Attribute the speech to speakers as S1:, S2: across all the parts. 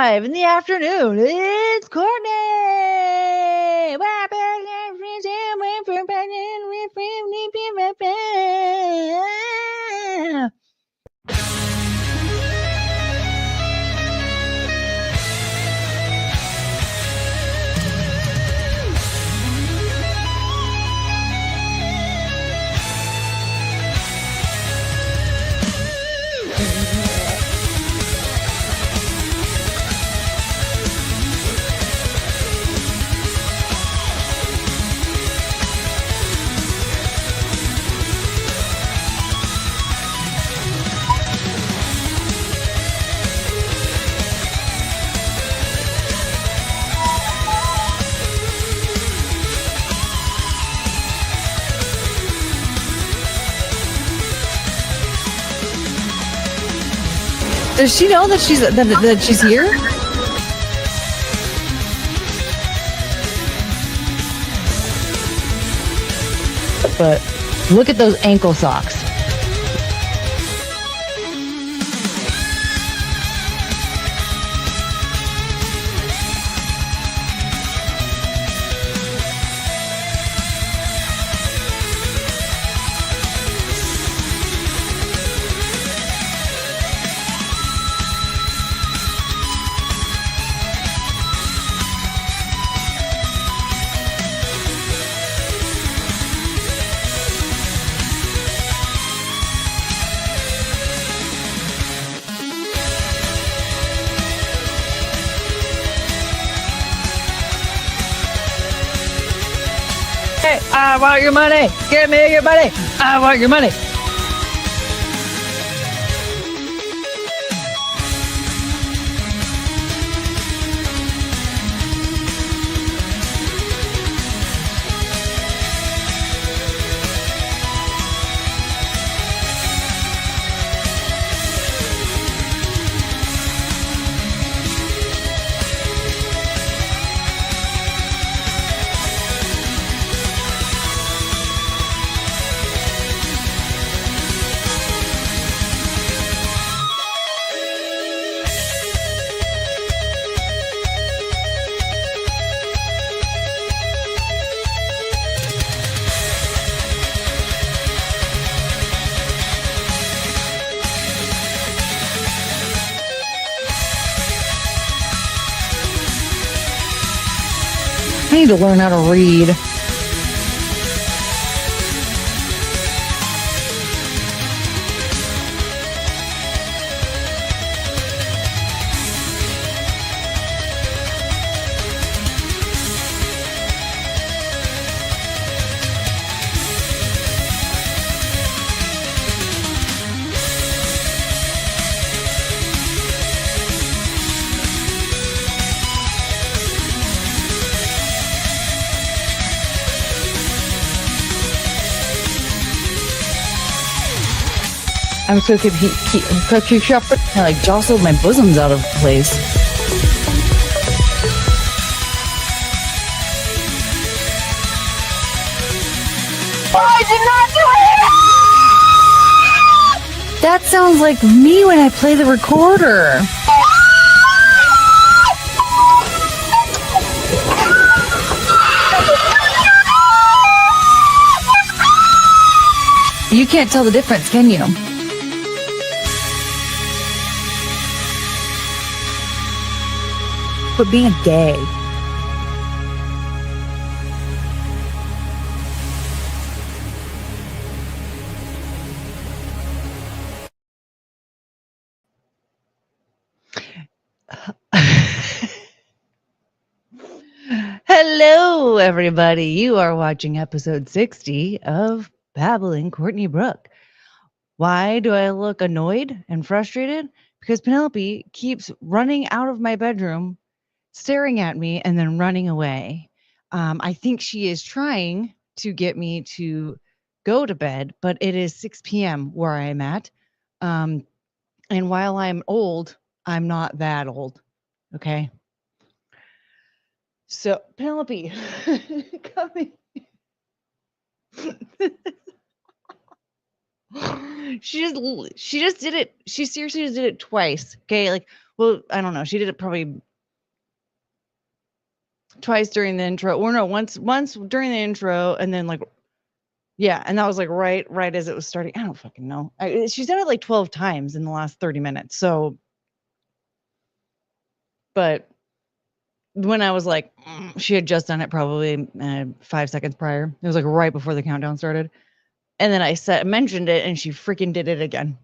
S1: 5 in the afternoon. It's Courtney. Does she know that she's here? But look at those ankle socks. Hey, I want your money. Give me your money. I want your money. I need to learn how to read. I'm so keep shuffling. I like jostled my bosoms out of place. I did not do it! That sounds like me when I play the recorder. You can't tell the difference, can you? Quit being gay. Hello, everybody. You are watching episode 60 of Babbling, Courtney Brooke. Why do I look annoyed and frustrated? Because Penelope keeps running out of my bedroom, staring at me, and then running away. I think she is trying to get me to go to bed, but it is 6 p.m. where I'm at. And while I'm old, I'm not that old. Okay. So, Penelope, come in. She just did it. She seriously just did it twice. Okay. Like Well, I don't know. She did it probably twice during the intro, or no, once during the intro, and then like, yeah, and that was like right as it was starting. I don't fucking know. She's done it like 12 times in the last 30 minutes. So, but when I was like, she had just done it probably 5 seconds prior. It was like right before the countdown started, and then I mentioned it, and she freaking did it again.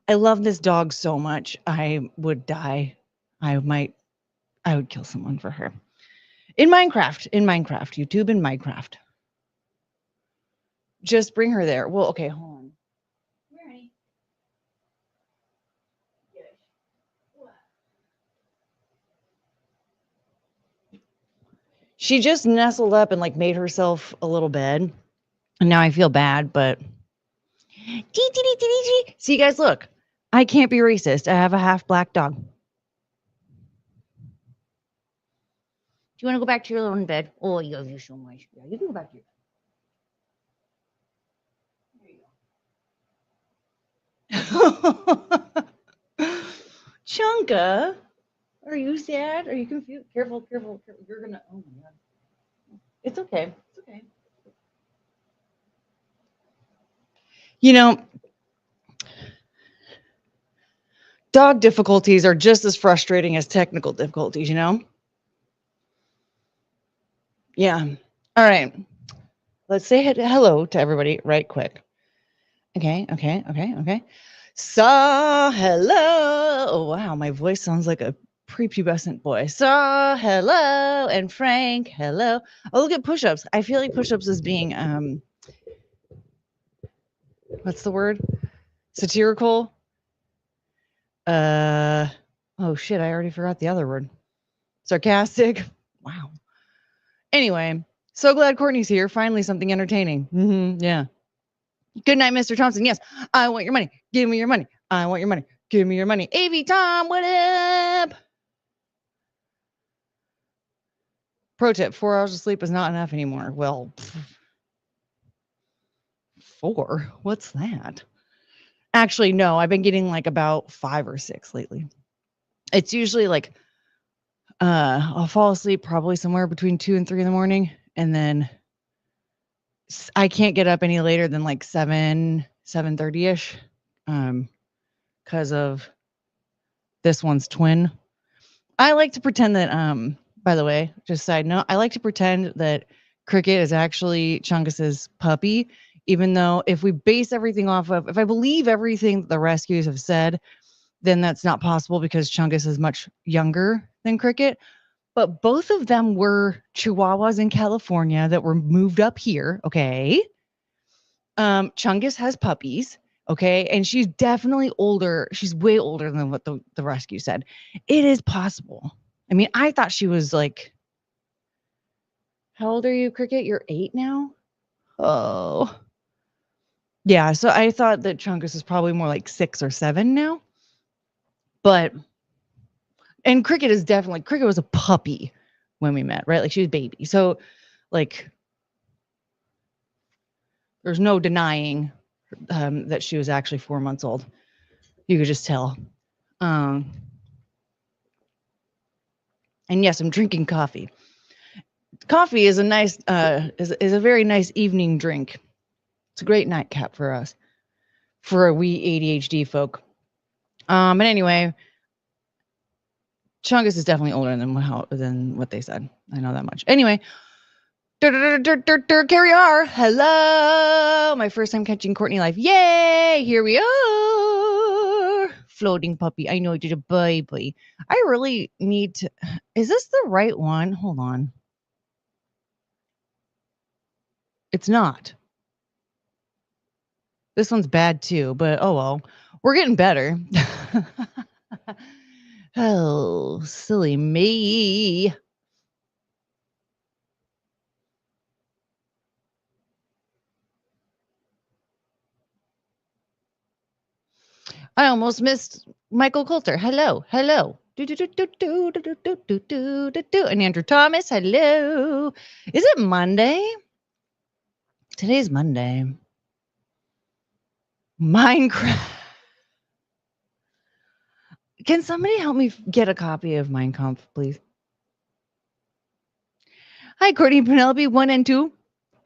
S1: I love this dog so much. I would die. I would kill someone for her. In Minecraft, YouTube in Minecraft. Just bring her there. Well, okay, hold on. She just nestled up and like made herself a little bed. And now I feel bad, but see, guys, look. I can't be racist. I have a half black dog. Do you want to go back to your little bed? Oh, I love you so much. Yeah, you can go back to your bed. Chunka, are you sad? Are you confused? Careful. You're gonna. Oh my god. It's okay. It's okay. You know, dog difficulties are just as frustrating as technical difficulties, you know? Yeah. All right. Let's say hello to everybody right quick. Okay. Hello. Oh, wow. My voice sounds like a prepubescent boy. Hello. And Frank, hello. Oh, look at push-ups. I feel like push-ups is being, what's the word? Satirical. Oh shit. I already forgot the other word. Sarcastic. Wow. Anyway, so glad Courtney's here. Finally, something entertaining. Yeah. Good night, Mr. Thompson. Yes, I want your money. Give me your money. I want your money. Give me your money. AV Tom, what up? Pro tip: 4 hours of sleep is not enough anymore. Well, 4? What's that? Actually, no. I've been getting like about 5 or 6 lately. It's usually like I'll fall asleep probably somewhere between 2 and 3 in the morning, and then I can't get up any later than like 7:30ish, because of this one's twin. I like to pretend that, by the way, just side note, I like to pretend that Cricket is actually Chungus's puppy, even though if we base everything off of, if I believe everything the rescues have said, then that's not possible because Chungus is much younger than Cricket. But both of them were Chihuahuas in California that were moved up here. Okay. Chungus has puppies. Okay. And she's definitely older. She's way older than what the rescue said. It is possible. I mean, I thought she was like, how old are you, Cricket? You're 8 now? Oh. Yeah. So I thought that Chungus is probably more like 6 or 7 now. But, and Cricket was a puppy when we met, right? Like she was a baby. So, like, there's no denying that she was actually 4 months old. You could just tell. And yes, I'm drinking coffee. Coffee is a nice, is a very nice evening drink. It's a great nightcap for us, for we ADHD folk. But anyway, Chungus is definitely older than what they said. I know that much. Anyway, Carry on. Hello, my first time catching Courtney live. Yay! Here we are. Floating puppy. I know you did a baby. I really need to. Is this the right one? Hold on. It's not. This one's bad too, but oh well. We're getting better. Oh, silly me. I almost missed Michael Coulter. Hello. And Andrew Thomas. Hello. Is it Monday? Today's Monday. Minecraft. Can somebody help me get a copy of Mein Kampf, please? Hi, Courtney, Penelope 1 and 2.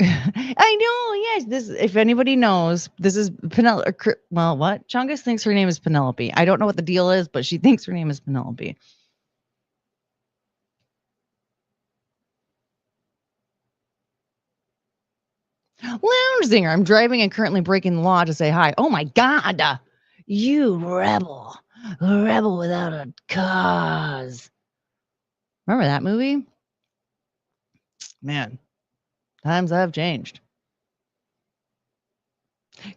S1: I know, yes. This, if anybody knows, this is Penelope. Well, what? Chungus thinks her name is Penelope. I don't know what the deal is, but she thinks her name is Penelope. Lounge singer. I'm driving and currently breaking the law to say hi. Oh my God. You rebel. A rebel without a cause. Remember that movie? Man, times have changed.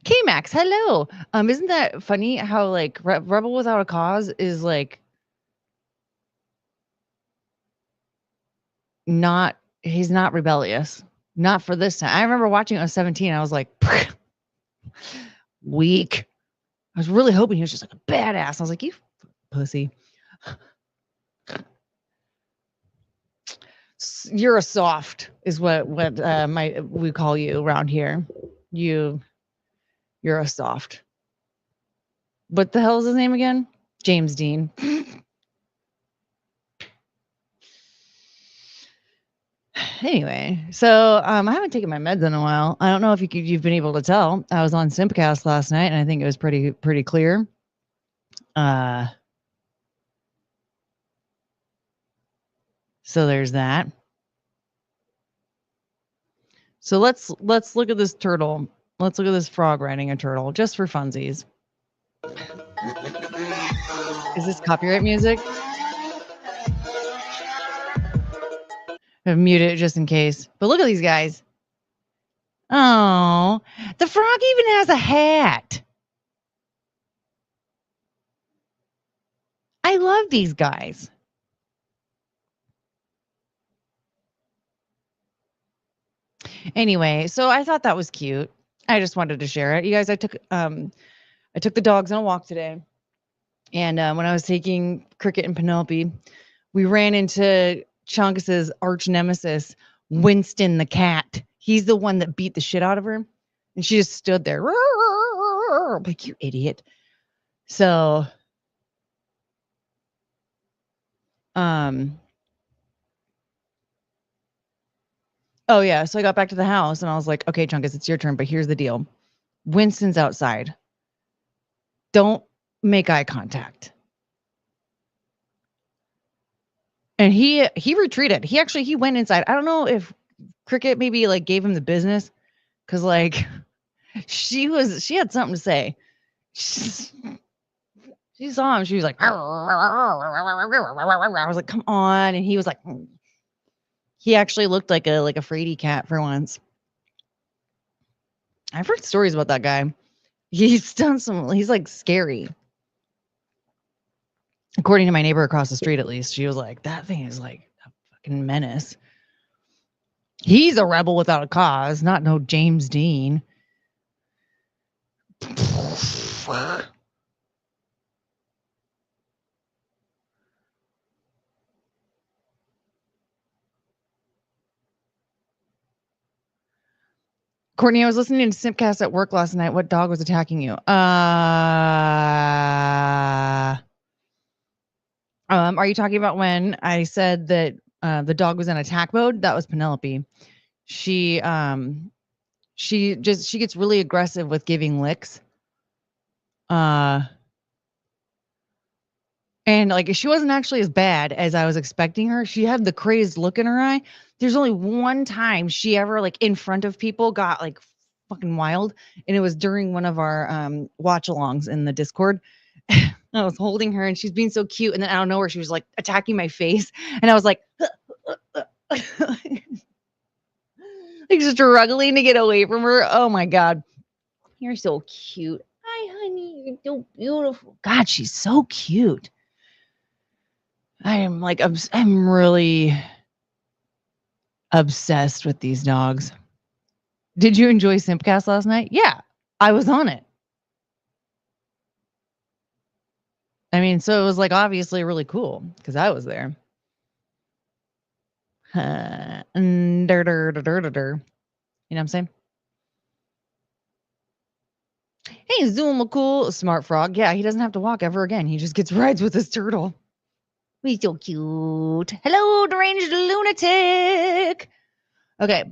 S1: K-Max, hello. Isn't that funny how like rebel without a cause is like not, he's not rebellious. Not for this time. I remember watching it when I was 17. I was like, weak. I was really hoping he was just like a badass. I was like, you pussy. You're a soft is what we call you around here. You're a soft. What the hell is his name again? James Dean. Anyway, so I haven't taken my meds in a while. I don't know if you've been able to tell. I was on Simpcast last night, and I think it was pretty clear. So there's that. So let's look at this turtle. Let's look at this frog riding a turtle, just for funsies. Is this copyright music? I've muted it just in case. But look at these guys. Oh, the frog even has a hat. I love these guys. Anyway, so I thought that was cute. I just wanted to share it. You guys, I took the dogs on a walk today. And when I was taking Cricket and Penelope, we ran into Chunkus's arch nemesis, Winston the cat. He's the one that beat the shit out of her. And she just stood there. Like, you idiot. So, oh yeah. So I got back to the house and I was like, okay, Chunkus, it's your turn, but here's the deal. Winston's outside. Don't make eye contact. And he retreated. He went inside. I don't know if Cricket maybe like gave him the business because like she had something to say. She saw him. She was like, I was like, come on. And he was like, he actually looked like a fraidy cat for once. I've heard stories about that guy. He's like scary. According to my neighbor across the street, at least, she was like, that thing is like a fucking menace. He's a rebel without a cause, not no James Dean. Courtney, I was listening to Simpcast at work last night. What dog was attacking you? Are you talking about when I said that the dog was in attack mode? That was Penelope. She gets really aggressive with giving licks. And like she wasn't actually as bad as I was expecting her. She had the crazed look in her eye. There's only one time she ever like in front of people got like fucking wild, and it was during one of our watch alongs in the Discord. I was holding her and she's being so cute, and then out of nowhere she was like attacking my face, and I was like like struggling to get away from her. Oh my God, you're so cute. Hi, honey, you're so beautiful. God, she's so cute. I'm really obsessed with these dogs. Did you enjoy Simpcast last night? Yeah, I was on it. I mean, so it was like obviously really cool because I was there. You know what I'm saying? Hey, Zuma cool, smart frog. Yeah, he doesn't have to walk ever again. He just gets rides with his turtle. He's so cute. Hello, deranged lunatic. Okay.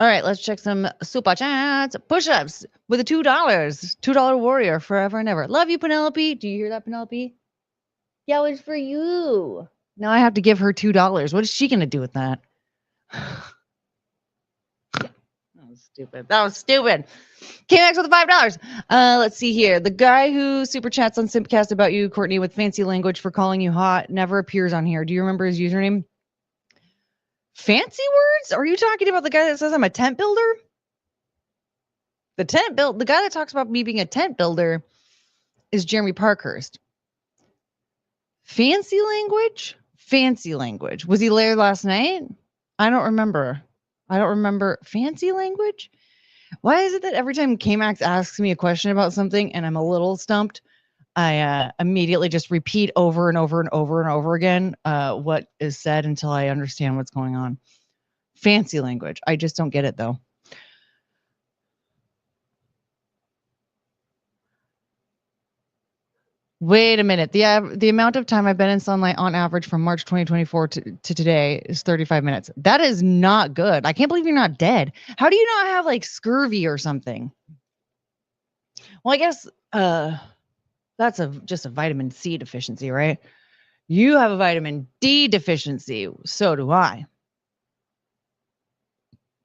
S1: All right, let's check some super chats. Push-ups with a $2. $2 warrior forever and ever. Love you, Penelope. Do you hear that, Penelope? Yeah, it's for you. Now I have to give her $2. What is she gonna do with that? That was stupid. That was stupid. KMX with the $5. Let's see here. The guy who super chats on Simpcast about you, Courtney, with fancy language for calling you hot, never appears on here. Do you remember his username? Fancy words? Are you talking about the guy that says I'm a tent builder? The guy that talks about me being a tent builder is Jeremy Parkhurst. Fancy language? Fancy language. Was he there last night? I don't remember. Fancy language? Why is it that every time K-Max asks me a question about something and I'm a little stumped, I immediately just repeat over and over and over and over again what is said until I understand what's going on? Fancy language. I just don't get it, though. Wait a minute. The amount of time I've been in sunlight on average from March 2024 to today is 35 minutes. That is not good. I can't believe you're not dead. How do you not have like scurvy or something? Well, I guess that's just a vitamin C deficiency, right? You have a vitamin D deficiency. So do I.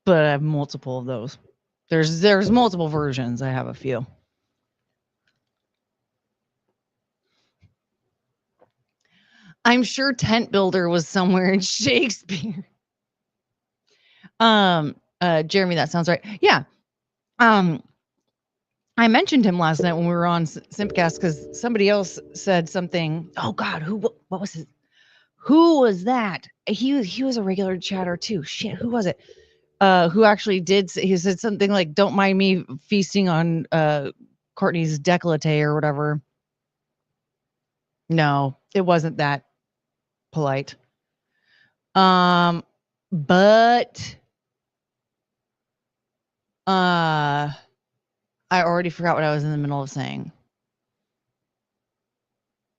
S1: But I have multiple of those. There's multiple versions. I have a few. I'm sure tent builder was somewhere in Shakespeare. Jeremy, that sounds right. Yeah. I mentioned him last night when we were on Simpcast because somebody else said something. Oh God, what was his? Who was that? He was a regular chatter too. Shit, who was it? Who actually did? He said something like, "Don't mind me feasting on Courtney's décolleté or whatever." No, it wasn't that polite. But I already forgot what I was in the middle of saying.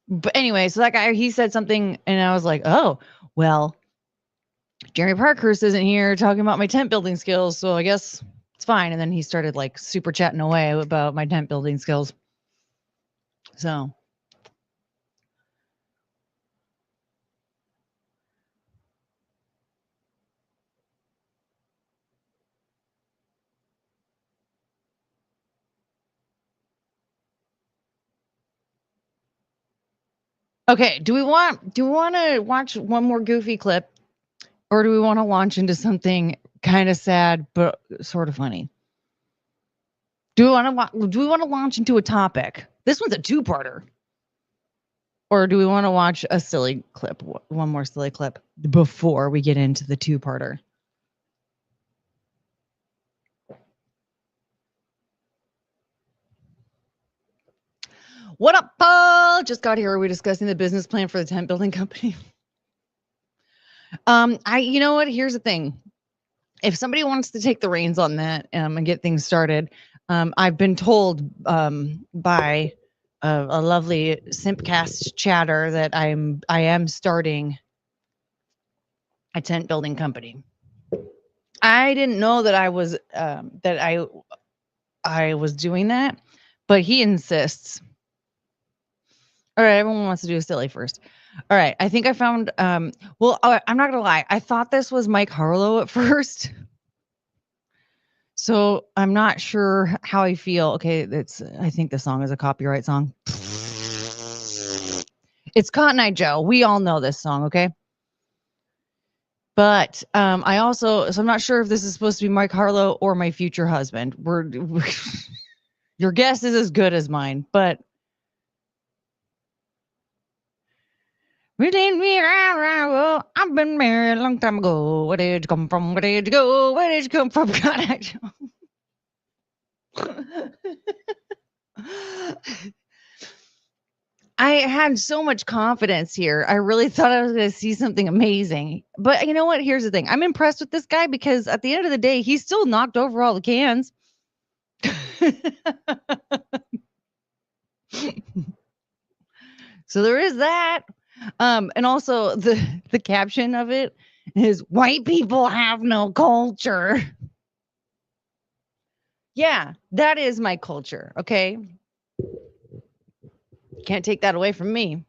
S1: But anyway, so that guy, he said something and I was like, oh, well, Jeremy Parkhurst isn't here talking about my tent building skills, so I guess it's fine. And then he started like super chatting away about my tent building skills. So okay, do we want to watch one more goofy clip, or do we want to launch into something kind of sad but sort of funny? Do we want to launch into a topic? This one's a two-parter. Or do we want to watch a silly clip, one more silly clip before we get into the two-parter? What up, Paul? Just got here. Are we discussing the business plan for the tent building company? You know what? Here's the thing. If somebody wants to take the reins on that and get things started, I've been told by a lovely Simpcast chatter that I am starting a tent building company. I didn't know that I was I was doing that, but he insists. All right, everyone wants to do a silly first. All right, I think I found. Well, I'm not gonna lie. I thought this was Mike Harlow at first, so I'm not sure how I feel. Okay, I think the song is a copyright song. It's Cotton Eye Joe. We all know this song, okay? But I'm not sure if this is supposed to be Mike Harlow or my future husband. Your guess is as good as mine, but I've been married a long time ago. Where did you come from? Where did you go? Where did you come from? God, had so much confidence here. I really thought I was going to see something amazing. But you know what? Here's the thing. I'm impressed with this guy because at the end of the day, he still knocked over all the cans. So there is that. And also the caption of it is white people have no culture. Yeah, that is my culture, okay? Can't take that away from me.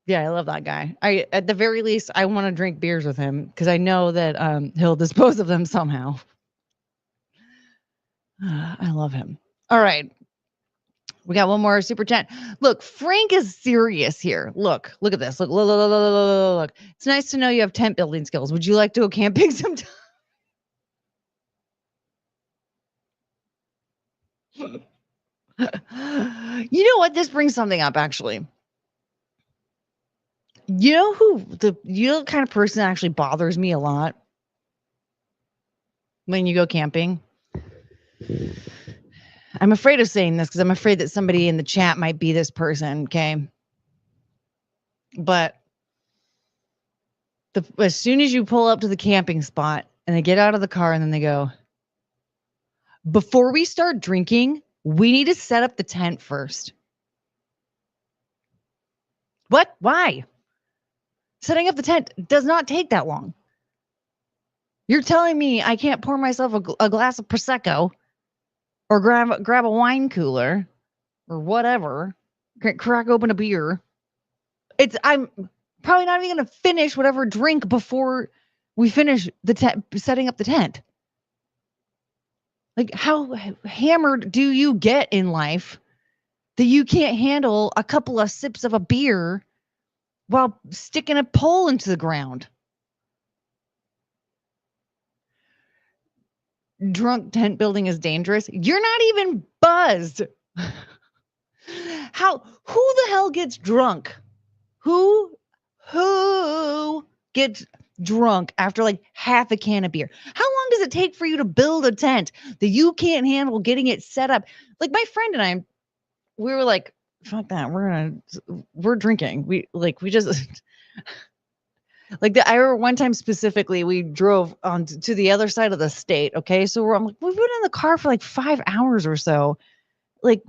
S1: Yeah, I love that guy. At the very least, I want to drink beers with him because I know that he'll dispose of them somehow. I love him. All right. We got one more super chat. Look, Frank is serious here. Look at this. Look. It's nice to know you have tent building skills. Would you like to go camping sometime? You know what? This brings something up, actually. You know the kind of person that actually bothers me a lot when you go camping? I'm afraid of saying this because I'm afraid that somebody in the chat might be this person, okay? But as soon as you pull up to the camping spot and they get out of the car and then they go, before we start drinking, we need to set up the tent first. What? Why? Setting up the tent does not take that long. You're telling me I can't pour myself a glass of Prosecco or grab a wine cooler or whatever, crack open a beer. I'm probably not even going to finish whatever drink before we finish setting up the tent. Like, how hammered do you get in life that you can't handle a couple of sips of a beer while sticking a pole into the ground? Drunk tent building is dangerous. You're not even buzzed. Who the hell gets drunk? Who gets drunk after like half a can of beer? How long does it take for you to build a tent that you can't handle getting it set up? Like my friend and I, we were like, fuck that. We're drinking. We just like I remember one time specifically, we drove on to the other side of the state. Okay. So I'm like, we've been in the car for like 5 hours or so. Like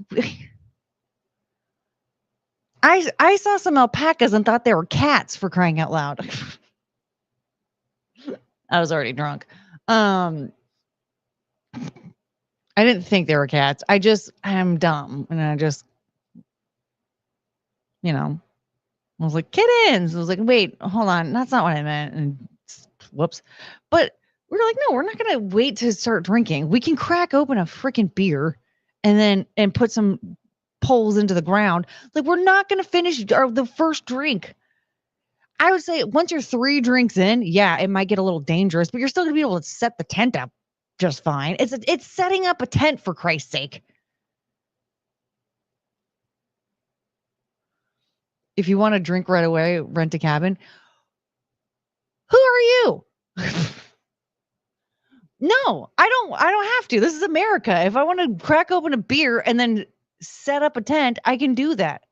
S1: I saw some alpacas and thought they were cats, for crying out loud. I was already drunk. I didn't think they were cats. I'm dumb. And I just, I was like, kittens. I was like, wait, hold on. That's not what I meant. And whoops. But we're like, no, we're not going to wait to start drinking. We can crack open a freaking beer and put some poles into the ground. Like, we're not going to finish the first drink. I would say once you're 3 drinks in, yeah, it might get a little dangerous, but you're still going to be able to set the tent up just fine. It's setting up a tent, for Christ's sake. If you want to drink right away, rent a cabin. Who are you? No, I don't have to. This is America. If I want to crack open a beer and then set up a tent, I can do that.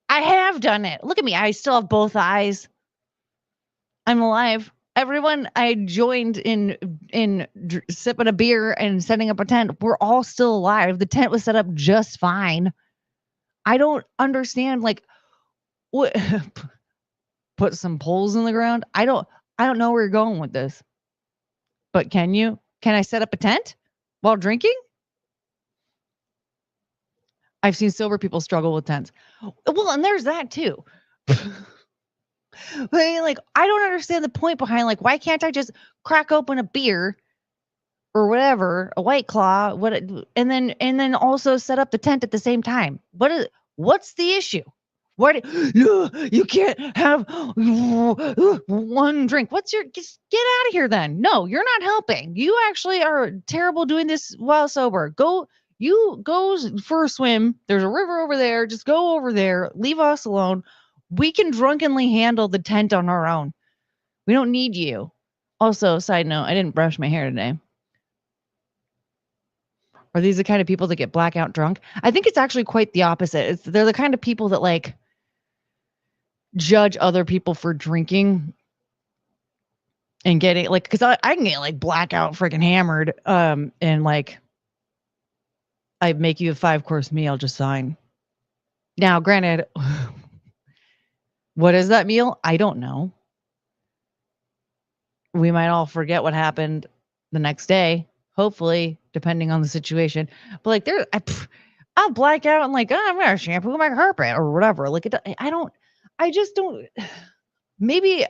S1: I have done it. Look at me. I still have both eyes. I'm alive. Everyone I joined in sipping a beer and setting up a tent, we're all still alive. The tent was set up just fine. I don't understand, like, what put some poles in the ground. I don't know where you're going with this. But can I set up a tent while drinking? I've seen sober people struggle with tents. Well, and there's that too. But I don't understand the point behind, like, why can't I just crack open a beer or whatever, a White Claw, and then also set up the tent at the same time? What's the issue? What you can't have one drink. Just get out of here then. No, you're not helping. You actually are terrible doing this while sober. Go for a swim. There's a river over there. Just go over there. Leave us alone. We can drunkenly handle the tent on our own. We don't need you. Also, side note, I didn't brush my hair today. Are these the kind of people that get blackout drunk? I think it's actually quite the opposite. They're the kind of people that like judge other people for drinking and getting like, because I can get like blackout freaking hammered, and like I make you a 5-course meal just fine. Now, granted, what is that meal? I don't know. We might all forget what happened the next day, hopefully, depending on the situation. But like, I'll black out and like, oh, I'm gonna shampoo my carpet or whatever. Like, I just don't. Maybe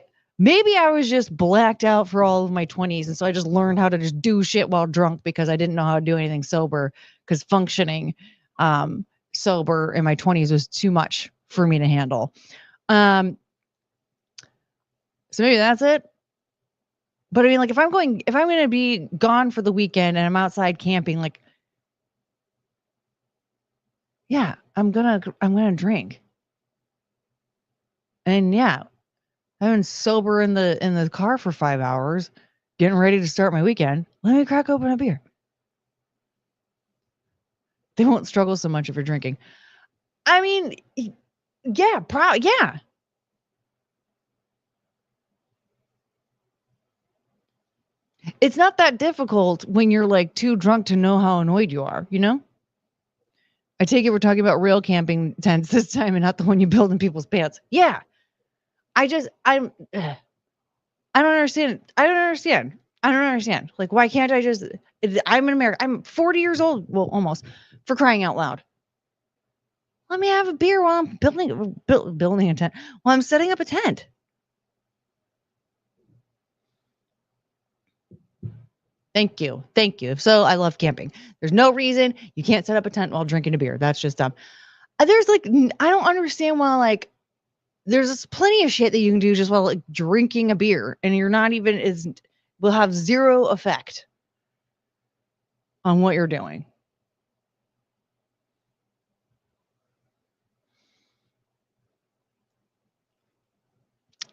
S1: I was just blacked out for all of my 20s, and so I just learned how to just do shit while drunk because I didn't know how to do anything sober. Because functioning sober in my 20s was too much for me to handle. So maybe that's it. But I mean, like, if I'm going to be gone for the weekend and I'm outside camping, like, yeah, I'm gonna drink. And yeah, I've been sober in the car for 5 hours, getting ready to start my weekend. Let me crack open a beer. They won't struggle so much if you're drinking. I mean, yeah, yeah. It's not that difficult when you're like too drunk to know how annoyed you are, you know? I take it we're talking about real camping tents this time and not the one you build in people's pants. Yeah. I don't understand. I don't understand. Like, why can't I just, I'm in America. I'm 40 years old. Well, almost, for crying out loud. Let me have a beer while I'm building a tent. While I'm setting up a tent. Thank you. So I love camping. There's no reason you can't set up a tent while drinking a beer. That's just dumb. There's like, I don't understand why, like, there's plenty of shit that you can do just while like drinking a beer, and you're not even will have zero effect on what you're doing.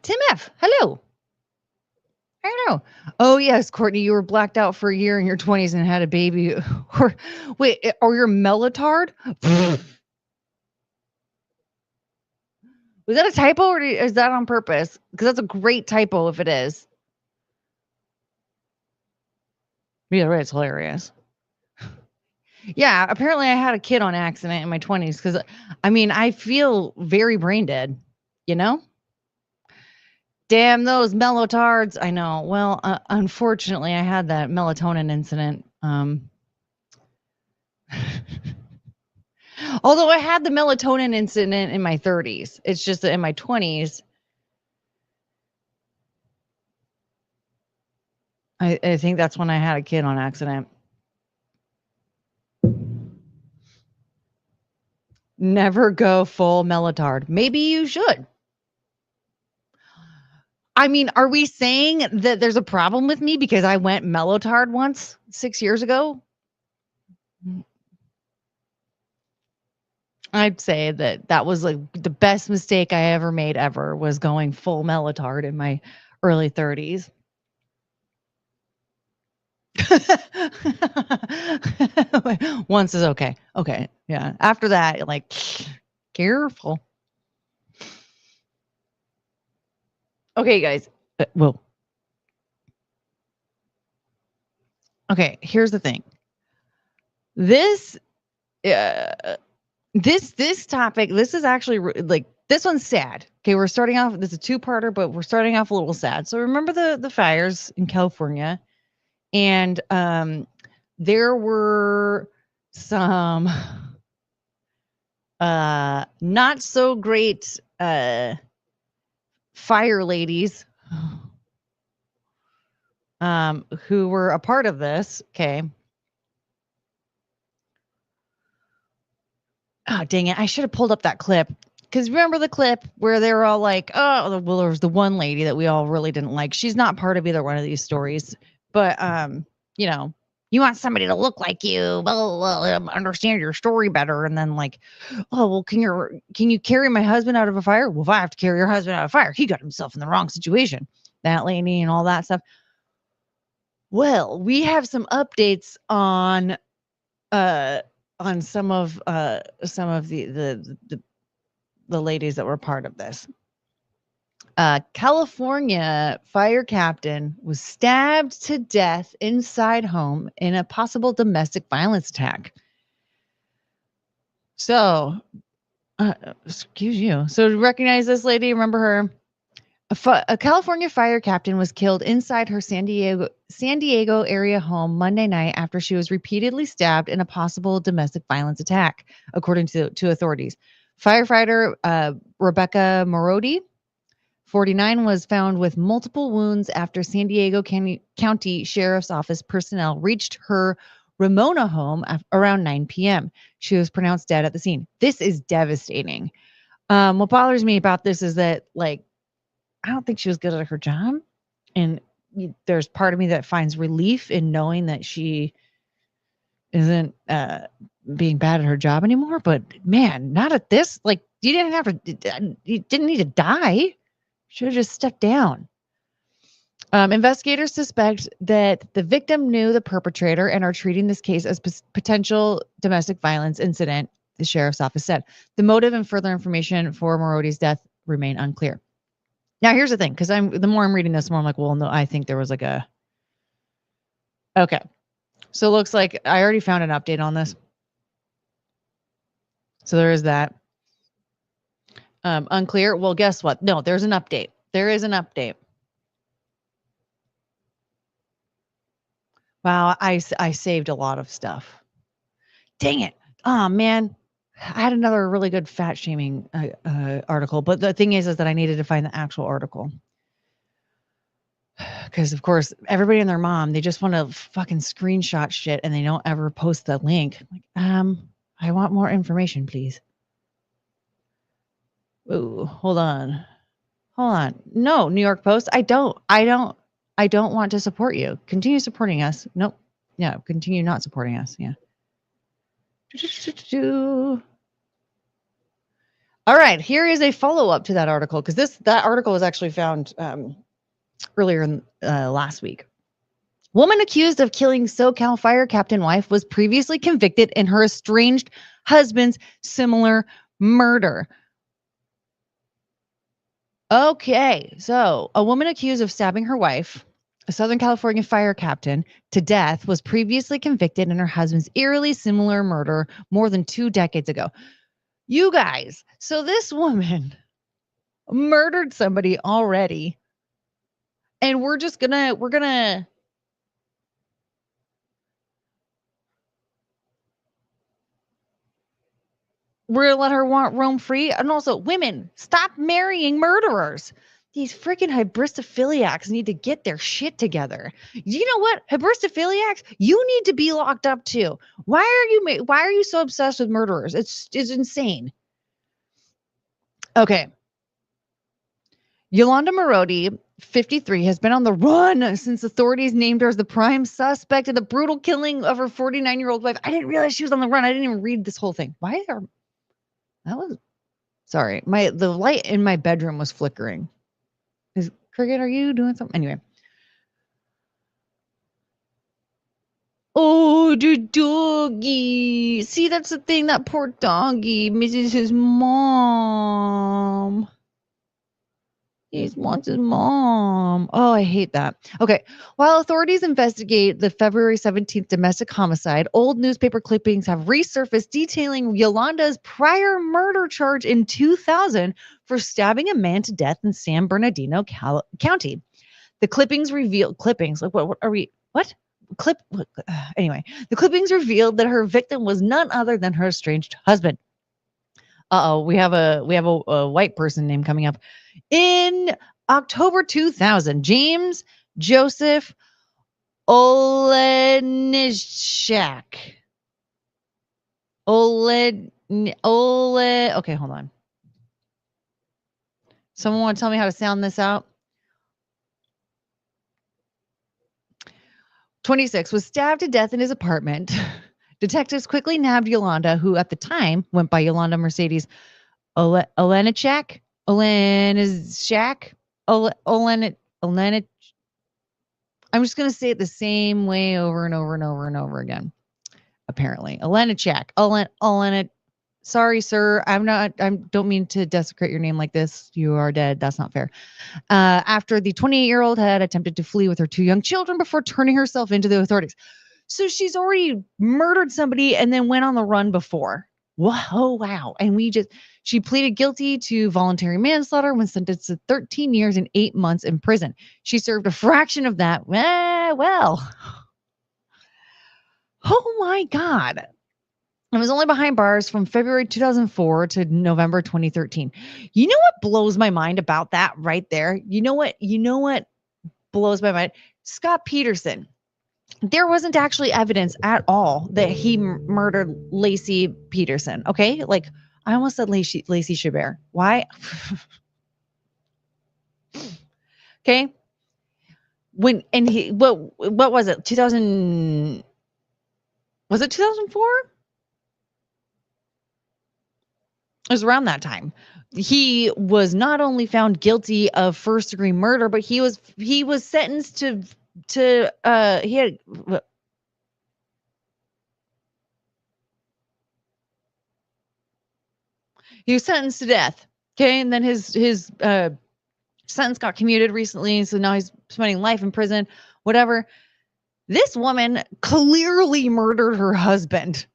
S1: Tim F, hello. Oh yes, Courtney, you were blacked out for a year in your 20s and had a baby. Or wait, or you're mellotard? Was that a typo or is that on purpose? Because that's a great typo if it is. Either way, it's hilarious. Yeah, apparently I had a kid on accident in my 20s because, I mean, I feel very brain dead, you know? Damn those mellotards. I know. Well, unfortunately, I had that melatonin incident. Although I had the melatonin incident in my 30s. It's just that in my 20s, I think that's when I had a kid on accident. Never go full mellotard. Maybe you should. I mean, are we saying that there's a problem with me because I went mellotard once 6 years ago? I'd say that was like the best mistake I ever made was going full mellotard in my early 30s. Once is okay. Okay. Yeah. After that, like, careful. Okay, guys. Well, okay, here's the thing. This topic, this is actually like, this one's sad. Okay, we're starting off, this is a two-parter, but we're starting off a little sad. So remember the fires in California, and there were some not so great fire ladies who were a part of this. Okay. Oh, dang it. I should have pulled up that clip. Because remember the clip where they were all like, oh, well, there was the one lady that we all really didn't like. She's not part of either one of these stories. But, you know, you want somebody to look like you, understand your story better. And then like, oh, well, can you carry my husband out of a fire? Well, if I have to carry your husband out of a fire, he got himself in the wrong situation. That lady and all that stuff. Well, we have some updates on on some of the ladies that were part of this. California fire captain was stabbed to death inside home in a possible domestic violence attack. So, excuse you. So, recognize this lady? Remember her? A California fire captain was killed inside her San Diego area home Monday night after she was repeatedly stabbed in a possible domestic violence attack, according to authorities. Firefighter Rebecca Morodi, 49, was found with multiple wounds after San Diego County Sheriff's Office personnel reached her Ramona home around 9 p.m. She was pronounced dead at the scene. This is devastating. What bothers me about this is that, like, I don't think she was good at her job. And there's part of me that finds relief in knowing that she isn't being bad at her job anymore. But man, not at this. Like, you didn't need to die. Should have just stepped down. Investigators suspect that the victim knew the perpetrator and are treating this case as potential domestic violence incident, the sheriff's office said. The motive and further information for Morodi's death remain unclear. Now, here's the thing, because the more I'm reading this, the more I'm like, well, no, I think there was like a. Okay. So it looks like I already found an update on this. So there is that. Unclear. Well, guess what? No, there's an update. There is an update. Wow, I saved a lot of stuff. Dang it. Oh, man. I had another really good fat shaming article, but the thing is that I needed to find the actual article. Because, of course, everybody and their mom, they just want to fucking screenshot shit and they don't ever post the link. Like, I want more information, please. Ooh, hold on. No, New York Post. I don't want to support you. Continue supporting us. Nope. Yeah, continue not supporting us. Yeah. All right, here is a follow-up to that article, because that article was actually found earlier in last week. Woman accused of killing SoCal fire captain wife was previously convicted in her estranged husband's similar murder. Okay, so a woman accused of stabbing her wife, a Southern California fire captain, to death was previously convicted in her husband's eerily similar murder more than 2 decades ago. You guys, so this woman murdered somebody already, and we're gonna let her roam free. And also, women, stop marrying murderers. These freaking hybristophiliacs need to get their shit together. You know what? Hybristophiliacs, you need to be locked up too. Why are you so obsessed with murderers? It's insane. Okay. Yolanda Morodi, 53, has been on the run since authorities named her as the prime suspect in the brutal killing of her 49-year-old wife. I didn't realize she was on the run. I didn't even read this whole thing. Sorry. The light in my bedroom was flickering. Cricket, are you doing something? Anyway. Oh, the doggy. See, that's the thing. That poor doggy misses his mom. He wants his mom. Oh, I hate that. Okay. While authorities investigate the February 17th domestic homicide, old newspaper clippings have resurfaced detailing Yolanda's prior murder charge in 2000 for stabbing a man to death in San Bernardino County. The clippings revealed like what are we? What? Anyway, the clippings revealed that her victim was none other than her estranged husband. We have a white person name coming up. In October 2000, James Joseph Olenishak. Okay, hold on. Someone want to tell me how to sound this out? 26 was stabbed to death in his apartment. Detectives quickly nabbed Yolanda, who at the time went by Yolanda Mercedes Olenishak. I'm just going to say it the same way over and over and over and over again. apparently. Olenicek. Olenek. Sorry, sir. I don't mean to desecrate your name like this. You are dead. That's not fair. After the 28-year-old had attempted to flee with her 2 young children before turning herself into the authorities. So she's already murdered somebody and then went on the run before. Whoa, wow. And she pleaded guilty to voluntary manslaughter when sentenced to 13 years and 8 months in prison. She served a fraction of that. Well. Oh my God. It was only behind bars from February 2004 to November 2013. You know what blows my mind about that right there? You know what blows my mind? Scott Peterson. There wasn't actually evidence at all that he murdered Lacey Peterson. Okay. Like I almost said Lacey Chabert. Why? Okay. What was it? 2000, was it 2004? It was around that time. He was not only found guilty of first-degree murder, but he was sentenced to he was sentenced to death. Okay, and then his sentence got commuted recently, so now he's spending life in prison. Whatever. This woman clearly murdered her husband.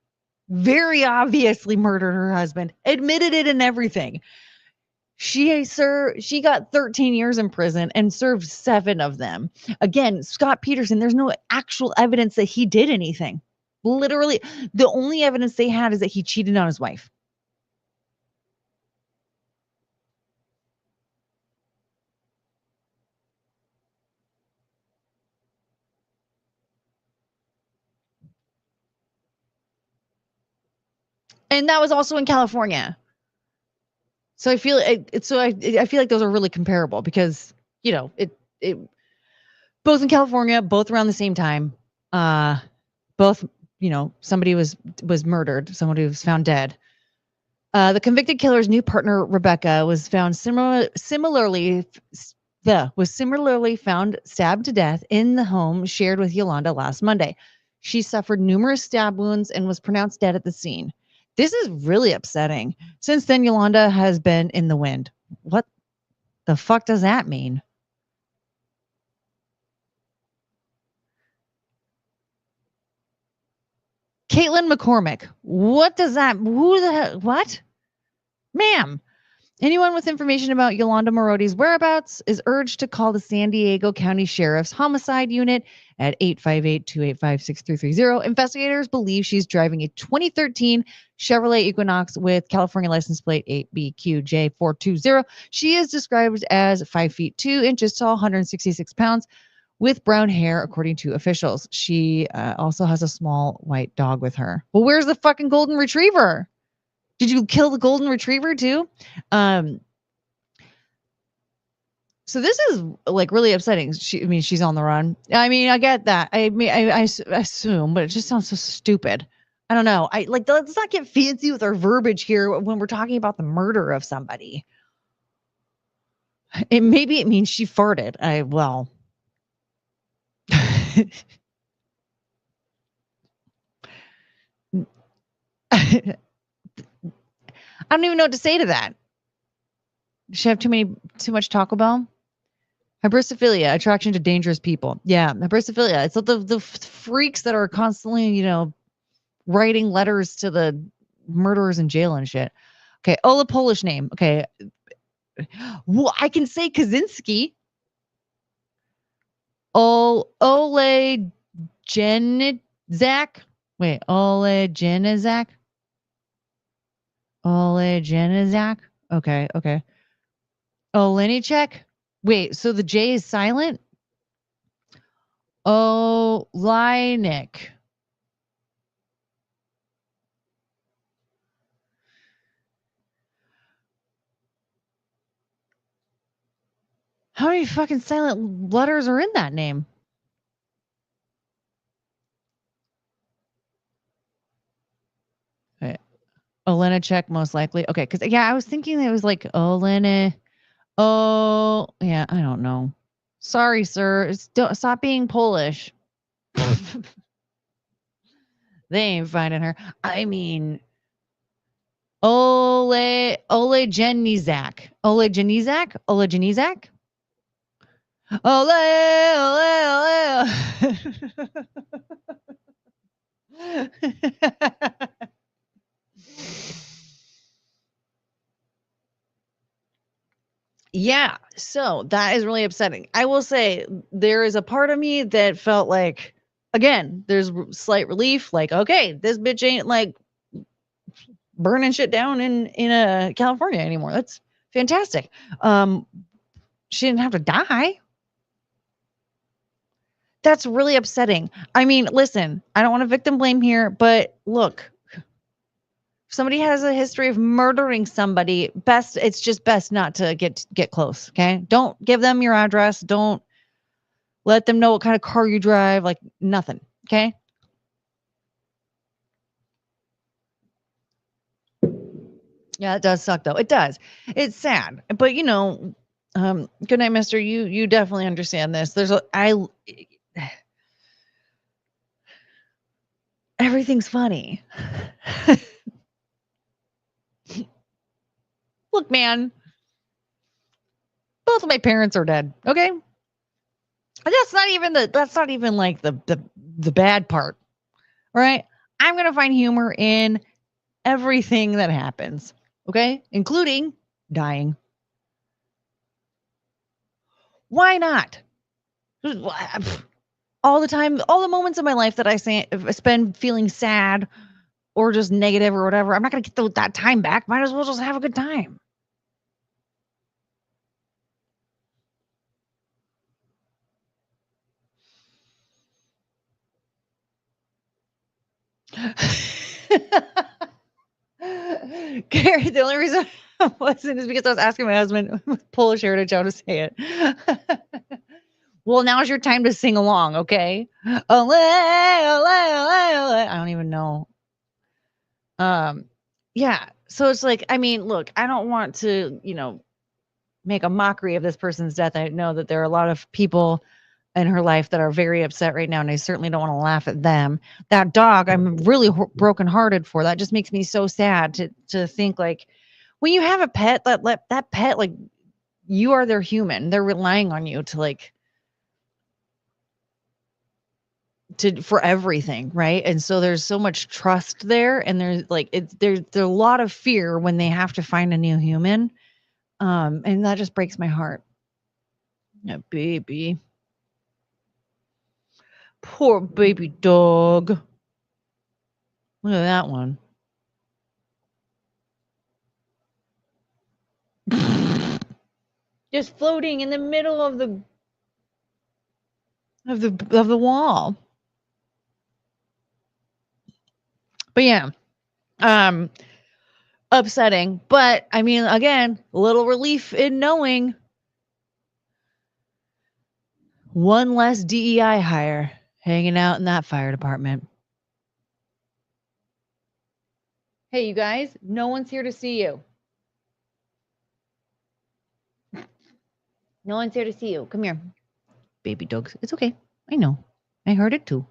S1: Very obviously murdered her husband. Admitted it and everything. She got 13 years in prison and served 7 of them. Again, Scott Peterson, there's no actual evidence that he did anything. Literally, the only evidence they had is that he cheated on his wife. And that was also in California. So I feel I feel like those are really comparable because, it both in California, both around the same time. Both, somebody was murdered, somebody was found dead. The convicted killer's new partner, Rebecca, was found similarly found stabbed to death in the home shared with Yolanda last Monday. She suffered numerous stab wounds and was pronounced dead at the scene. This is really upsetting. Since then, Yolanda has been in the wind. What the fuck does that mean? Caitlin McCormick. What does that? Who the hell? What? Ma'am. Anyone with information about Yolanda Morodi's whereabouts is urged to call the San Diego County Sheriff's Homicide Unit at 858-285-6330. Investigators believe she's driving a 2013 Chevrolet Equinox with California license plate 8BQJ420. She is described as 5 feet 2 inches tall, 166 pounds, with brown hair, according to officials. She also has a small white dog with her. Well, where's the fucking golden retriever? Did you kill the golden retriever too? So this is like really upsetting. She's on the run. I mean, I get that. I assume, but it just sounds so stupid. I don't know. Let's not get fancy with our verbiage here when we're talking about the murder of somebody. Maybe it means she farted. I don't even know what to say to that. Does she have too much Taco Bell? Hybristophilia, attraction to dangerous people. Yeah, hybristophilia. It's the freaks that are constantly, writing letters to the murderers in jail and shit. Okay, a Polish name. Okay. Well, I can say Kaczynski. Ole Janizak. Wait, Ole Janizak? Ole Janizak? Okay. Olenicek? Wait, so the J is silent? Olinik. How many fucking silent letters are in that name? Okay. Olenicek, most likely. Okay, because I was thinking it was like Olena. Oh, yeah, I don't know. Sorry, sir. Stop being Polish. They ain't finding her. I mean, Ole Genizak. Ole Genizak? Ole Genizak? Ole, ole. Yeah, so that is really upsetting. I will say there is a part of me that felt like, again, there's slight relief. Like, okay, this bitch ain't like burning shit down in California anymore. That's fantastic. She didn't have to die. That's really upsetting. I mean, listen, I don't want to victim blame here, but look, if somebody has a history of murdering somebody, it's just best not to get close. Okay. Don't give them your address. Don't let them know what kind of car you drive, like nothing. Okay. Yeah, it does suck though. It does. It's sad. But good night, mister. You definitely understand this. Everything's funny. Look, man, both of my parents are dead. Okay. That's not even like the bad part. Right? I'm going to find humor in everything that happens. Okay? Including dying. Why not? All the time, all the moments of my life that I spend feeling sad or just negative or whatever, I'm not going to get that time back. Might as well just have a good time. Gary, the only reason I wasn't is because I was asking my husband with Polish heritage how to say it. Well, now's your time to sing along, okay? I don't even know. Yeah. So it's like, I mean, look, I don't want to, make a mockery of this person's death. I know that there are a lot of people in her life that are very upset right now, and I certainly don't want to laugh at them. That dog, I'm really brokenhearted for. That just makes me so sad to think like when you have a pet, that pet, like you are their human. They're relying on you for everything, right? And so there's so much trust there, and there's a lot of fear when they have to find a new human. And that just breaks my heart. Yeah, baby. Poor baby dog. Look at that one. Just floating in the middle of the wall. But yeah. Upsetting. But I mean, again, a little relief in knowing one less DEI hire hanging out in that fire department. Hey, you guys, no one's here to see you. No one's here to see you. Come here. Baby dogs. It's okay. I know. I heard it too.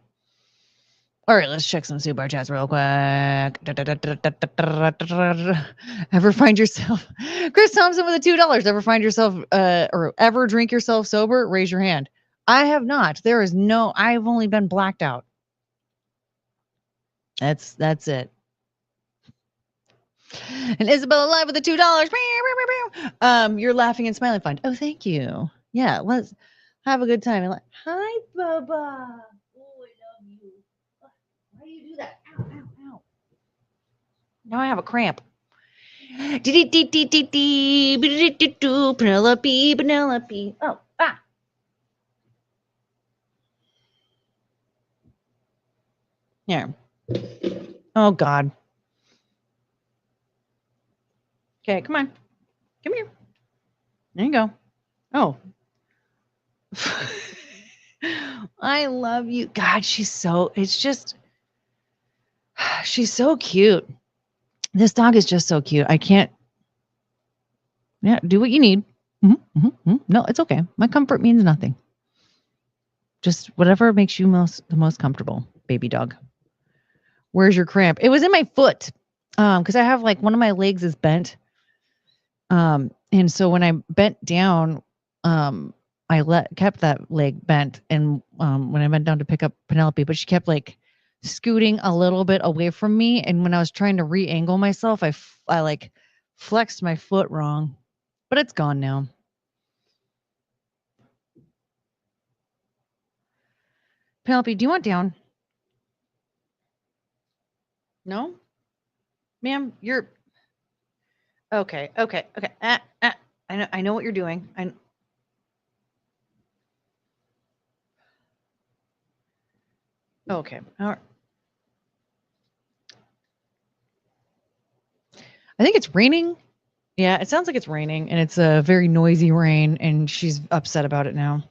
S1: All right, let's check some super chats real quick. Ever find yourself, Chris Thompson with the $2. Ever find yourself, or ever drink yourself sober? Raise your hand. I have not. I've only been blacked out. That's it. And Isabella live with the $2. You're laughing and smiling fun. Oh, thank you. Yeah, let's have a good time. Hi, Bubba. Oh, I love you. Why do you do that? Ow, ow, ow. Now I have a cramp. Penelope. Oh, yeah. Oh, God. Okay, come on. Come here. There you go. Oh. I love you. God, she's so cute. This dog is just so cute. I can't. Yeah, do what you need. No, it's okay. My comfort means nothing. Just whatever makes you the most comfortable, baby dog. Where's your cramp? It was in my foot. Because I have like one of my legs is bent. And so when I bent down, I kept that leg bent, and when I bent down to pick up Penelope, but she kept like scooting a little bit away from me, and when I was trying to re-angle myself, I like flexed my foot wrong, but it's gone now. Penelope, do you want down? No, ma'am, you're okay. Okay, okay. I know what you're doing. Okay. All right. I think it's raining. Yeah, it sounds like it's raining, and it's a very noisy rain, and she's upset about it now.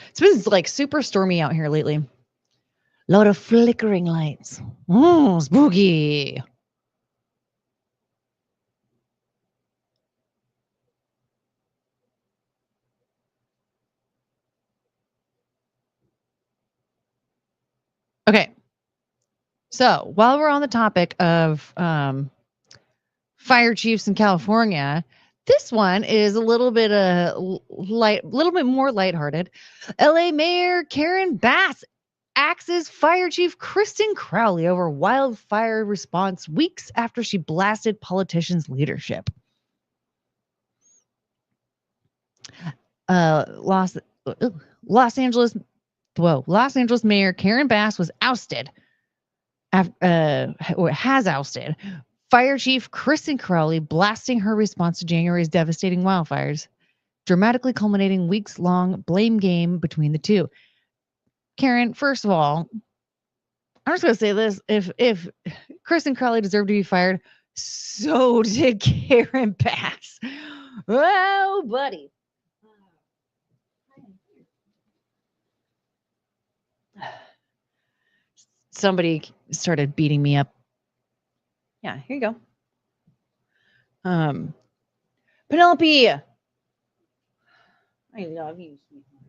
S1: It's been like super stormy out here lately. Lot of flickering lights. Spooky. Okay. So while we're on the topic of fire chiefs in California, this one is a little bit little bit more lighthearted. LA Mayor Karen Bass axes fire chief Kristen Crowley over wildfire response weeks after she blasted politicians' leadership. Los Angeles Mayor Karen Bass was ousted, or has ousted Fire Chief Kristen Crowley, blasting her response to January's devastating wildfires, dramatically culminating weeks-long blame game between the two. Karen, first of all, I'm just gonna say this: if Kristen Crowley deserved to be fired, so did Karen Bass. Oh, buddy. Somebody started beating me up. Yeah, here you go. Penelope, I love you, sweetheart.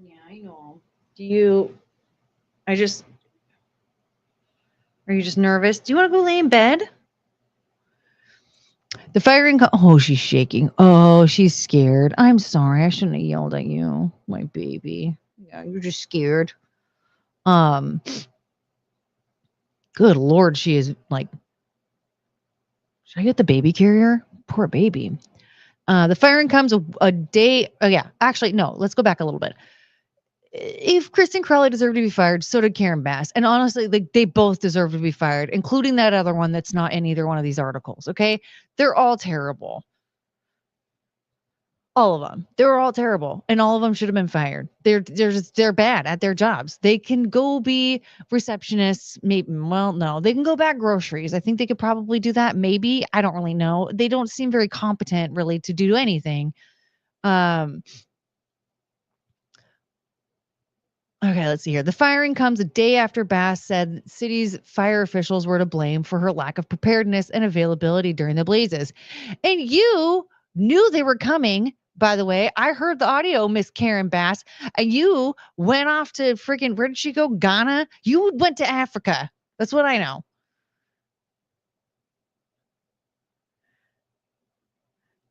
S1: Yeah, I know. Are you just nervous? Do you want to go lay in bed? The firing, oh, she's shaking. Oh, she's scared. I'm sorry. I shouldn't have yelled at you, my baby. Yeah, you're just scared. Good Lord, she is like, should I get the baby carrier? Poor baby. The firing comes a day. Oh, yeah. Actually, no, let's go back a little bit. If Kristen Crowley deserved to be fired, so did Karen Bass. And honestly, they both deserve to be fired, including that other one that's not in either one of these articles. Okay. They're all terrible. All of them. They were all terrible, and all of them should have been fired. They're bad at their jobs. They can go be receptionists. Maybe, well, no, they can go back groceries. I think they could probably do that. Maybe, I don't really know. They don't seem very competent, really, to do anything. Okay, let's see here. The firing comes a day after Bass said city's fire officials were to blame for her lack of preparedness and availability during the blazes. And you knew they were coming. By the way, I heard the audio, Miss Karen Bass, and you went off to freaking, where did she go? Ghana? You went to Africa. That's what I know.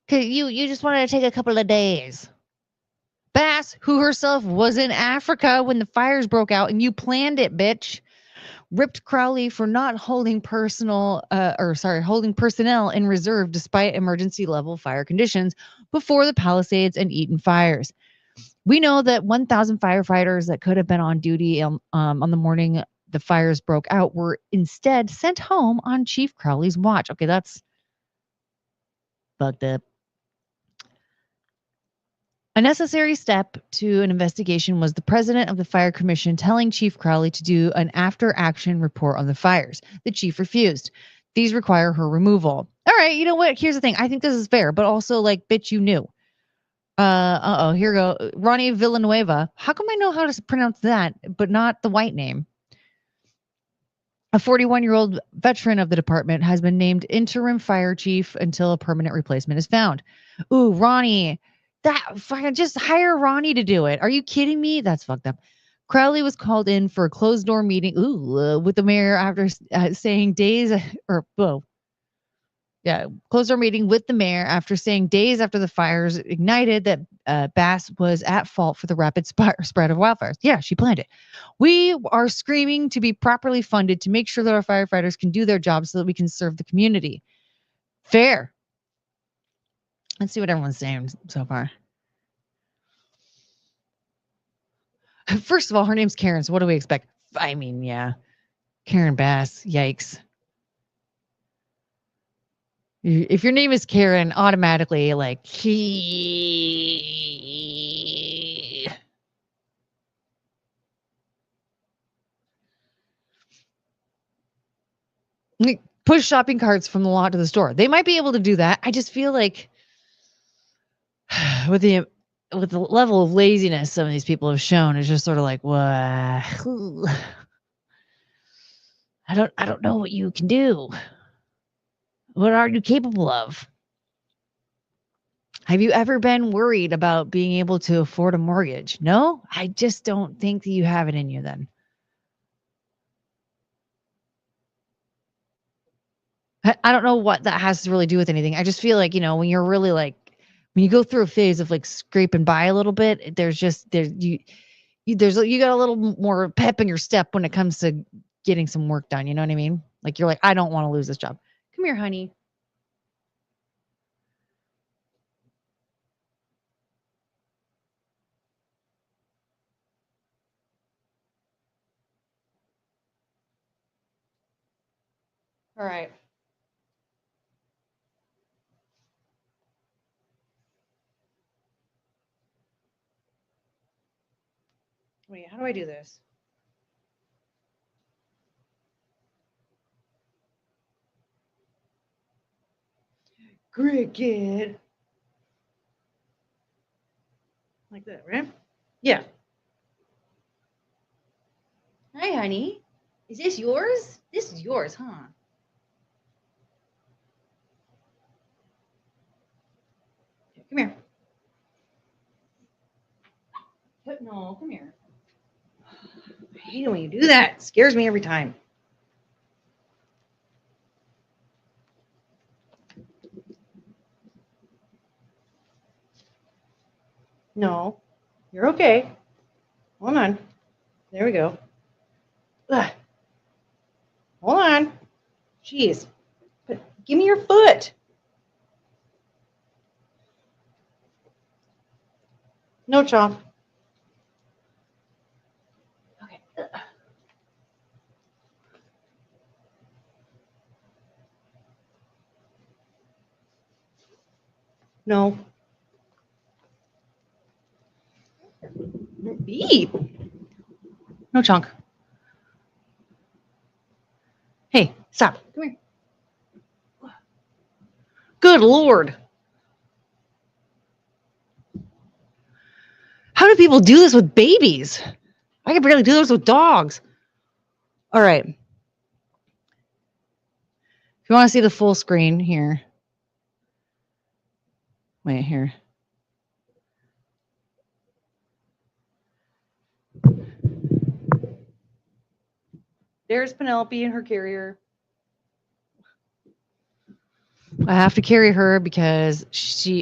S1: Cause you just wanted to take a couple of days. Bass, who herself was in Africa when the fires broke out, and you planned it, bitch, ripped Crowley for not holding holding personnel in reserve despite emergency level fire conditions before the Palisades and Eaton fires. We know that 1,000 firefighters that could have been on duty on the morning the fires broke out were instead sent home on Chief Crowley's watch. Okay, that's fucked up. A necessary step to an investigation was the president of the fire commission telling Chief Crowley to do an after-action report on the fires. The chief refused. These require her removal. All right, you know what? Here's the thing. I think this is fair, but also, like, bitch, you knew. Here we go. Ronnie Villanueva. How come I know how to pronounce that, but not the white name? A 41-year-old veteran of the department has been named interim fire chief until a permanent replacement is found. Ooh, Ronnie, That fucking just hire Ronnie to do it. Are you kidding me? That's fucked up. Crowley was called in for a closed door meeting with the mayor after saying days or whoa. Yeah, closed door meeting with the mayor after saying days after the fires ignited that Bass was at fault for the rapid spread of wildfires. Yeah, she planned it. We are screaming to be properly funded to make sure that our firefighters can do their jobs so that we can serve the community. Fair. Let's see what everyone's saying so far. First of all, her name's Karen, so what do we expect? I mean, yeah. Karen Bass. Yikes. If your name is Karen, automatically, like, push shopping carts from the lot to the store. They might be able to do that. I just feel like with the level of laziness some of these people have shown, it's just sort of like, what? I don't know what you can do. What are you capable of? Have you ever been worried about being able to afford a mortgage? No? I just don't think that you have it in you then. I don't know what that has to really do with anything. I just feel like, when you're really like, when you go through a phase of like scraping by a little bit, there's just, you got a little more pep in your step when it comes to getting some work done. You know what I mean? Like you're like, I don't want to lose this job. Come here, honey. All right. Wait, how do I do this? Cricket. Like that, right? Yeah. Hi, honey. Is this yours? This is yours, huh? Come here. No, come here. I hate it when you do that. It scares me every time. No, you're okay. Hold on. There we go. Ugh. Hold on. Jeez. But give me your foot. No, Chomp. Okay. Ugh. No. Beep. No, Chunk. Hey, stop. Come here. Good Lord. How do people do this with babies? I can barely do this with dogs. All right. If you want to see the full screen here. Wait, here. There's Penelope and her carrier. I have to carry her because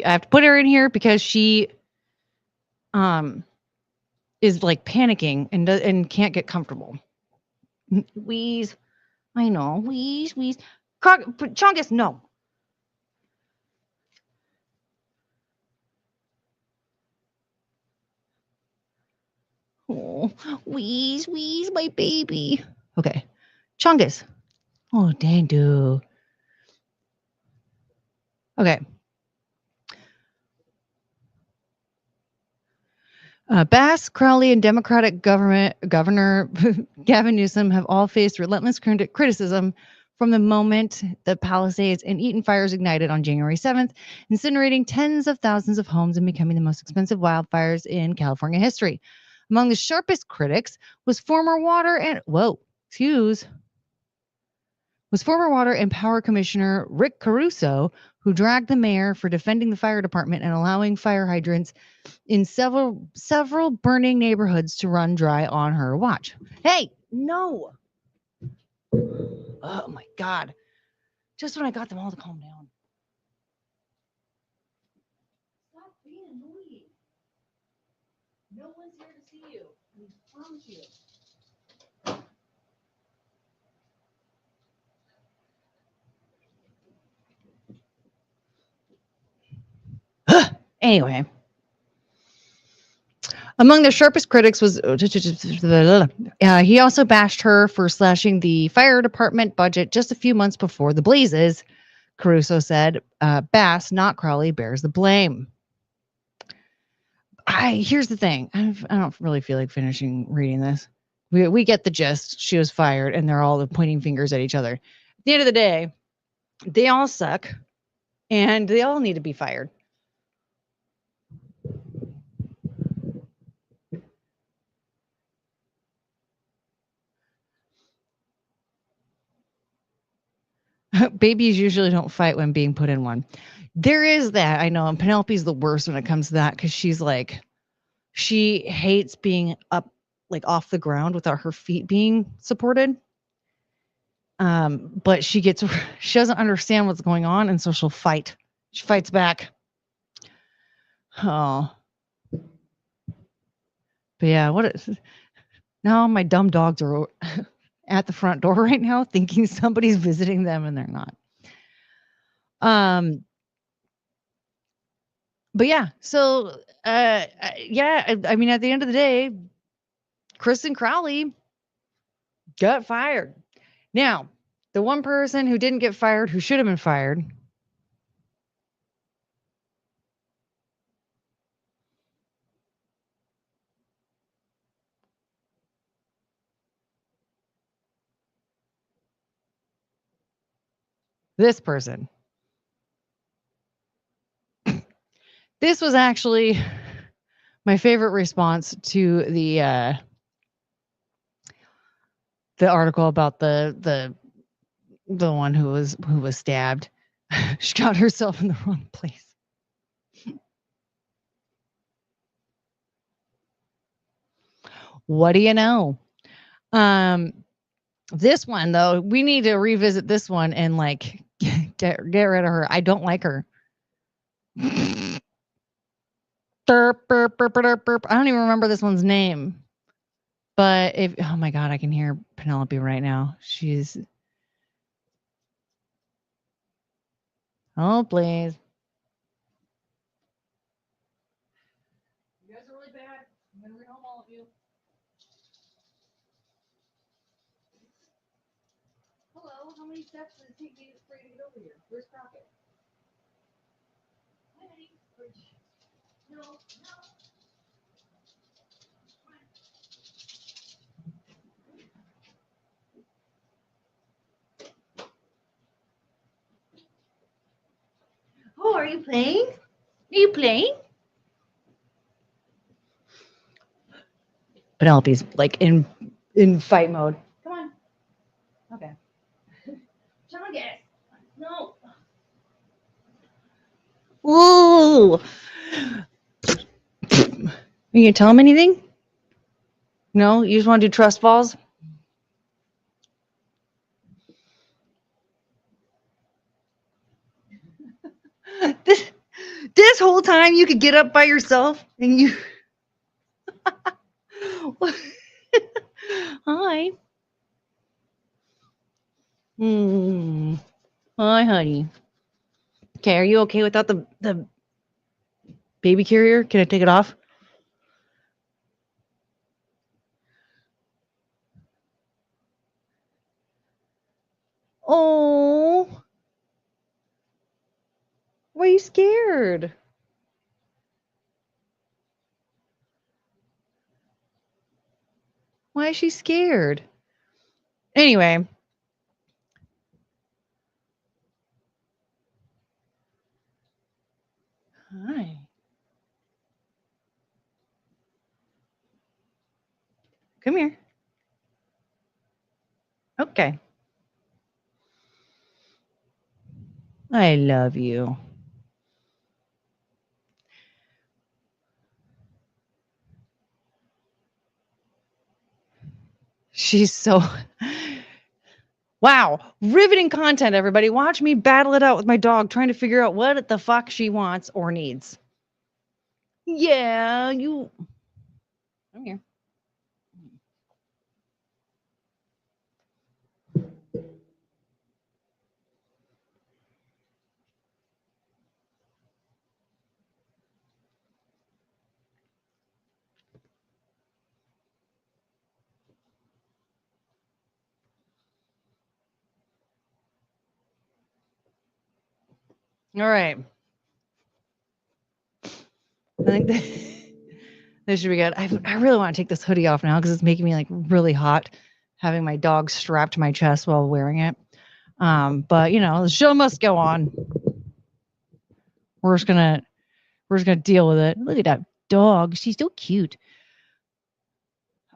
S1: I have to put her in here because she is like panicking and can't get comfortable. Wheeze. I know. Wheeze. Chongus, no. Oh, wheeze, my baby. Okay. Chongus. Oh, dang, dude. Okay. Bass, Crowley, and Democratic Governor Gavin Newsom have all faced relentless criticism from the moment the Palisades and Eaton fires ignited on January 7th, incinerating tens of thousands of homes and becoming the most expensive wildfires in California history. Among the sharpest critics was former Water and Power Commissioner Rick Caruso, who dragged the mayor for defending the fire department and allowing fire hydrants in several burning neighborhoods to run dry on her watch. Hey, no. Oh my God. Just when I got them all to calm down. Stop being annoying. No one's here to see you. I promise you. Anyway, among the sharpest critics was he also bashed her for slashing the fire department budget just a few months before the blazes. Caruso said, Bass, not Crowley, bears the blame. Here's the thing. I don't really feel like finishing reading this. We get the gist. She was fired, and they're all pointing fingers at each other. At the end of the day, they all suck, and they all need to be fired. Babies usually don't fight when being put in one. There is that. I know. And Penelope's the worst when it comes to that because she's like, she hates being up, like off the ground without her feet being supported. But she doesn't understand what's going on. And so she'll fight. She fights back. Oh. But yeah, now my dumb dogs are at the front door right now thinking somebody's visiting them and they're not. But yeah, so I mean, at the end of the day, Kristen Crowley got fired. Now, the one person who didn't get fired, who should have been fired, this person. This was actually my favorite response to the article about the one who was stabbed. She got herself in the wrong place. What do you know? This one though, we need to revisit this one and like get rid of her. I don't like her. Burp, burp, burp, burp, burp. I don't even remember this one's name. But oh my God, I can hear Penelope right now. She's oh please. You guys are really bad. I'm gonna rehome all of you. Hello, how many steps does it take for you to get over here? Where's Crockett? Hi, honey. No, no. Oh, are you playing? Are you playing? Penelope's like in fight mode. Come on. Okay. Chungus. No. Ooh. Are you gonna tell him anything? No? You just want to do trust falls? This whole time you could get up by yourself and you Hi. Hi, honey. Okay, are you okay without the baby carrier? Can I take it off? Oh. Why are you scared? Why is she scared? Anyway. Hi. Come here. Okay. I love you. She's so wow, riveting content, everybody. Watch me battle it out with my dog, trying to figure out what the fuck she wants or needs. Yeah, you. I'm here. All right. I think this should be good. I really want to take this hoodie off now because it's making me like really hot, having my dog strapped to my chest while wearing it. But you know, the show must go on. We're just gonna deal with it. Look at that dog. She's so cute.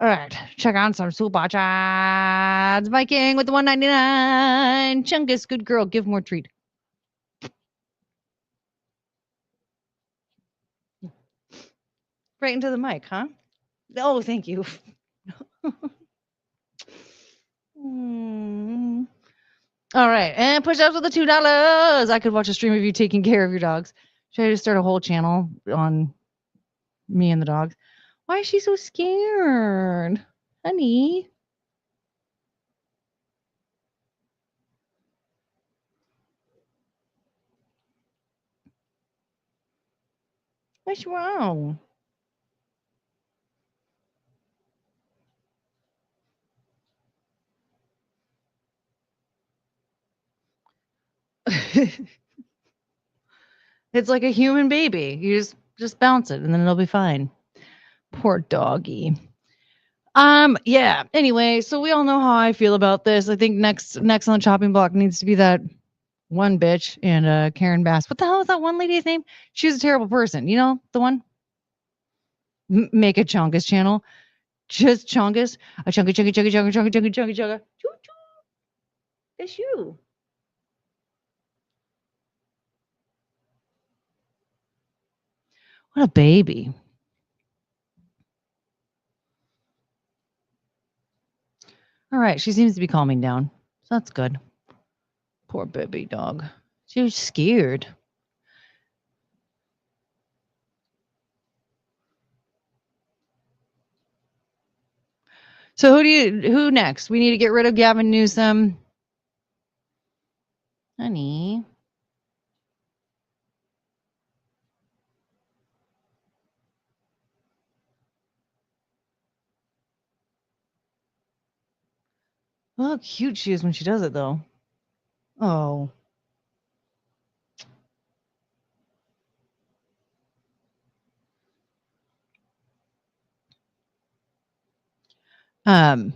S1: All right, check on some super chats. Viking with the 199. Chungus, good girl. Give more treat. Right into the mic, huh? Oh, thank you. Mm. All right, and push ups with the $2. I could watch a stream of you taking care of your dogs. Should I just start a whole channel on me and the dogs? Why is she so scared, honey? What's wrong? It's like a human baby. You just bounce it, and then it'll be fine. Poor doggy. Yeah. Anyway, so we all know how I feel about this. I think next on the chopping block needs to be that one bitch and Karen Bass. What the hell is that one lady's name? She was a terrible person. You know the one. Make a Chungus channel. Just Chungus. A chunky chunky chunky chunky chunky chunky chunky chunky. Choo choo. It's you. What a baby. All right, she seems to be calming down. So that's good. Poor baby dog. She was scared. So who next? We need to get rid of Gavin Newsom. Honey. Oh, how cute she is when she does it, though. Oh. Yeah.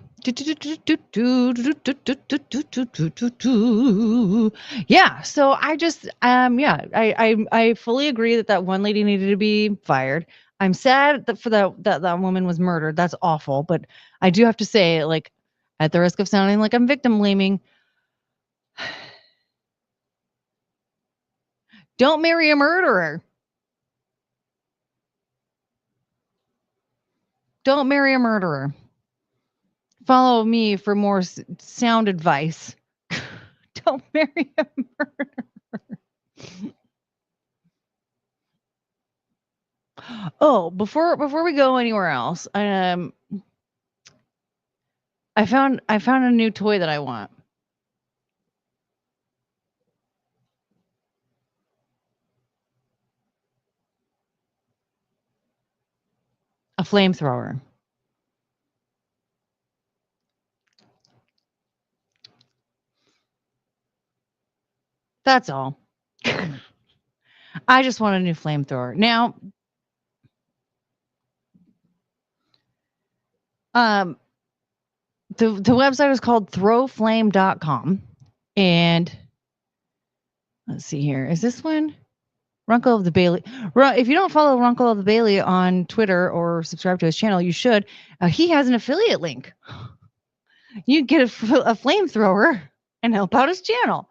S1: So I just yeah, I fully agree that one lady needed to be fired. I'm sad that that woman was murdered. That's awful. But I do have to say, like, at the risk of sounding like I'm victim blaming, don't marry a murderer. Don't marry a murderer. Follow me for more sound advice. Don't marry a murderer. Oh, before we go anywhere else, I found a new toy that I want. A flamethrower. That's all. I just want a new flamethrower. Now, the website is called throwflame.com, and let's see here. Is this one? Runkle of the Bailey. If you don't follow Runkle of the Bailey on Twitter or subscribe to his channel, you should. He has an affiliate link. You get a flamethrower and help out his channel.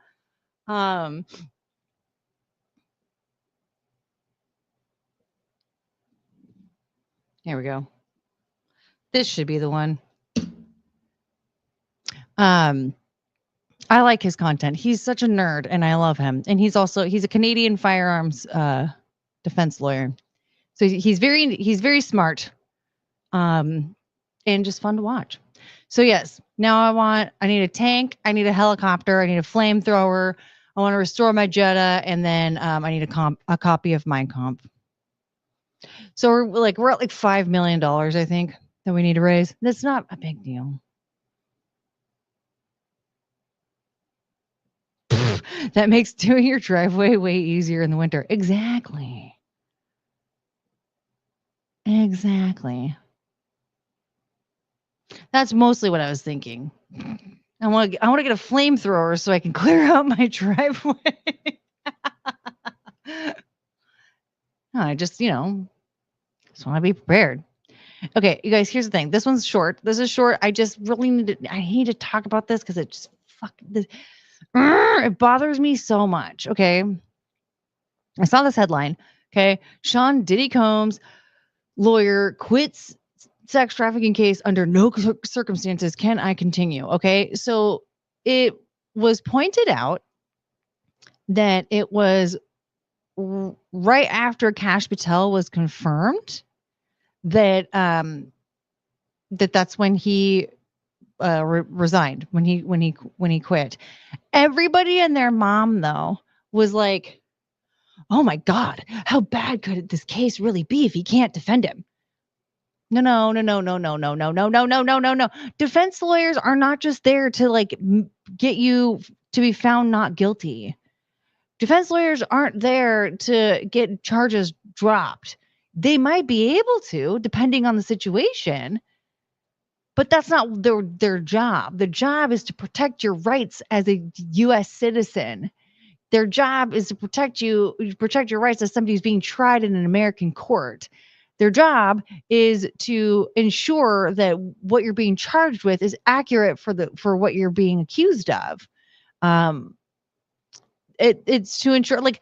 S1: Here we go. This should be the one. I like his content. He's such a nerd and I love him. And he's a Canadian firearms defense lawyer. So he's very smart. And just fun to watch. So yes, now I need a tank, I need a helicopter, I need a flamethrower, I want to restore my Jetta, and then I need a copy of Mein Kampf. So we're at like $5 million, I think, that we need to raise. That's not a big deal. That makes doing your driveway way easier in the winter. Exactly. That's mostly what I was thinking. I want to get a flamethrower so I can clear out my driveway. No, I just want to be prepared. Okay, you guys, here's the thing. This one's short. This is short. I just really need to talk about this because it just it bothers me so much. Okay. I saw this headline. Okay. Sean Diddy Combs, lawyer, quits sex trafficking case under no circumstances. Can I continue? Okay. So it was pointed out that it was right after Kash Patel was confirmed that that's when he resigned, when he quit. Everybody and their mom though was like, oh my God, how bad could this case really be if he can't defend him? No. Defense lawyers are not just there to like get you to be found not guilty. Defense lawyers aren't there to get charges dropped. They might be able to, depending on the situation, but that's not their job. Their job is to protect your rights as a U.S. citizen. Their job is to protect your rights as somebody who's being tried in an American court. Their job is to ensure that what you're being charged with is accurate for what you're being accused of. It's to ensure, like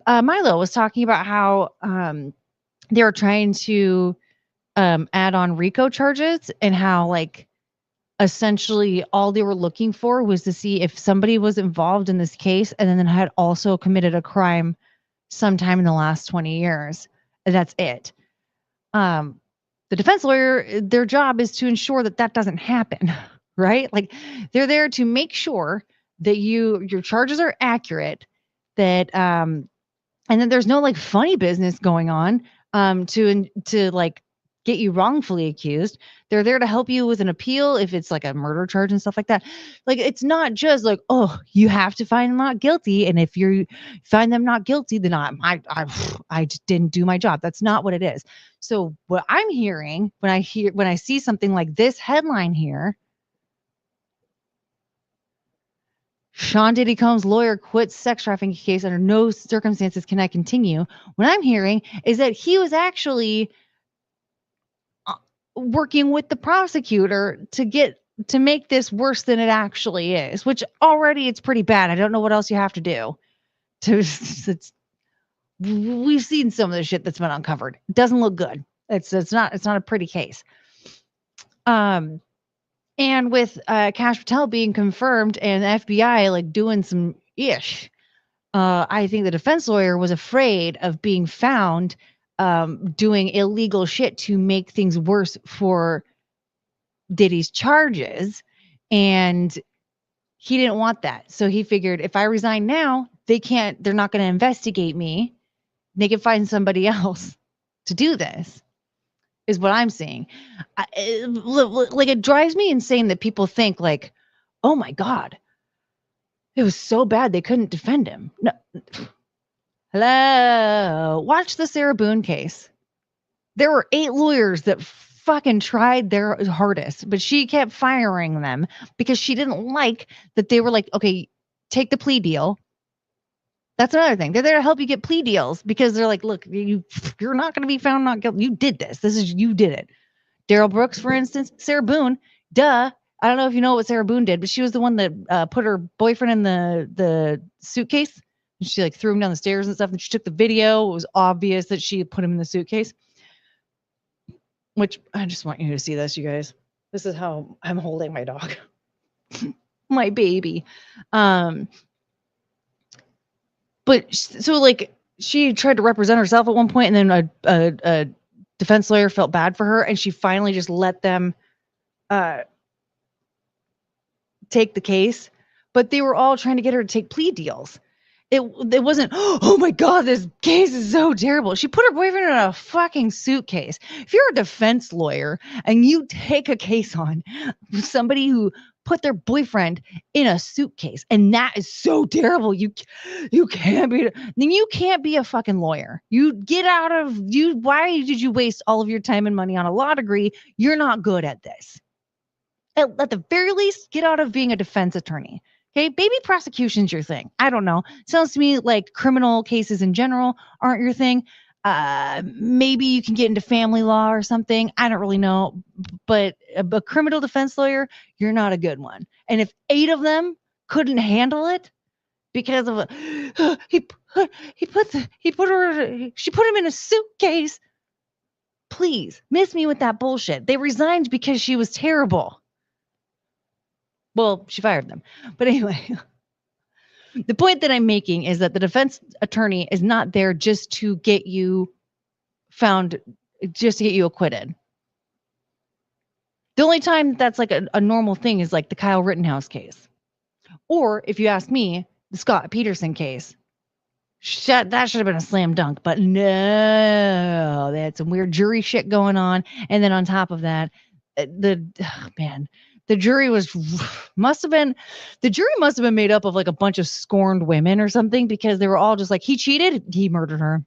S1: Milo was talking about how they were trying to add on RICO charges, and how like essentially all they were looking for was to see if somebody was involved in this case and then had also committed a crime sometime in the last 20 years. And that's it. The defense lawyer, their job is to ensure that doesn't happen, right? Like they're there to make sure that your charges are accurate, that and then there's no like funny business going on to like get you wrongfully accused. They're there to help you with an appeal if it's like a murder charge and stuff like that. Like it's not just like, oh, you have to find them not guilty, and if you find them not guilty, then I just didn't do my job. That's not what it is. So what I'm hearing when I see something like this headline here, Sean Diddy Combs' lawyer quits sex trafficking case under no circumstances can I continue. What I'm hearing is that he was actually working with the prosecutor to make this worse than it actually is, which already it's pretty bad. I don't know what else you have to do. We've seen some of the shit that's been uncovered. It doesn't look good. It's not a pretty case. And with Kash Patel being confirmed and the FBI like doing some ish, I think the defense lawyer was afraid of being found doing illegal shit to make things worse for Diddy's charges, and he didn't want that. So he figured if I resign now, they're not going to investigate me. They can find somebody else to do this, is what I'm seeing. Like it drives me insane that people think like, oh my God, it was so bad they couldn't defend him. No. Hello. Watch the Sarah Boone case. There were 8 lawyers that fucking tried their hardest, but she kept firing them because she didn't like that they were like, okay, take the plea deal. That's another thing. They're there to help you get plea deals because they're like, look, you're not going to be found not guilty. You did this. You did it. Daryl Brooks, for instance, Sarah Boone, duh. I don't know if you know what Sarah Boone did, but she was the one that put her boyfriend in the suitcase. And she like threw him down the stairs and stuff. And she took the video. It was obvious that she had put him in the suitcase. which I just want you to see this, you guys. This is how I'm holding my dog, my baby. Um, but so like she tried to represent herself at one point, and then a defense lawyer felt bad for her, and she finally just let them take the case. But they were all trying to get her to take plea deals. It wasn't, oh my God, this case is so terrible. She put her boyfriend in a fucking suitcase. If you're a defense lawyer and you take a case on somebody who put their boyfriend in a suitcase, and that is so terrible, you can't be, then you can't be a fucking lawyer. You get out of you. Why did you waste all of your time and money on a law degree? You're not good at this. At the very least, get out of being a defense attorney. Okay, maybe prosecution's your thing. I don't know. Sounds to me like criminal cases in general aren't your thing. Maybe you can get into family law or something. I don't really know. But a criminal defense lawyer, you're not a good one. And if 8 of them couldn't handle it because of she put him in a suitcase. Please miss me with that bullshit. They resigned because she was terrible. Well, she fired them. But anyway, the point that I'm making is that the defense attorney is not there just to get you found, just to get you acquitted. The only time that's like a normal thing is like the Kyle Rittenhouse case. Or if you ask me, the Scott Peterson case. That should have been a slam dunk, but no, they had some weird jury shit going on. And then on top of that, the jury must have been made up of like a bunch of scorned women or something, because they were all just like, he cheated, he murdered her.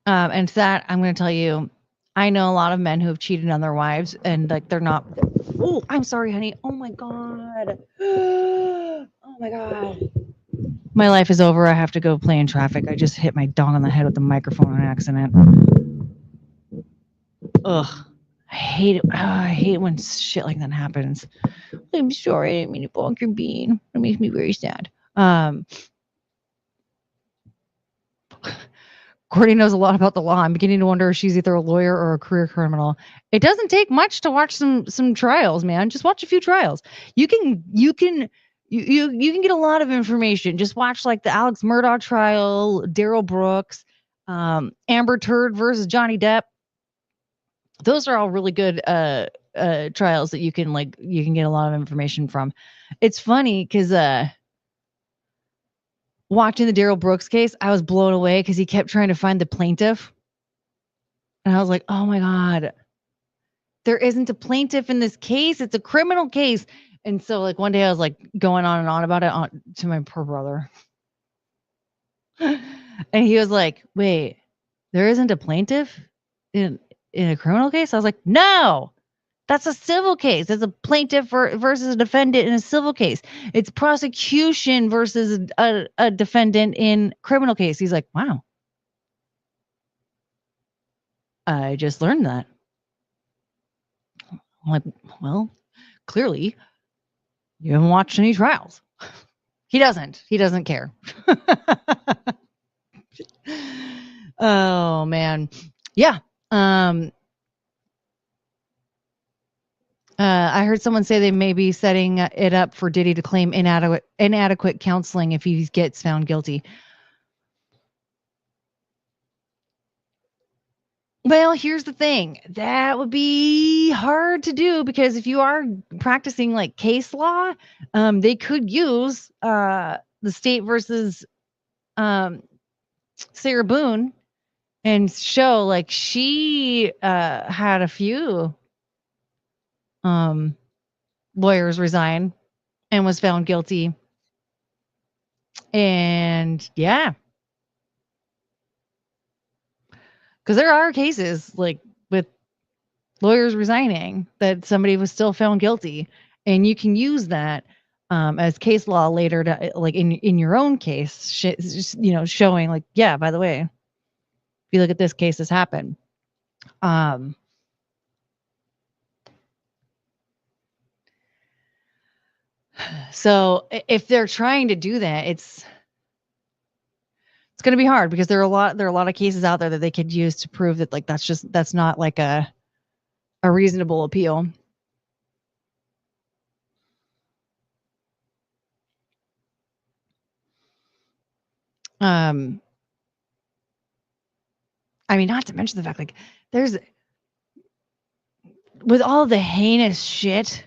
S1: And to that, I'm going to tell you, I know a lot of men who have cheated on their wives, and like they're not. Oh, I'm sorry, honey. Oh my God. Oh my God. My life is over. I have to go play in traffic. I just hit my dog on the head with the microphone on accident. Ugh. I hate it. I hate when shit like that happens. I'm sorry. I didn't mean to bonk your bean. It makes me very sad. Courtney knows a lot about the law. I'm beginning to wonder if she's either a lawyer or a career criminal. It doesn't take much to watch some trials, man. Just watch a few trials. You can get a lot of information. Just watch like the Alex Murdaugh trial, Daryl Brooks, Amber Turd versus Johnny Depp. Those are all really good trials that you can get a lot of information from. It's funny because watching the Daryl Brooks case, I was blown away because he kept trying to find the plaintiff. And I was like, oh my God, there isn't a plaintiff in this case. It's a criminal case. And so like one day I was like going on and on about it to my poor brother. And he was like, wait, there isn't a plaintiff in a criminal case? I was like, no, that's a civil case. It's a plaintiff versus a defendant in a civil case. It's prosecution versus a defendant in criminal case. He's like, wow. I just learned that. I'm like, well, clearly you haven't watched any trials. He doesn't care. Oh man. Yeah. I heard someone say they may be setting it up for Diddy to claim inadequate counseling if he gets found guilty. Well, here's the thing. That would be hard to do because if you are practicing like case law, they could use the state versus Sarah Boone and show like she had a few lawyers resign and was found guilty. And yeah. Because there are cases like with lawyers resigning that somebody was still found guilty, and you can use that as case law later to like in your own case, showing like, yeah, by the way, if you look at this case, this happened. So if they're trying to do that, it's going to be hard because there are a lot of cases out there that they could use to prove that like that's not like a reasonable appeal. Um, I mean, not to mention the fact like there's with all the heinous shit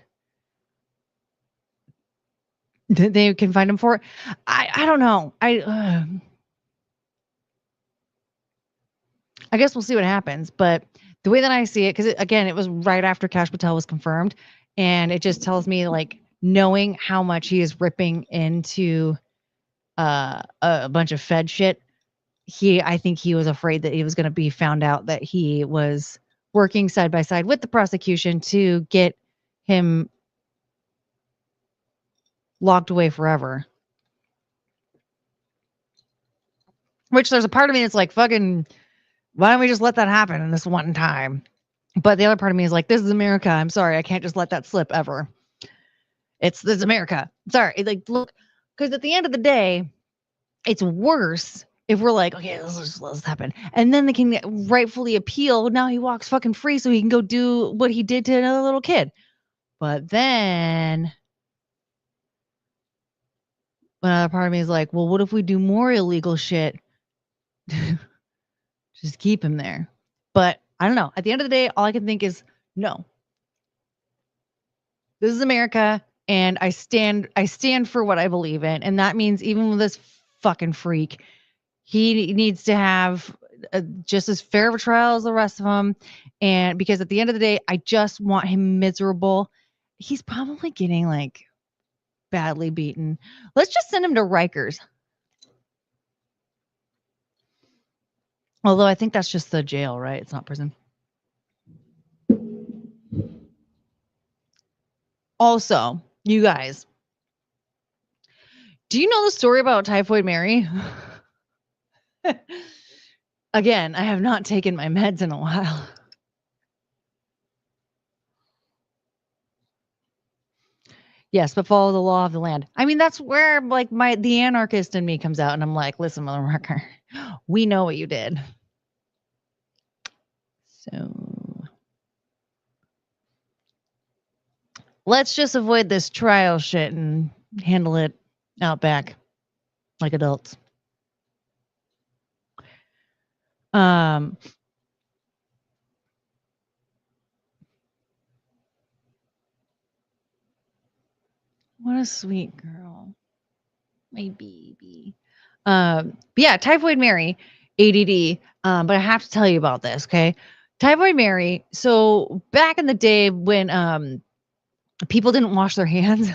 S1: that they can find him for. I don't know. I guess we'll see what happens. But the way that I see it, because again, it was right after Cash Patel was confirmed, and it just tells me like knowing how much he is ripping into a bunch of Fed shit. I think he was afraid that he was going to be found out that he was working side by side with the prosecution to get him locked away forever. Which there's a part of me that's like, fucking, why don't we just let that happen in this one time? But the other part of me is like, this is America. I'm sorry. I can't just let that slip ever. This is America. Sorry. Like, look, because at the end of the day, it's worse if we're like, okay, let's just let this happen. And then they can rightfully appeal. Now he walks fucking free so he can go do what he did to another little kid. But then another part of me is like, well, what if we do more illegal shit? Just keep him there. But I don't know. At the end of the day, all I can think is no. This is America, and I stand for what I believe in, and that means even with this fucking freak, he needs to have just as fair of a trial as the rest of them. And because at the end of the day, I just want him miserable. He's probably getting like badly beaten. Let's just send him to Rikers. Although I think that's just the jail, right? It's not prison. Also, you guys, do you know the story about Typhoid Mary? Again, I have not taken my meds in a while. Yes, but follow the law of the land. I mean, that's where like the anarchist in me comes out, and I'm like, listen, motherfucker, we know what you did. So let's just avoid this trial shit and handle it out back like adults. What a sweet girl. My baby. But yeah, Typhoid Mary, ADD. But I have to tell you about this, okay? Typhoid Mary. So back in the day when people didn't wash their hands,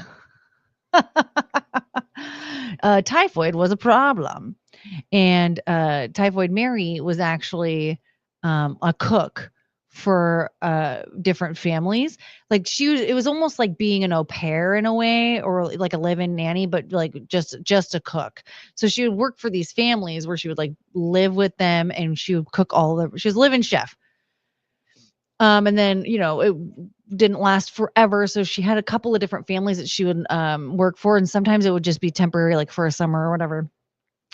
S1: typhoid was a problem. And Typhoid Mary was actually a cook for different families. Like it was almost like being an au pair in a way, or like a live-in nanny, but like just a cook. So she would work for these families where she would like live with them, and she would cook she was a live-in chef. And then, it didn't last forever. So she had a couple of different families that she would work for. And sometimes it would just be temporary, like for a summer or whatever.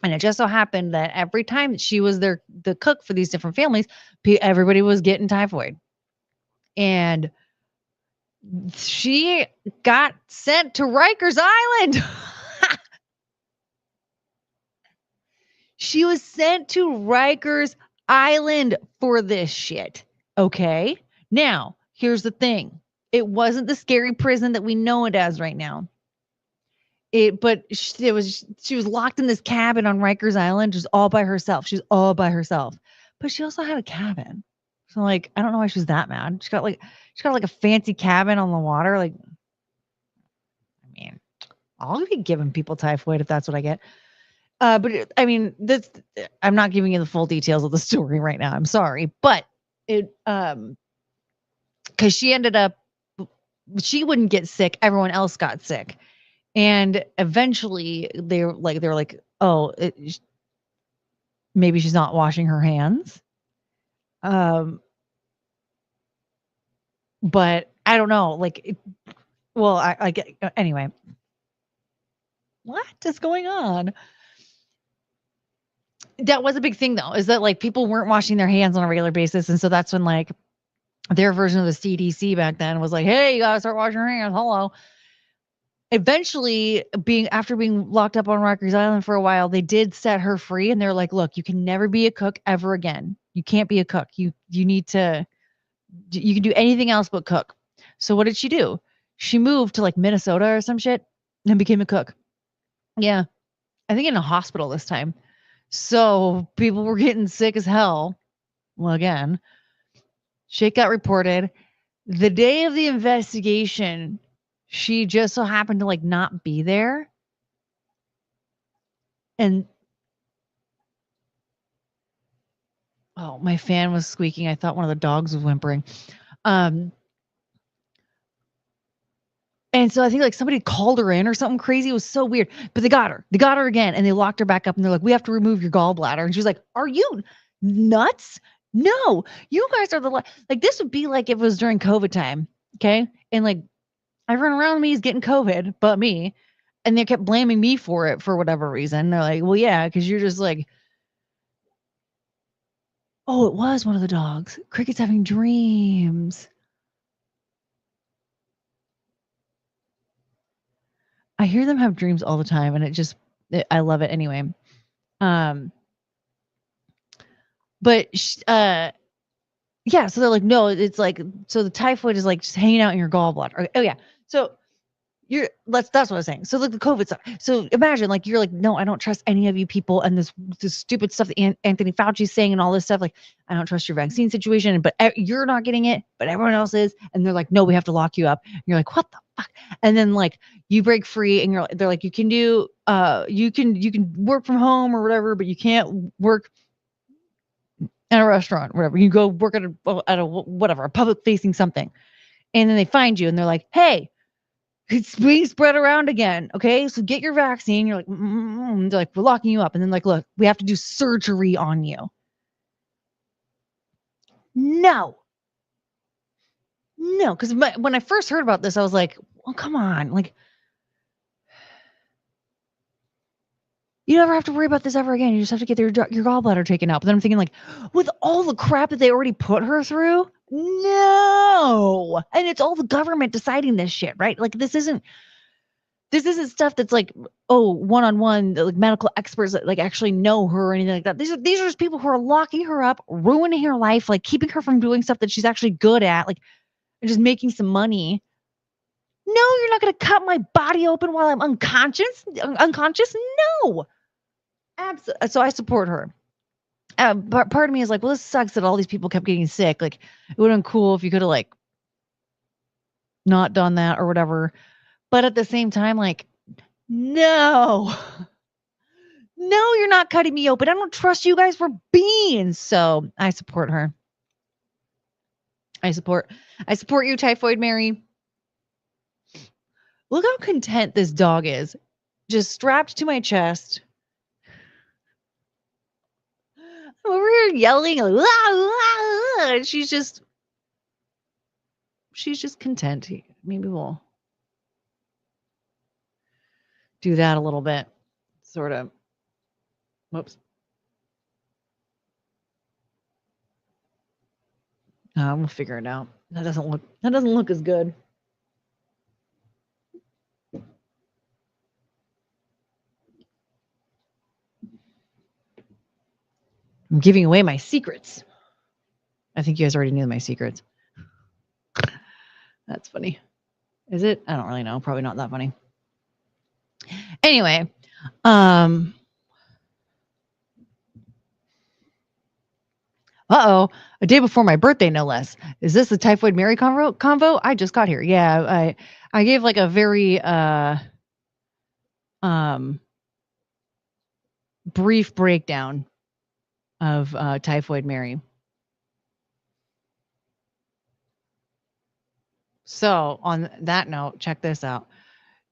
S1: And it just so happened that every time she was the cook for these different families, everybody was getting typhoid. And she got sent to Rikers Island. She was sent to Rikers Island for this shit. Okay. Now, here's the thing. It wasn't the scary prison that we know it as right now. But she was locked in this cabin on Rikers Island, just all by herself. She was all by herself. But she also had a cabin. So like, I don't know why she was that mad. She got like a fancy cabin on the water. Like, I mean, I'll be giving people typhoid if that's what I get. But I'm not giving you the full details of the story right now. I'm sorry, but because she ended up, she wouldn't get sick. Everyone else got sick. And eventually they were like, oh, maybe she's not washing her hands. But I don't know. Like, well, I get anyway. what is going on? That was a big thing though, is that like people weren't washing their hands on a regular basis. And so that's when like their version of the CDC back then was like, hey, you gotta start washing your hands. Hello. Eventually, after being locked up on Rikers Island for a while, they did set her free, and they're like, "Look, you can never be a cook ever again. You can't be a cook. You need to. You can do anything else but cook." So what did she do? She moved to like Minnesota or some shit and became a cook. Yeah, I think in a hospital this time. So people were getting sick as hell. Well, again, shit got reported. The day of the investigation, she just so happened to like not be there. And oh, my fan was squeaking. I thought one of the dogs was whimpering. And so I think like somebody called her in or something crazy. It was so weird. But they got her. They got her again and they locked her back up and they're like, we have to remove your gallbladder. And she was like, are you nuts? No, you guys are like this would be like if it was during COVID time. Okay. And like everyone around me is getting COVID, but me. And they kept blaming me for it for whatever reason. They're like, well, yeah, because you're just like, oh, it was one of the dogs. Cricket's having dreams. I hear them have dreams all the time, and I love it anyway. But yeah, so they're like, no, it's like, so the typhoid is like just hanging out in your gallbladder. Oh yeah, so that's what I was saying. So like the COVID stuff. So imagine like you're like, no, I don't trust any of you people, and this stupid stuff that Anthony Fauci's saying and all this stuff. Like, I don't trust your vaccine situation, but you're not getting it, but everyone else is, and they're like, no, we have to lock you up. And you're like, what the fuck? And then like you break free, and they're like, you can do, you can work from home or whatever, but you can't work at a restaurant, whatever. You go work at a whatever, a public facing something, and then they find you, and they're like, hey. It's being spread around again. Okay. So get your vaccine. You're like, they're like, we're locking you up. And then like, look, we have to do surgery on you. No. Because when I first heard about this, I was like, well, come on. Like, you never have to worry about this ever again. You just have to get your gallbladder taken out. But then I'm thinking like, with all the crap that they already put her through, no. And it's all the government deciding this shit, right? Like this isn't stuff that's like, oh, one-on-one, like medical experts that like actually know her or anything like that. These are just people who are locking her up, ruining her life, like keeping her from doing stuff that she's actually good at, like and just making some money. No, you're not going to cut my body open while I'm unconscious. No. Absolutely. So I support her. But part of me is like, well, this sucks that all these people kept getting sick. Like, it would have been cool if you could have like not done that or whatever. But at the same time, like, no, you're not cutting me open. I don't trust you guys for beans. So I support her. I support you, Typhoid Mary. Look how content this dog is. Just strapped to my chest. I'm over here yelling. Like, "Wah, wah, wah." She's just content. Maybe we'll do that a little bit. Sort of. Whoops. We'll figure it out. That doesn't look as good. I'm giving away my secrets. I think you guys already knew my secrets. That's funny. Is it? I don't really know. Probably not that funny. Anyway, uh-oh, a day before my birthday, no less. Is this the Typhoid Mary convo? I just got here. Yeah, I gave like a very brief breakdown of Typhoid Mary. So on that note, check this out.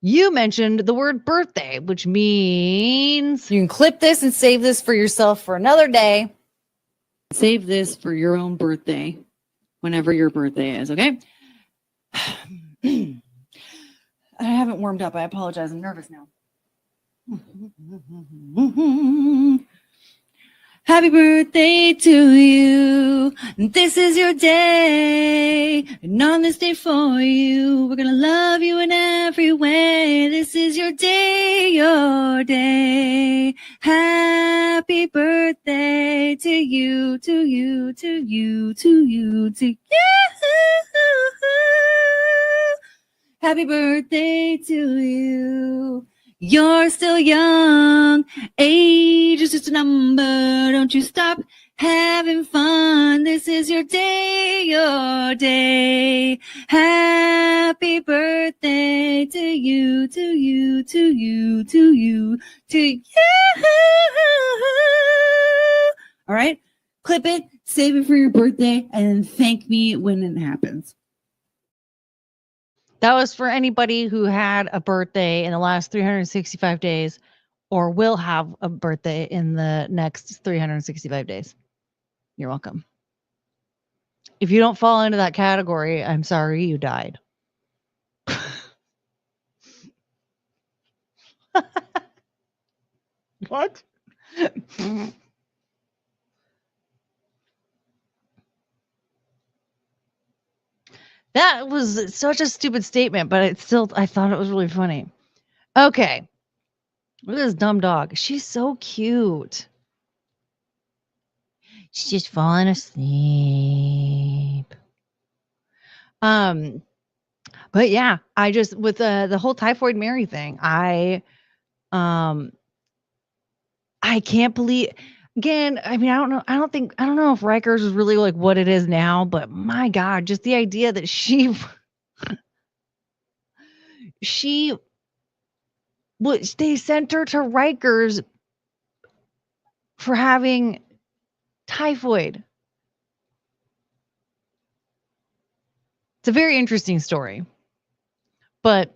S1: You mentioned the word birthday, which means
S2: you can clip this and save this for yourself for another day. Save this for your own birthday, whenever your birthday is, okay? I haven't warmed up. I apologize. I'm nervous now. Happy birthday to you. This is your day. And on this day for you, we're going to love you in every way. This is your day, your day. Happy birthday to you, to you, to you, to you, to you. Happy birthday to you. You're still young. Age is just a number. Don't you stop having fun. This is your day, your day. Happy birthday to you, to you, to you, to you, to you. All right. Clip it, save it for your birthday, and then thank me when it happens.
S1: That was for anybody who had a birthday in the last 365 days or will have a birthday in the next 365 days. You're welcome. If you don't fall into that category, I'm sorry you died. What? That was such a stupid statement, but I thought it was really funny. Okay. Look at this dumb dog. She's so cute. She's just falling asleep. But yeah, I just with the whole typhoid Mary thing, I can't believe again, I mean, I don't know if Rikers is really like what it is now, but my God, just the idea that she they sent her to Rikers for having typhoid. It's a very interesting story. But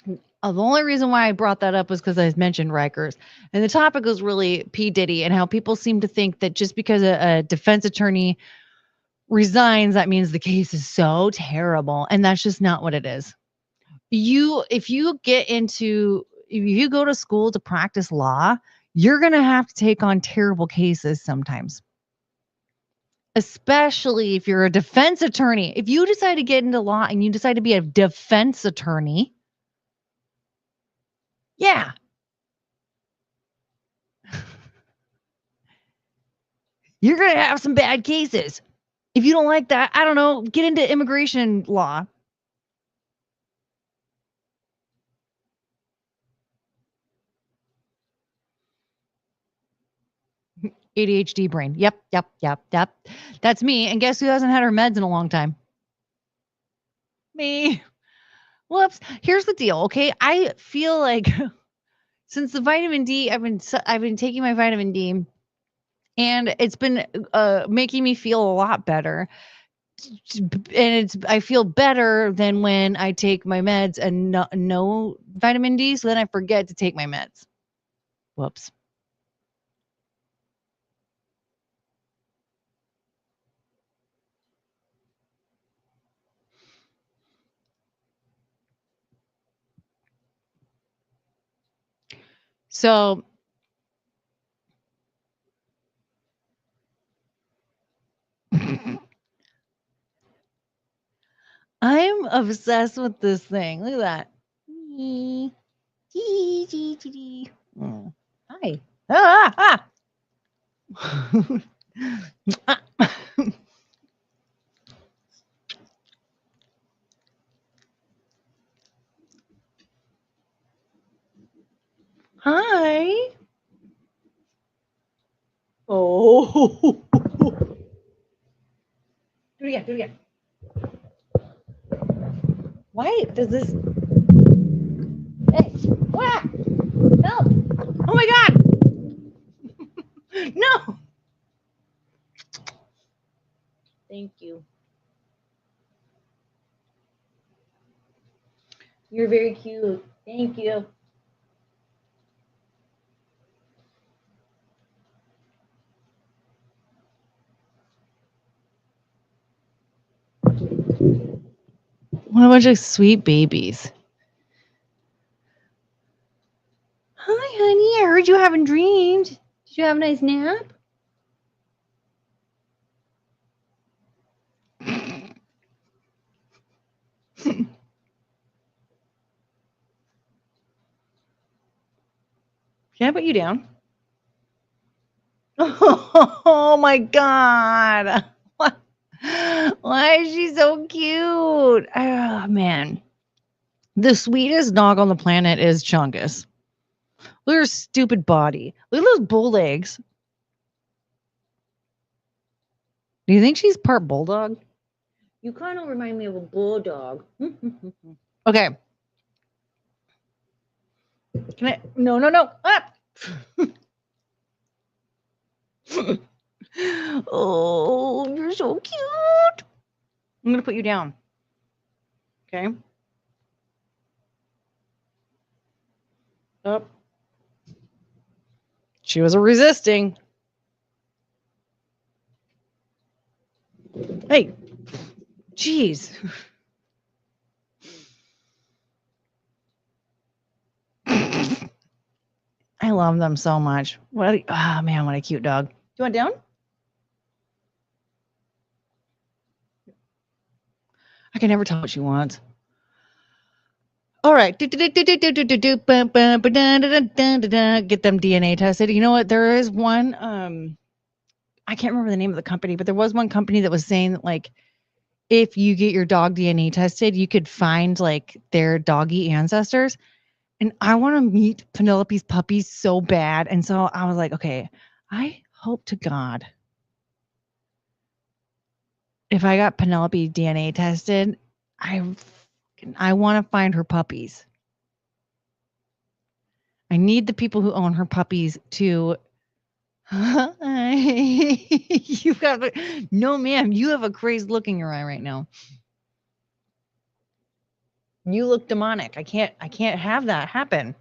S1: the only reason why I brought that up was because I mentioned Rikers. And the topic was really P. Diddy and how people seem to think that just because a defense attorney resigns, that means the case is so terrible. And that's just not what it is. If you go to school to practice law, you're going to have to take on terrible cases sometimes. Especially if you're a defense attorney. If you decide to get into law and you decide to be a defense attorney, yeah. You're going to have some bad cases. If you don't like that, I don't know, get into immigration law. ADHD brain. Yep. That's me. And guess who hasn't had her meds in a long time? Me. Whoops. Here's the deal, okay? I feel like since the vitamin D, I've been taking my vitamin D and it's been making me feel a lot better. And I feel better than when I take my meds and no vitamin D, so then I forget to take my meds. Whoops. So I'm obsessed with this thing. Look at that. Hi. Hi. Oh. Do it again. Why does this? Hey, what? Help! Oh my God! No. Thank you. You're very cute. Thank you. What a bunch of sweet babies. Hi, honey, I heard you haven't dreamed. Did you have a nice nap? Can I put you down? Oh my God. Why is she so cute? Oh, man. The sweetest dog on the planet is Chungus. Look at her stupid body. Look at those bull legs. Do you think she's part bulldog? You kind of remind me of a bulldog. Okay. Can I? No. Ah! Oh, you're so cute. I'm going to put you down. Okay. Up. She was resisting. Hey. Jeez. I love them so much. Oh, man, what a cute dog. Do you want down? I can never tell what she wants. All right. Get them DNA tested. You know what? There is one. I can't remember the name of the company, but there was one company that was saying that, like, if you get your dog DNA tested, you could find like their doggy ancestors. And I want to meet Penelope's puppies so bad. And so I was like, okay, I hope to God, if I got Penelope DNA tested, I want to find her puppies. I need the people who own her puppies to. You've got no, ma'am. You have a crazed look in your eye right now. You look demonic. I can't have that happen.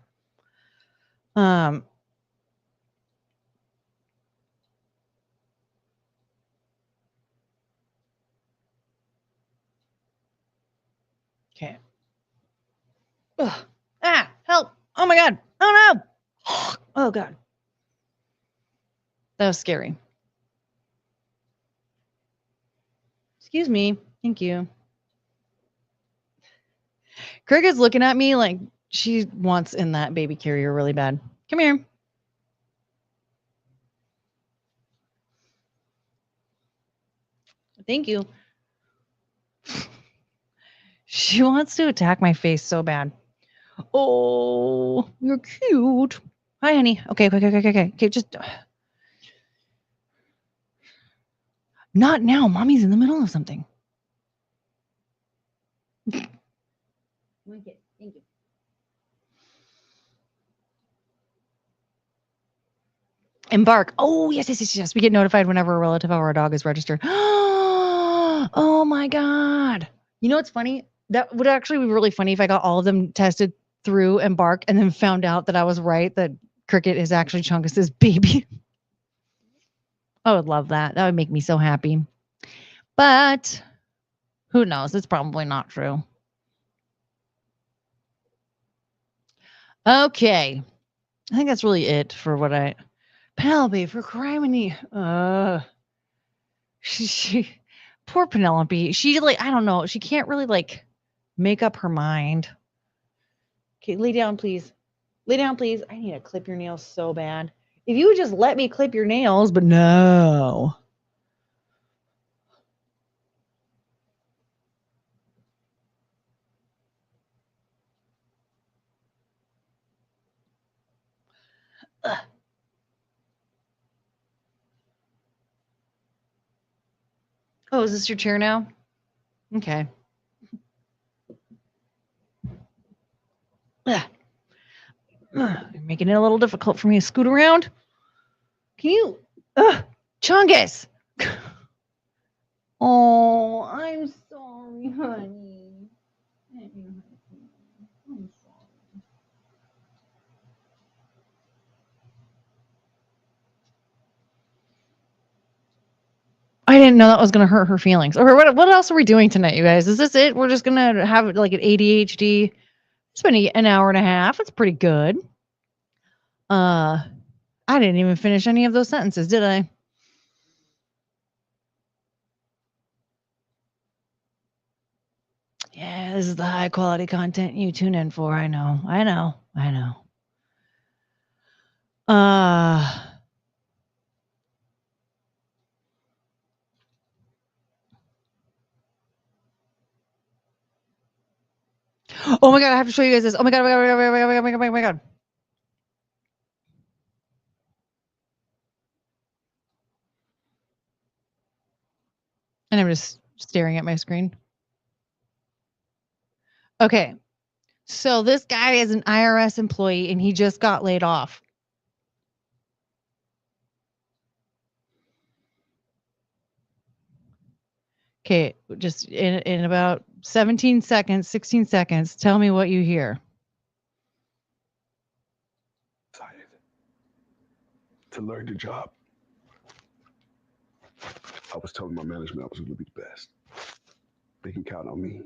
S1: Okay. Ugh. Ah, help. Oh my God. Oh no. Oh God. That was scary. Excuse me. Thank you. Cricket's looking at me like she wants in that baby carrier really bad. Come here. Thank you. She wants to attack my face so bad. Oh, you're cute. Hi, honey. Okay. Okay, just. Not now. Mommy's in the middle of something. Okay, thank you. Embark. Oh, yes. We get notified whenever a relative of our dog is registered. Oh my God. You know what's funny? That would actually be really funny if I got all of them tested through Embark and then found out that I was right, that Cricket is actually Chunkus's baby. I would love that. That would make me so happy. But who knows? It's probably not true. Okay. I think that's really it for what I... Penelope, for criminy. Poor Penelope. She, like, I don't know. She can't really, like, make up her mind. Okay, lay down, please. Lay down, please. I need to clip your nails so bad. If you would just let me clip your nails, but no. Ugh. Oh, is this your chair now? Okay. Ugh. You're making it a little difficult for me to scoot around. Can you? Chungus. Oh, I'm sorry, honey. I'm sorry. I didn't know that was going to hurt her feelings. Or what else are we doing tonight, you guys? Is this it? We're just going to have like an ADHD. It's been an hour and a half. It's pretty good. I didn't even finish any of those sentences, did I? Yeah, this is the high quality content you tune in for. I know. Oh my god, I have to show you guys this. Oh my god, oh my god. And I'm just staring at my screen. Okay. So this guy is an IRS employee and he just got laid off. Okay, just in about 17 seconds, 16 seconds, tell me what you hear.
S3: Excited to learn the job. I was telling my management I was going to be the best. They can count on me.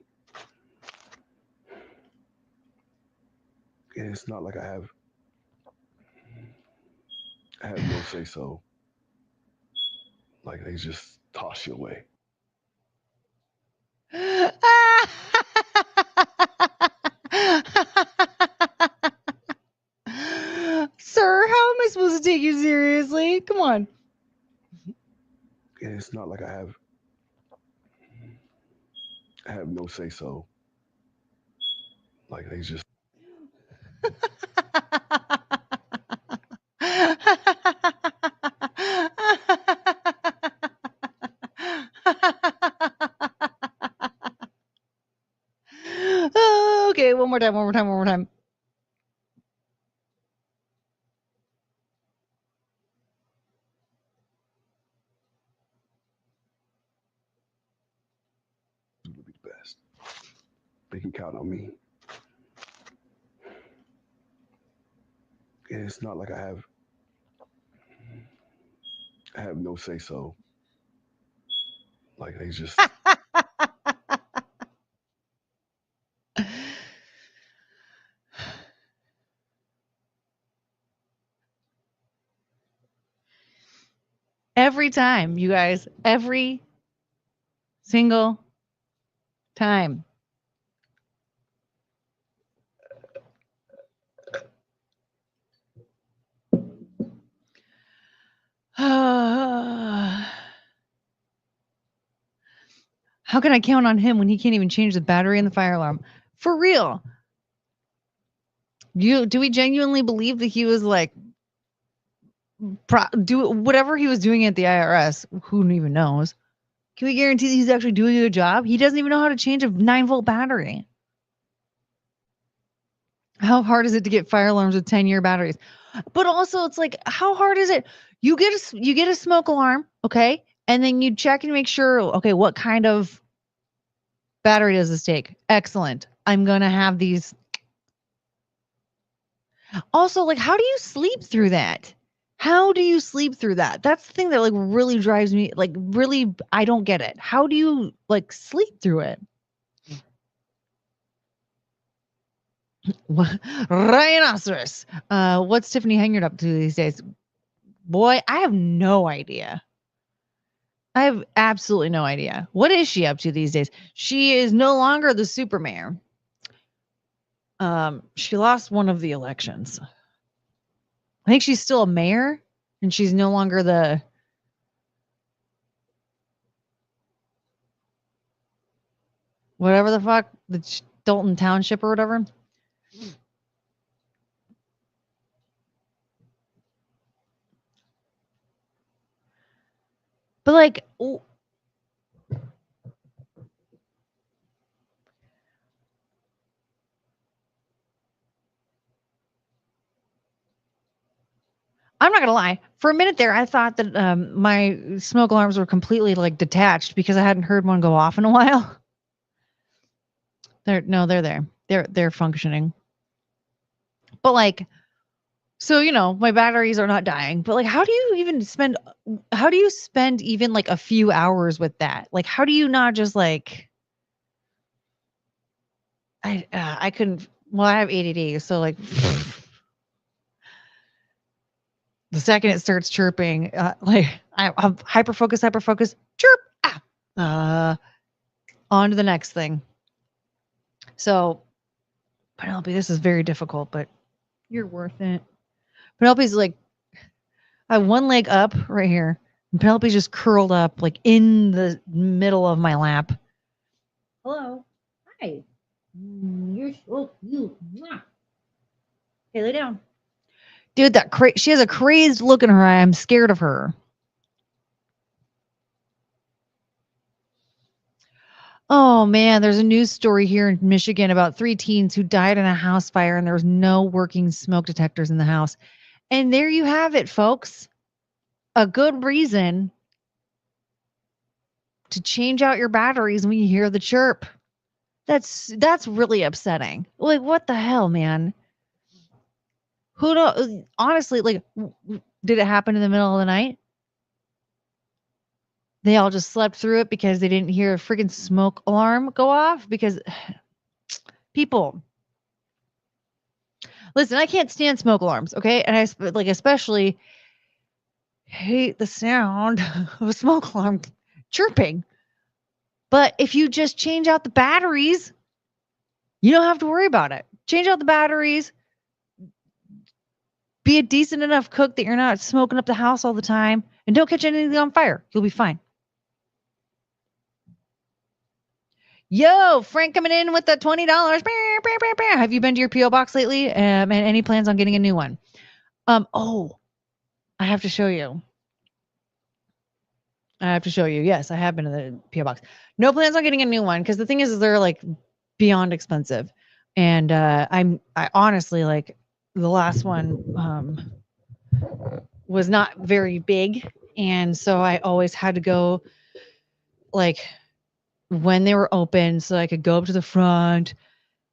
S3: And it's not like I have no say so. Like they just toss you away.
S1: Sir, how am I supposed to take you seriously? Come on.
S3: And it's not like I have no say so. Like they just
S1: Okay, one more time.
S3: will be the best. They can count on me. And it's not like I have no say so. Like they just
S1: Every time, you guys, every single time. How can I count on him when he can't even change the battery in the fire alarm? For real. Do we genuinely believe that he was like do whatever he was doing at the IRS? Who even knows? Can we guarantee that he's actually doing a good job? He doesn't even know how to change a 9-volt battery. How hard is it to get fire alarms with 10-year batteries? But also, it's like, how hard is it? You get a smoke alarm, okay, and then you check and make sure, okay, what kind of battery does this take? Excellent. I'm gonna have these. Also, like, how do you sleep through that? How do you sleep through that? That's the thing that like really drives me, like really, I don't get it. How do you like sleep through it? Rhinoceros. What's Tiffany Henyard up to these days? Boy, I have no idea. I have absolutely no idea. What is she up to these days? She is no longer the super mayor. She lost one of the elections. I think she's still a mayor, and she's no longer the whatever the fuck, the Dalton Township or whatever. But like, I'm not gonna lie. For a minute there, I thought that my smoke alarms were completely like detached because I hadn't heard one go off in a while. They're there. They're functioning. But like, so my batteries are not dying. But like, how do you spend even like a few hours with that? Like, how do you not just like I couldn't. Well, I have ADD, so like. The second it starts chirping, I'm hyper focus, chirp. On to the next thing. So, Penelope, this is very difficult, but you're worth it. Penelope's like, I have one leg up right here. And Penelope's just curled up like in the middle of my lap. Hello. Hi. You're so cute. Okay, lay down. Dude, she has a crazed look in her eye. I'm scared of her. Oh man, there's a news story here in Michigan about 3 teens who died in a house fire and there was no working smoke detectors in the house. And there you have it, folks. A good reason to change out your batteries when you hear the chirp. That's really upsetting. Like, what the hell, man? Who do honestly, like, did it happen in the middle of the night? They all just slept through it because they didn't hear a freaking smoke alarm go off? Because people, listen, I can't stand smoke alarms, okay? And I like especially hate the sound of a smoke alarm chirping. But if you just change out the batteries, you don't have to worry about it. Change out the batteries. Be a decent enough cook that you're not smoking up the house all the time, and don't catch anything on fire. You'll be fine. Yo, Frank coming in with the $20. Have you been to your P.O. box lately? And any plans on getting a new one? Oh, I have to show you. Yes, I have been to the P.O. box. No plans on getting a new one because the thing is they're like beyond expensive. And I honestly like the last one was not very big. And so I always had to go like when they were open so I could go up to the front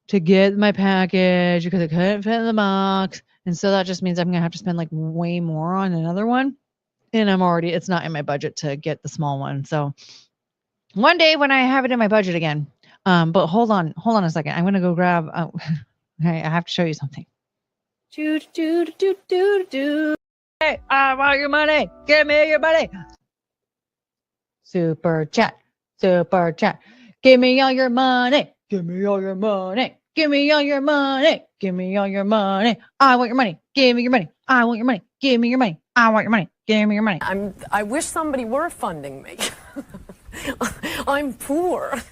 S1: to get my package because I couldn't fit in the box. And so that just means I'm going to have to spend like way more on another one. And it's not in my budget to get the small one. So one day when I have it in my budget again, but hold on a second. I'm going to go grab, I have to show you something. Hey, I want your money. Give me your money. Super chat. Give me all your money. Give me all your money. Give me all your money. Give me all your money. I want your money. Give me your money. I want your money. Give me your money. I want your money. Give me your money.
S4: I wish somebody were funding me. I'm poor.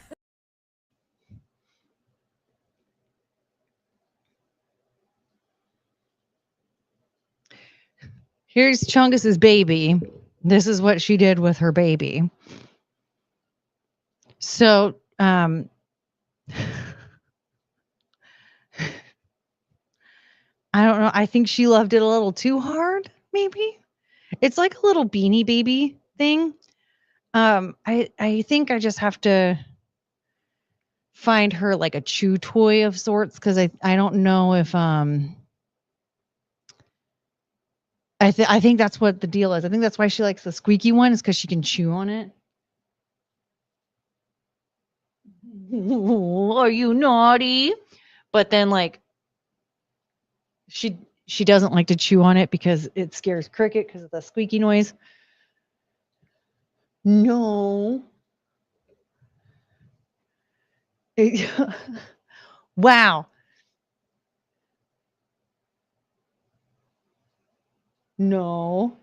S1: Here's Chungus's baby. This is what she did with her baby. So, I don't know. I think she loved it a little too hard, maybe. It's like a little Beanie Baby thing. I think I just have to find her like a chew toy of sorts because I don't know if I think that's what the deal is. I think that's why she likes the squeaky one is because she can chew on it. Are you naughty? But then like she doesn't like to chew on it because it scares Cricket because of the squeaky noise. No. Wow. No.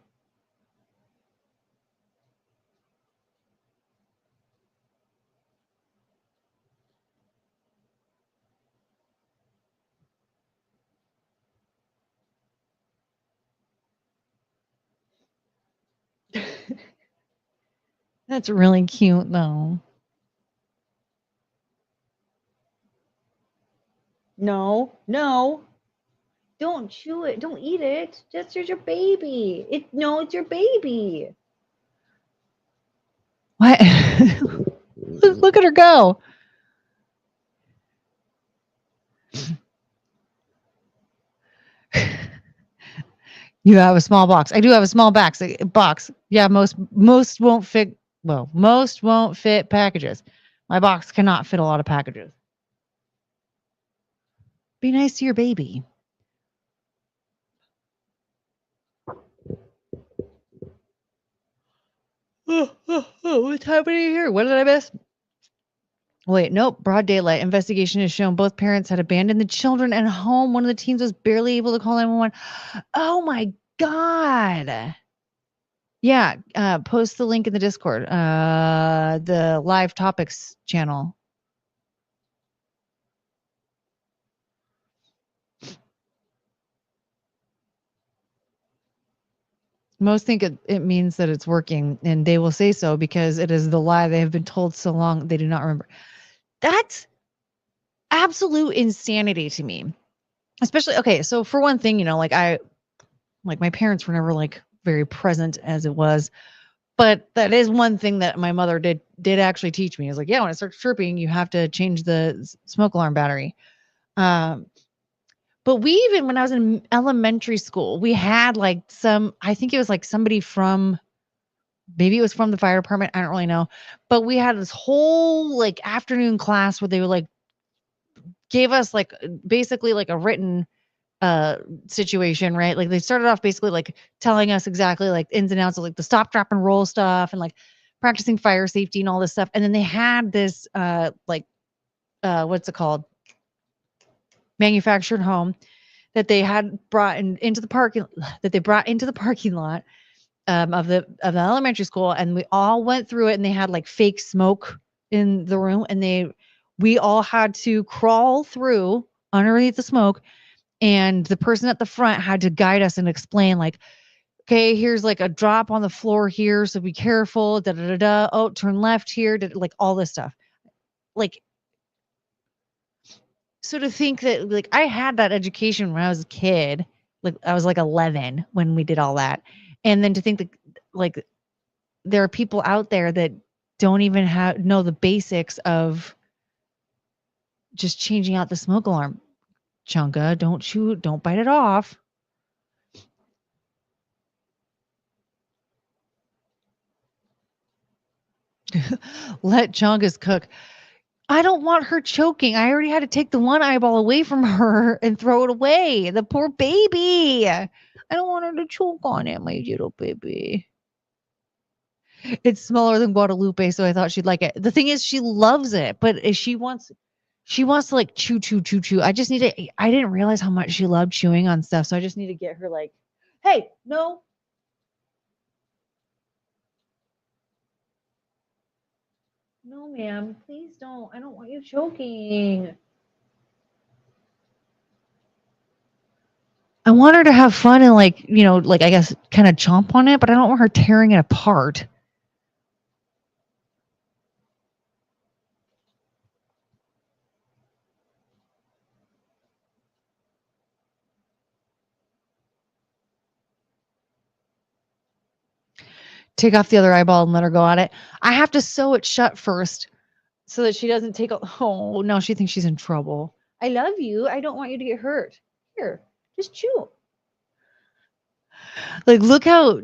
S1: That's really cute though. No. Don't chew it. Don't eat it. That's your baby. It's your baby. What? Look at her go. You have a small box. I do have a small box. Yeah, most won't fit. Well, most won't fit packages. My box cannot fit a lot of packages. Be nice to your baby. what's happening here? What did I miss? Wait, nope. Broad daylight. Investigation has shown both parents had abandoned the children at home. One of the teens was barely able to call 911. Oh my God. Yeah. Post the link in the Discord. The live topics channel. Most think it means that it's working, and they will say so because it is the lie they have been told so long they do not remember. That's absolute insanity to me. Especially, okay, so for one thing, like my parents were never like very present as it was, but that is one thing that my mother did actually teach me. Is like, yeah, when it starts chirping, you have to change the smoke alarm battery. But we even, when I was in elementary school, we had like I think it was like somebody maybe it was from the fire department. I don't really know. But we had this whole like afternoon class where they would like gave us like basically like a written situation, right? Like they started off basically like telling us exactly like ins and outs of like the stop, drop, and roll stuff and like practicing fire safety and all this stuff. And then they had this what's it called? Manufactured home that they had brought into the parking lot of the elementary school, and we all went through it, and they had like fake smoke in the room, and we all had to crawl through underneath the smoke, and the person at the front had to guide us and explain like, okay, here's like a drop on the floor here, so be careful, da da da da. Oh, turn left here, like all this stuff. Like, so to think that like I had that education when I was a kid, like I was like 11 when we did all that. And then to think that like there are people out there that don't even know the basics of just changing out the smoke alarm. Chunga, don't bite it off. Let Chungas cook. I don't want her choking. I already had to take the one eyeball away from her and throw it away. The poor baby. I don't want her to choke on it, my little baby. It's smaller than Guadalupe, so I thought she'd like it. The thing is, she loves it, but she wants to like chew. I didn't realize how much she loved chewing on stuff, so I just need to get her like, hey, no. No, ma'am, please don't. I don't want you choking. I want her to have fun and like, like I guess kind of chomp on it, but I don't want her tearing it apart. Take off the other eyeball and let her go at it. I have to sew it shut first so that she doesn't take a. Oh, no, she thinks she's in trouble. I love you. I don't want you to get hurt. Here, just chew. Like, look how.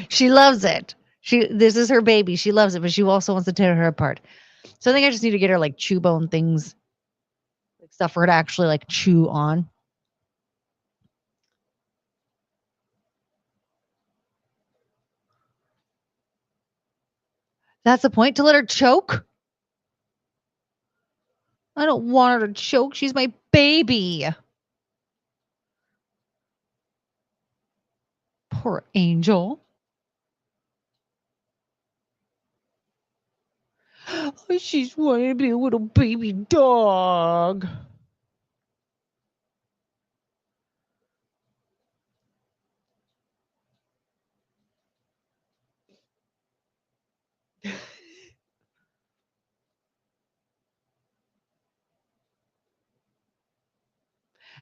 S1: She loves it. This is her baby. She loves it, but she also wants to tear her apart. So I think I just need to get her like chew bone things, like stuff for her to actually like chew on. That's the point, to let her choke. I don't want her to choke. She's my baby. Poor angel. Oh, she's wanting to be a little baby dog.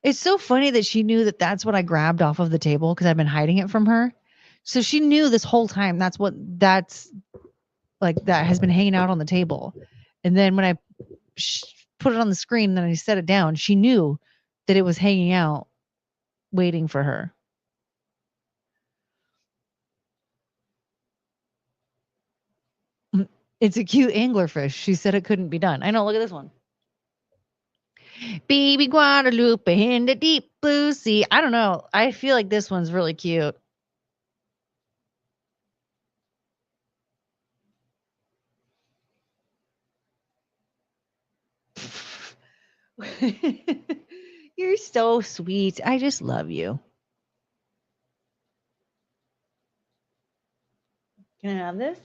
S1: It's so funny that she knew that that's what I grabbed off of the table because I've been hiding it from her. So she knew this whole time that's that has been hanging out on the table. And then when I put it on the screen, then I set it down, she knew that it was hanging out waiting for her. It's a cute anglerfish. She said it couldn't be done. I know. Look at this one. Baby Guadalupe in the deep blue sea. I don't know. I feel like this one's really cute. You're so sweet. I just love you. Can I have this?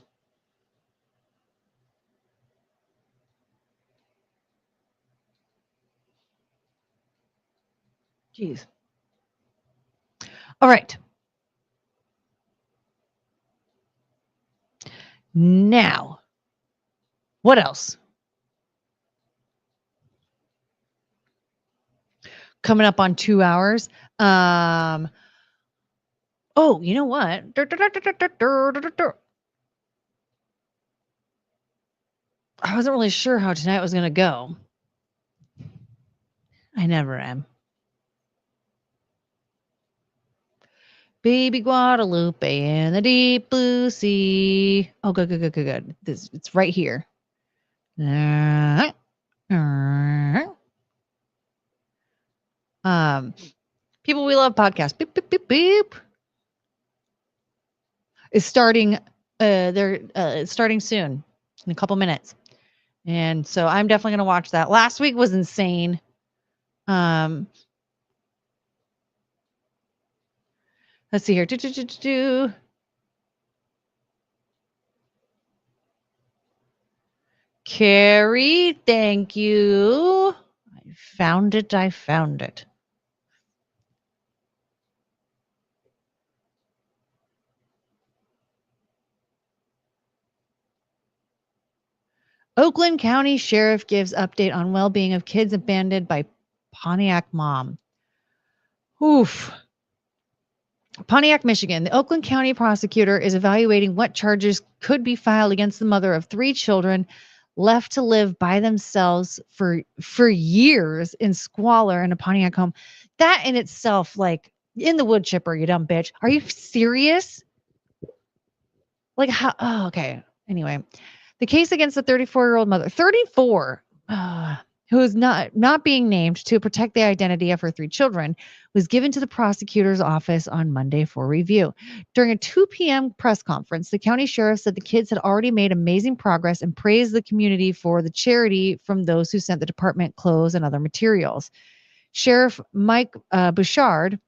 S1: Jeez. All right. Now, what else? Coming up on 2 hours. Oh, you know what? I wasn't really sure how tonight was going to go. I never am. Baby Guadalupe in the deep blue sea. Oh, good. It's right here. People We Love podcast. Beep, beep, beep, beep. Is starting. It's starting soon, in a couple minutes, and so I'm definitely going to watch that. Last week was insane. Let's see here. Carrie, thank you. I found it. Oakland County Sheriff gives update on well-being of kids abandoned by Pontiac mom. Oof. Pontiac, Michigan. The Oakland County prosecutor is evaluating what charges could be filed against the mother of 3 children left to live by themselves for years in squalor in a Pontiac home. That in itself, like, in the wood chipper, you dumb bitch. Are you serious? Like, how? Oh, okay. Anyway, the case against the 34-year-old mother, 34, who is not being named to protect the identity of her 3 children, was given to the prosecutor's office on Monday for review. During a 2 p.m. press conference, the county sheriff said the kids had already made amazing progress and praised the community for the charity from those who sent the department clothes and other materials. Sheriff Mike Bouchard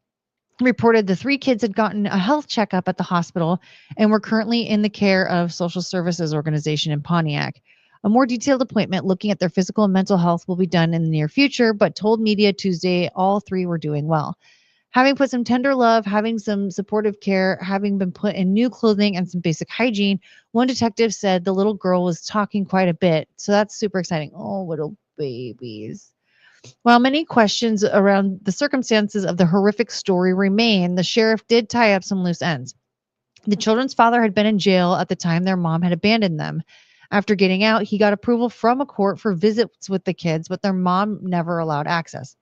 S1: reported the 3 kids had gotten a health checkup at the hospital and were currently in the care of social services organization in Pontiac. A more detailed appointment looking at their physical and mental health will be done in the near future, but told media Tuesday all 3 were doing well. Having put some tender love, having some supportive care, having been put in new clothing and some basic hygiene, one detective said the little girl was talking quite a bit. So that's super exciting. Oh, little babies. While many questions around the circumstances of the horrific story remain, the sheriff did tie up some loose ends. The children's father had been in jail at the time their mom had abandoned them. After getting out, he got approval from a court for visits with the kids, but their mom never allowed access.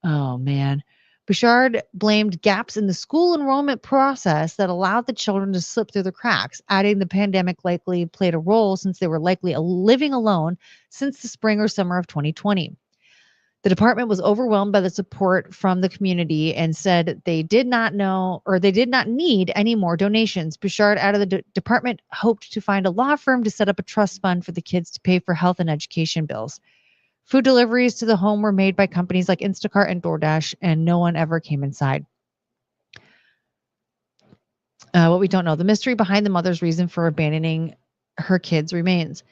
S1: Oh, man. Bouchard blamed gaps in the school enrollment process that allowed the children to slip through the cracks, adding the pandemic likely played a role since they were likely living alone since the spring or summer of 2020. The department was overwhelmed by the support from the community and said they did not need any more donations. Bouchard added the department hoped to find a law firm to set up a trust fund for the kids to pay for health and education bills. Food deliveries to the home were made by companies like Instacart and DoorDash, and no one ever came inside. What we don't know, the mystery behind the mother's reason for abandoning her kids remains.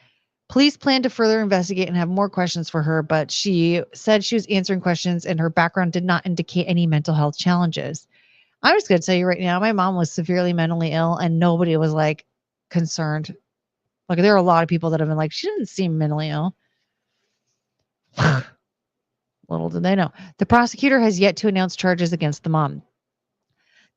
S1: Police plan to further investigate and have more questions for her, but she said she was answering questions and her background did not indicate any mental health challenges. I'm just going to tell you right now, my mom was severely mentally ill and nobody was like concerned. Like there are a lot of people that have been like, she didn't seem mentally ill. Little did they know. The prosecutor has yet to announce charges against the mom.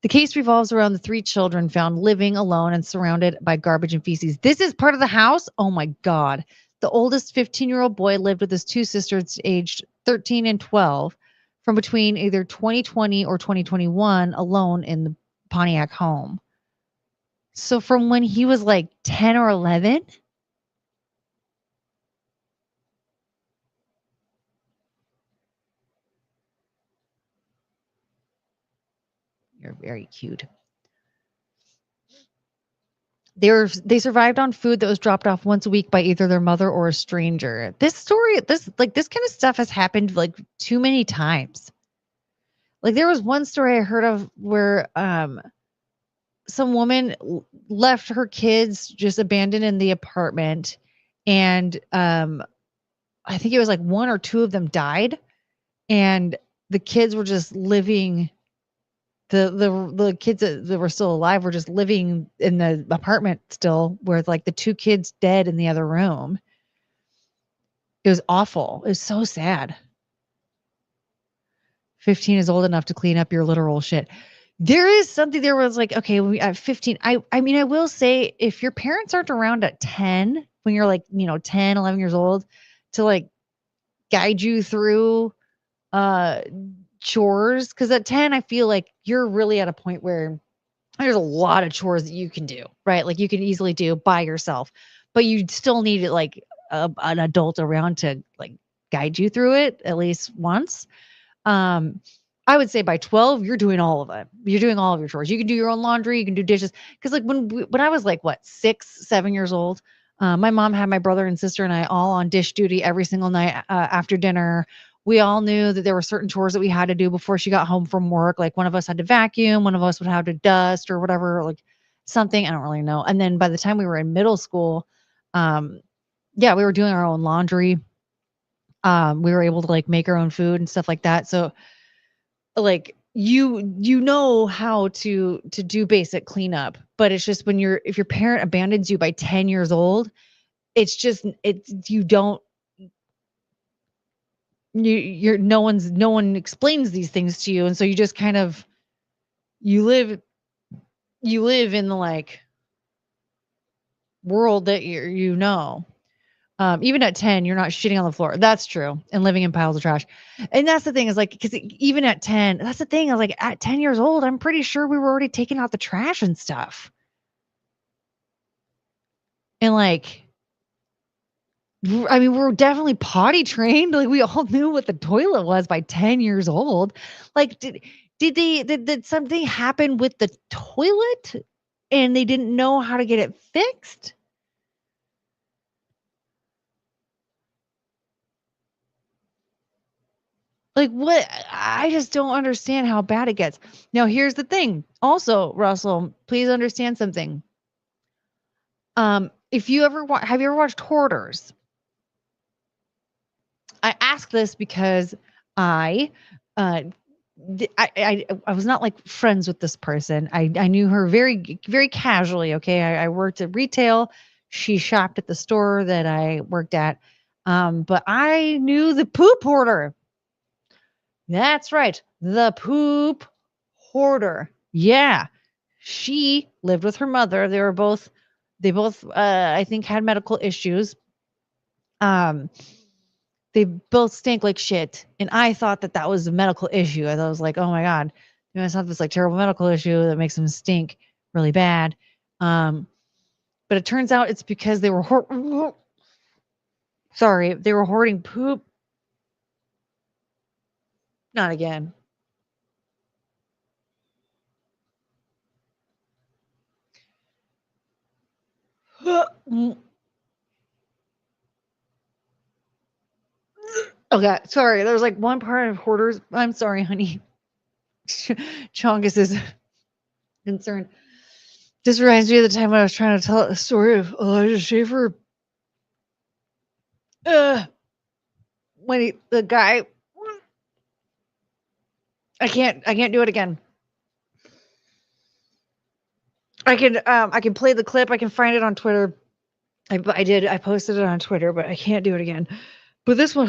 S1: The case revolves around the 3 children found living alone and surrounded by garbage and feces. This is part of the house? Oh my God. The oldest 15-year-old boy lived with his 2 sisters aged 13 and 12 from between either 2020 or 2021 alone in the Pontiac home. So from when he was like 10 or 11? very cute. They survived on food that was dropped off once a week by either their mother or a stranger. This kind of stuff has happened like too many times. Like there was one story I heard of where some woman left her kids just abandoned in the apartment, and I think it was like one or two of them died, and the kids were just living. The kids that were still alive were just living in the apartment still, with like the two kids dead in the other room. It was awful. It was so sad. 15 is old enough to clean up your literal shit. There is something there was like, okay, at 15, I mean, I will say if your parents aren't around at 10, when you're like, 10, 11 years old, to like guide you through chores, because at 10, I feel like you're really at a point where there's a lot of chores that you can do, right? Like you can easily do by yourself, but you still need like an adult around to like guide you through it at least once. I would say by 12, you're doing all of it. You're doing all of your chores. You can do your own laundry. You can do dishes. Because like when I was like, 6, 7 years old, my mom had my brother and sister and I all on dish duty every single night after dinner. We all knew that there were certain chores that we had to do before she got home from work. Like one of us had to vacuum, one of us would have to dust or whatever, like something. I don't really know. And then by the time we were in middle school, we were doing our own laundry. We were able to like make our own food and stuff like that. So like you know how to do basic cleanup, but it's just if your parent abandons you by 10 years old, no one explains these things to you, and so you just kind of you live in the like world that even at 10, you're not shitting on the floor. That's true. And living in piles of trash. And that's the thing is like, because even at 10, that's the thing is like at 10 years old, I'm pretty sure we were already taking out the trash and stuff. And like, I mean, we're definitely potty trained. Like we all knew what the toilet was by 10 years old. Like, did something happen with the toilet and they didn't know how to get it fixed? Like what? I just don't understand how bad it gets. Now, here's the thing. Also, Russell, please understand something. If you ever have you ever watched Hoarders? I ask this because I was not like friends with this person. I knew her very, very casually. Okay. I worked at retail. She shopped at the store that I worked at. But I knew the poop hoarder. That's right. The poop hoarder. Yeah. She lived with her mother. They both I think had medical issues. They both stink like shit. And I thought that was a medical issue. I was like, oh my God, you must have this like terrible medical issue that makes them stink really bad. But it turns out it's because they were they were hoarding poop. Not again. Okay, sorry. There's like one part of Hoarders. I'm sorry, honey. Chongus is concerned. This reminds me of the time when I was trying to tell a story of Elijah Schaefer. When the guy, I can't do it again. I can play the clip. I can find it on Twitter. I posted it on Twitter, but I can't do it again. But this one,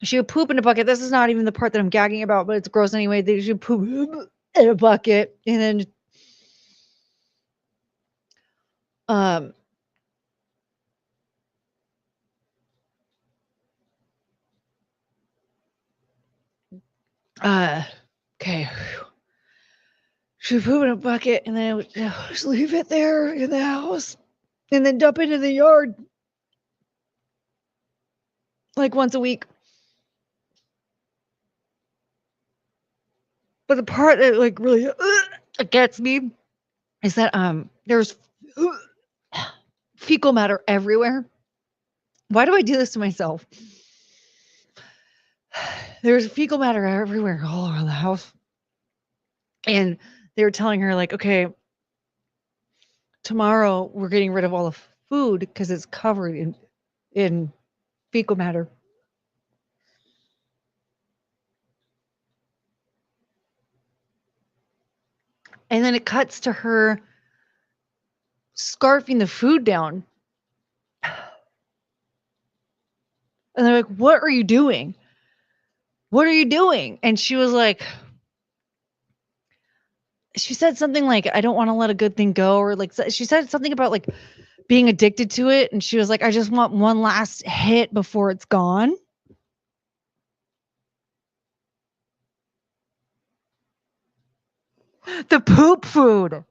S1: she would poop in a bucket. This is not even the part that I'm gagging about, but it's gross anyway. They should poop in a bucket and then okay. She would poop in a bucket and then just leave it there in the house and then dump it in the yard like once a week. But the part that like really gets me is that there's fecal matter everywhere. Why do I do this to myself? There's fecal matter everywhere all around the house. And they were telling her, like, okay, tomorrow we're getting rid of all the food because it's covered in fecal matter. And then it cuts to her scarfing the food down. And they're like, what are you doing? What are you doing? And she was like, she said something like, I don't want to let a good thing go. Or like, she said something about like being addicted to it. And she was like, I just want one last hit before it's gone. The poop food.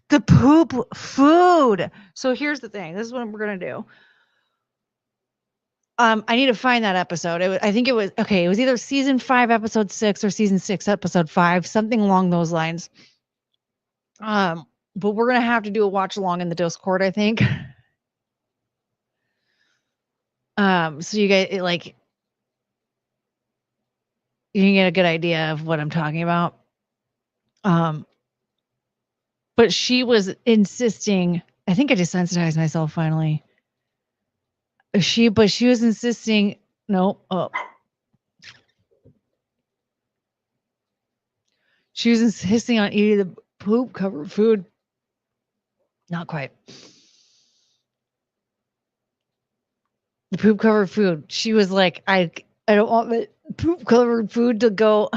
S1: The poop food. So here's the thing. This is what we're going to do. I need to find that episode. I think it was okay. It was either season 5, episode 6, or season 6, episode 5, something along those lines. But we're gonna have to do a watch along in the Discord, I think. So you guys like you can get a good idea of what I'm talking about. But she was insisting. I think I desensitized myself finally. She was insisting. No. Oh. She was insisting on eating the poop covered food. Not quite. The poop covered food. She was like, I don't want the poop covered food to go.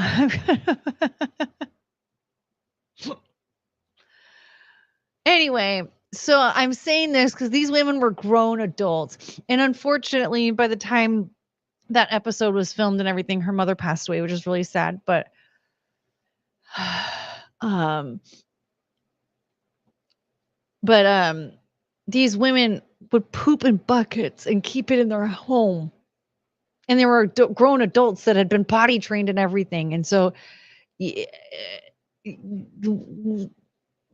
S1: Anyway, so I'm saying this because these women were grown adults. And unfortunately, by the time that episode was filmed and everything, her mother passed away, which is really sad. But these women would poop in buckets and keep it in their home. And they were grown adults that had been potty trained and everything. And so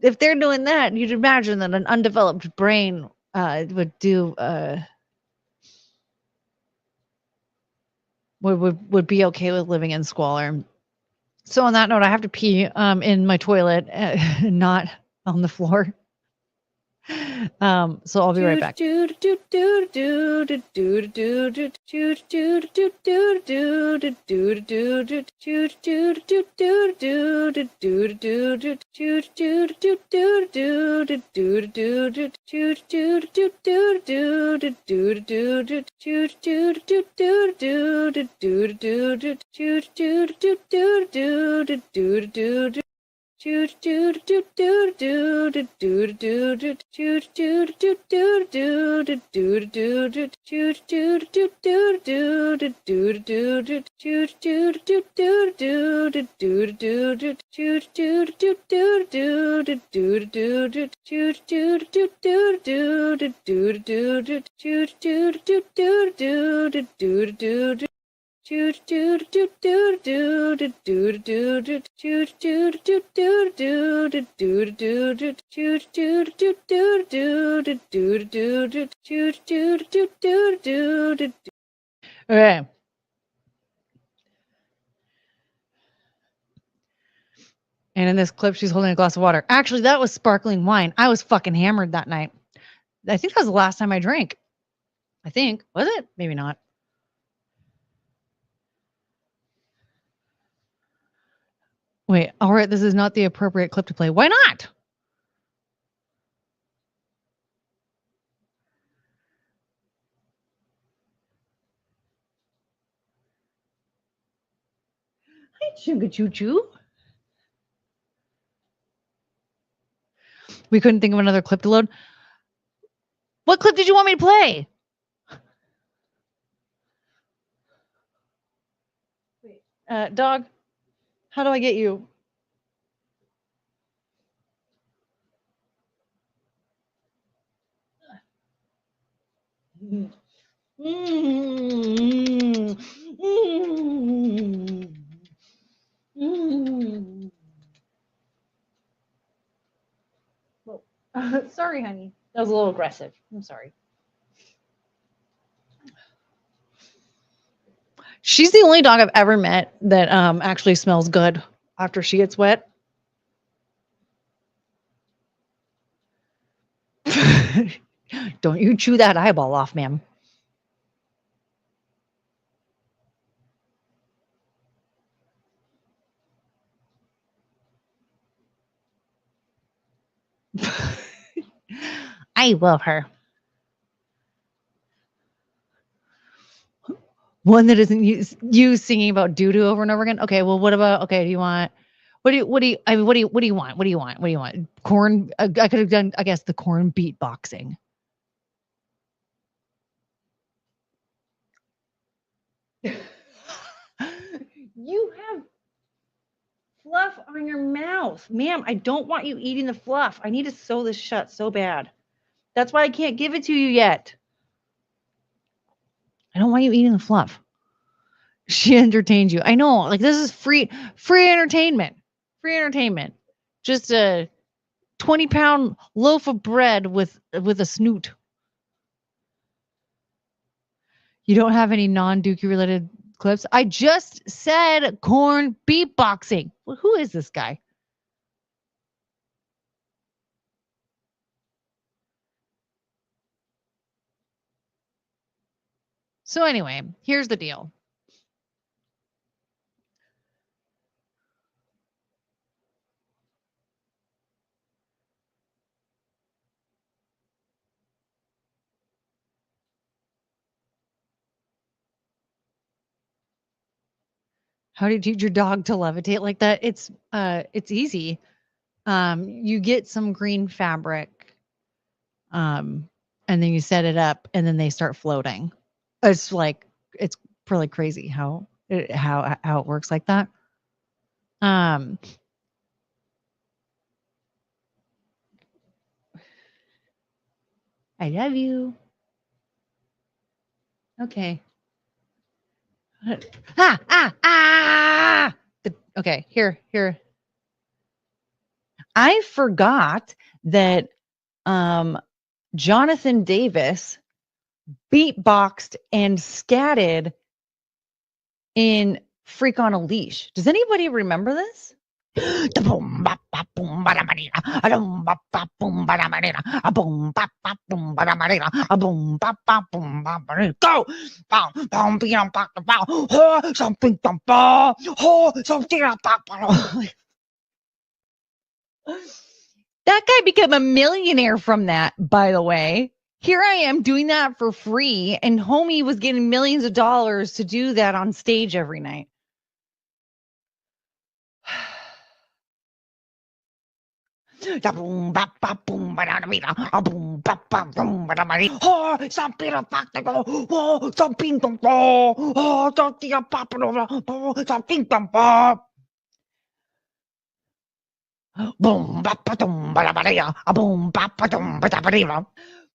S1: if they're doing that, you'd imagine that an undeveloped brain would do would be okay with living in squalor. So on that note, I have to pee in my toilet, not on the floor. So I'll be right back. Okay. And in this clip, she's holding a glass of water. Actually, that was sparkling wine. I was fucking hammered that night. I think that was the last time I drank. I think. Was it? Maybe not. Wait, all right, this is not the appropriate clip to play. Why not? Hi, Chunga Choo Choo. We couldn't think of another clip to load. What clip did you want me to play? Wait, dog, how do I get you? Sorry, honey. That was a little aggressive. I'm sorry. She's the only dog I've ever met that actually smells good after she gets wet. Don't you chew that eyeball off, ma'am. I love her. One that isn't you singing about doo-doo over and over again. Okay, well, what about, okay, do you want, what do you want? What do you want? Corn, I could have done, I guess, the corn beatboxing. You have fluff on your mouth. Ma'am, I don't want you eating the fluff. I need to sew this shut so bad. That's why I can't give it to you yet. I don't want you eating the fluff. She entertains you. I know, like, this is free entertainment. Free entertainment. Just a 20-pound loaf of bread with a snoot. You don't have any non-Dookie related clips? I just said corn beatboxing. Well, who is this guy? So anyway, here's the deal. How do you teach your dog to levitate like that? It's easy. You get some green fabric, and then you set it up, and then they start floating. It's really crazy how it works like that. I love you. Okay. Okay, here. I forgot that Jonathan Davis beatboxed and scatted in Freak on a Leash. Does anybody remember this? Go! That guy became a millionaire from that, by the way. Here I am doing that for free, and homie was getting millions of dollars to do that on stage every night.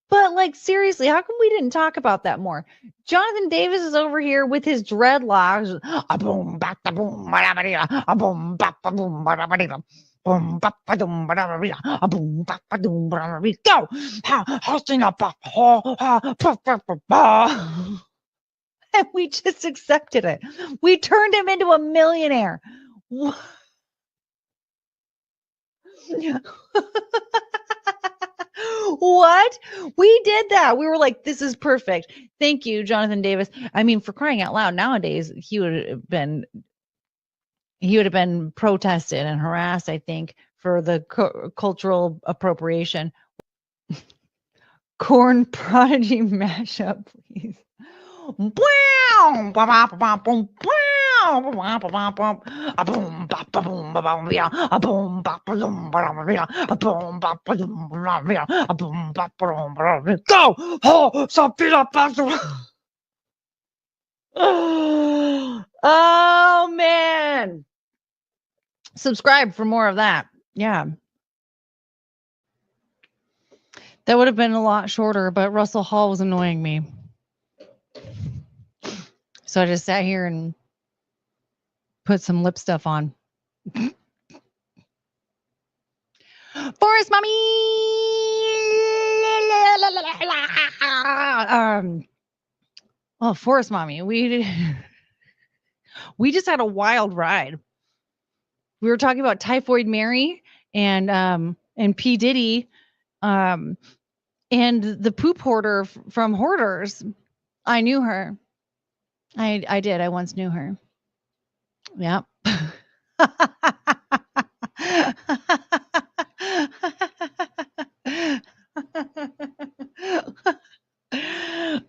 S1: But like, seriously, how come we didn't talk about that more? Jonathan Davis is over here with his dreadlocks. Go! And we just accepted it. We turned him into a millionaire. What? We did that. We were like, this is perfect. Thank you, Jonathan Davis. I mean, for crying out loud, nowadays he would have been protested and harassed, I think, for the cultural appropriation. Corn Prodigy mashup, please. Go! Oh man. Subscribe for more of that. Yeah. That would have been a lot shorter, but Russell Hall was annoying me. So I just sat here and put some lip stuff on. Forest Mommy! Oh, Forest Mommy. We just had a wild ride. We were talking about Typhoid Mary and P. Diddy, and the poop hoarder from Hoarders. I knew her. I did. I once knew her. Yep.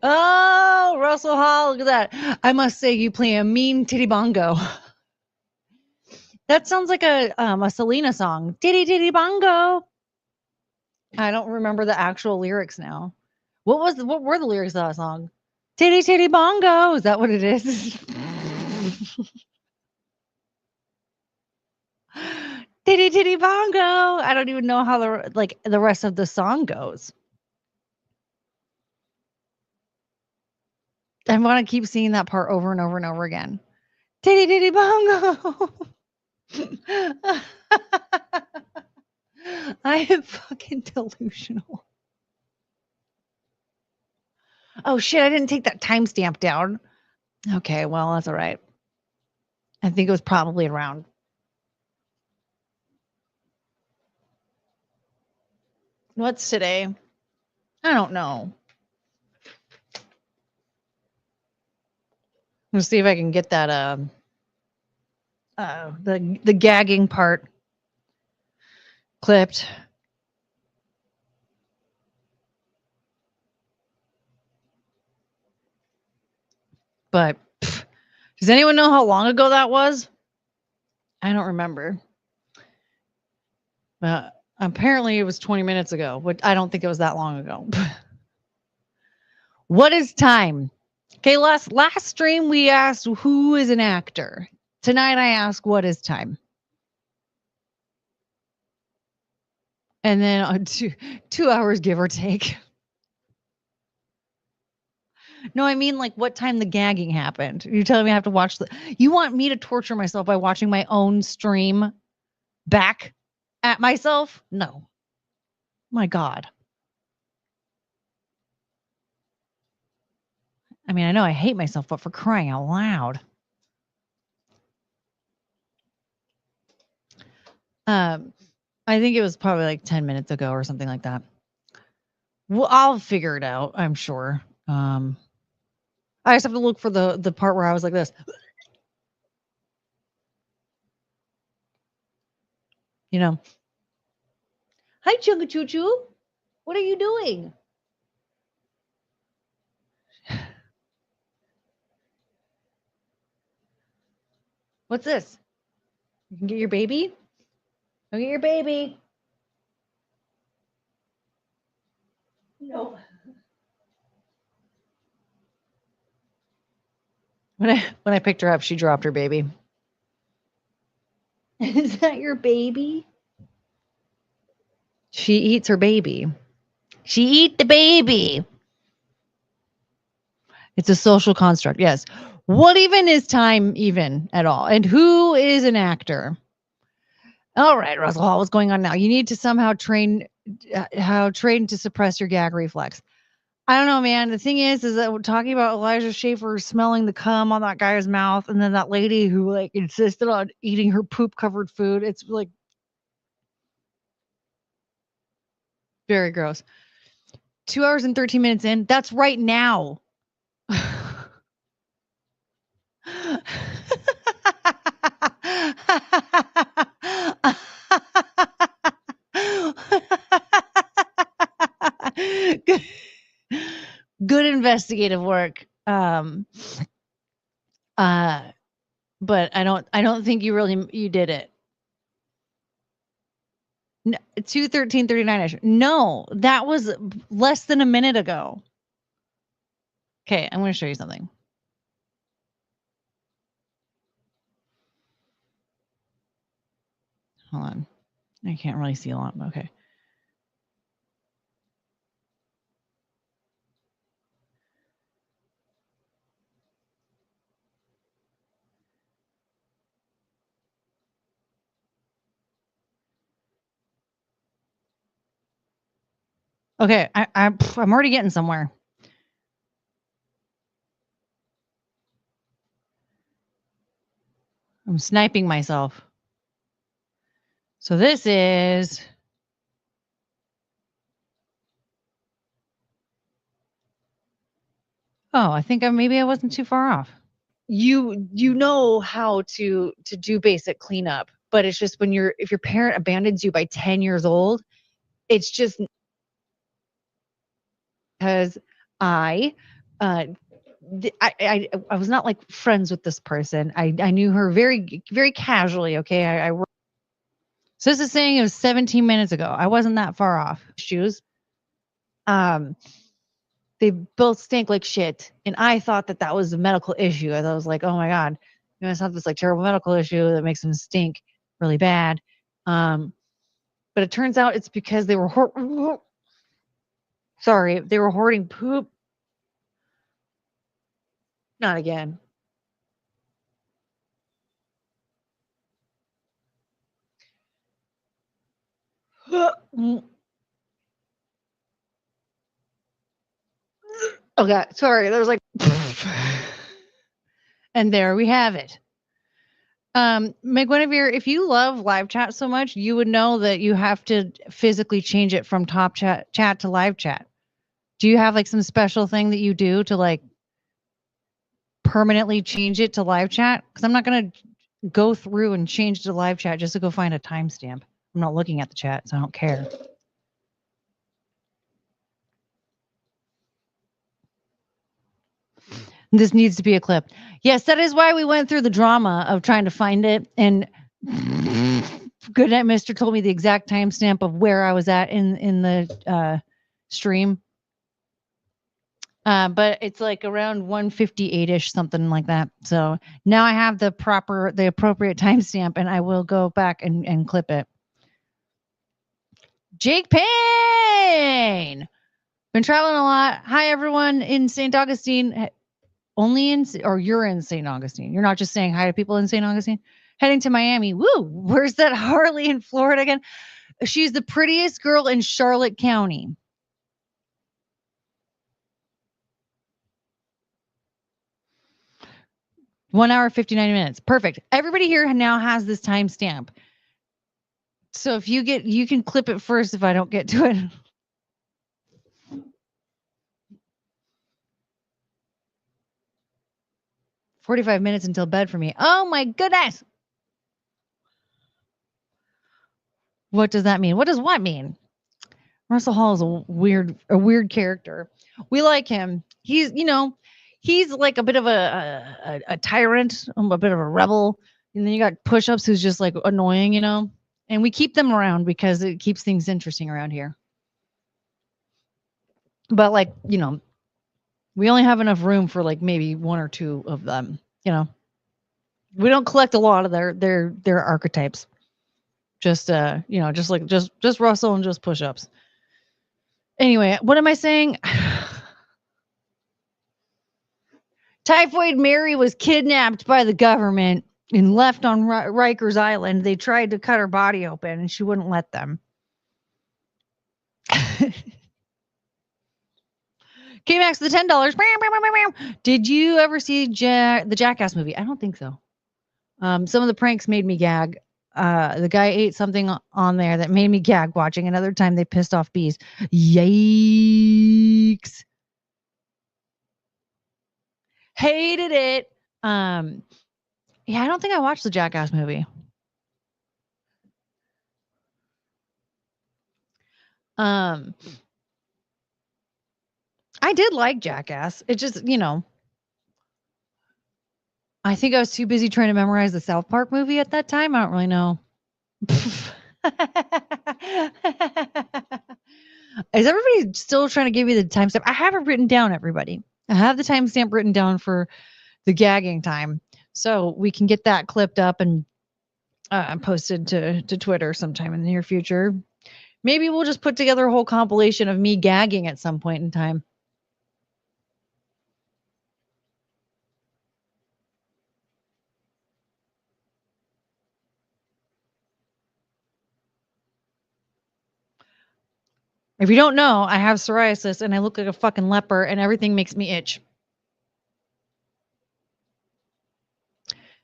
S1: Oh, Russell Hall, look at that. I must say you play a mean titty bongo. That sounds like a Selena song. Titty titty bongo. I don't remember the actual lyrics now. What were the lyrics of that song? Titty titty bongo. Is that what it is? Titty titty bongo. I don't even know how the rest of the song goes. I want to keep seeing that part over and over and over again. Titty titty bongo. I am fucking delusional. Oh shit, I didn't take that timestamp down. Okay, well, that's all right. I think it was probably around. What's today? I don't know. Let's see if I can get that the gagging part clipped. But does anyone know how long ago that was? I don't remember. Apparently it was 20 minutes ago, but I don't think it was that long ago. What is time? Okay, last stream we asked who is an actor. Tonight I ask what is time. And then 2 hours give or take. No, I mean like what time the gagging happened. You're telling me I have to watch you want me to torture myself by watching my own stream back at myself? No. My God. I mean, I know I hate myself, but for crying out loud. I think it was probably like 10 minutes ago or something like that. Well, I'll figure it out, I'm sure. I just have to look for the part where I was like this. You know. Hi, Chunga Choo Choo. What are you doing? What's this? You can get your baby? Go get your baby. No. When I picked her up, she dropped her baby. Is that your baby? She eats her baby. She eat the baby. It's a social construct. Yes. What even is time even at all? And who is an actor? All right, Russell Hall, what's going on now? You need to somehow train to suppress your gag reflex. I don't know, man. The thing is that we're talking about Elijah Schaefer smelling the cum on that guy's mouth, and then that lady who like insisted on eating her poop covered food. It's like very gross. 2 hours and 13 minutes in. That's right now. Good investigative work. But I don't think you did it. No, 2:13:39. No, that was less than a minute ago. Okay, I'm going to show you something. Hold on. I can't really see a lot, but okay. Okay, I'm already getting somewhere. I'm sniping myself. So this is oh, I think maybe I wasn't too far off. You know how to do basic cleanup, but it's just when if your parent abandons you by 10 years old, it's just because I I was not like friends with this person. I knew her very casually. Okay, I worked. So this is saying it was 17 minutes ago. I wasn't that far off. Shoes. Um, they both stink like shit, and I thought that was a medical issue. I was like, oh my god, it's not this like terrible medical issue that makes them stink really bad. But it turns out it's because they were sorry, they were hoarding poop. Not again. Okay, sorry. There was like, and there we have it. McGuinevere, if you love live chat so much, you would know that you have to physically change it from top chat to live chat. Do you have like some special thing that you do to like permanently change it to live chat? Because I'm not gonna go through and change it to live chat just to go find a timestamp. I'm not looking at the chat, so I don't care. This needs to be a clip. Yes, that is why we went through the drama of trying to find it. And Goodnight Mister told me the exact timestamp of where I was at in the stream. But it's like around 158-ish, something like that. So now I have the appropriate timestamp, and I will go back and clip it. Jake Payne! Been traveling a lot. Hi, everyone in St. Augustine. You're in St. Augustine. You're not just saying hi to people in St. Augustine. Heading to Miami. Woo! Where's that Harley in Florida again? She's the prettiest girl in Charlotte County. One hour, 59 minutes. Perfect. Everybody here now has this timestamp. So if you can clip it first if I don't get to it. "45 minutes until bed for me." Oh my goodness. What does that mean? What does what mean? Russell Hall is a weird character. We like him. He's like a bit of a tyrant, a bit of a rebel. And then you got Push-Ups who's just like annoying, and we keep them around because it keeps things interesting around here. But like, we only have enough room for like maybe one or two of them, We don't collect a lot of their archetypes. Just just Russell and just Push-Ups. Anyway, what am I saying? Typhoid Mary was kidnapped by the government and left on Rikers Island. They tried to cut her body open and she wouldn't let them. K-Max, the $10. Did you ever see the Jackass movie? I don't think so. Some of the pranks made me gag. The guy ate something on there that made me gag watching. Another time they pissed off bees. Yikes. Hated it. Yeah, I don't think I watched the Jackass movie. I did like Jackass. It just, I think I was too busy trying to memorize the South Park movie at that time. I don't really know. Is everybody still trying to give me the timestamp? I have it written down, everybody. I have the timestamp written down for the gagging time. So we can get that clipped up and posted to Twitter sometime in the near future. Maybe we'll just put together a whole compilation of me gagging at some point in time.
S2: If you don't know, I have psoriasis and I look like a fucking leper and everything makes me itch.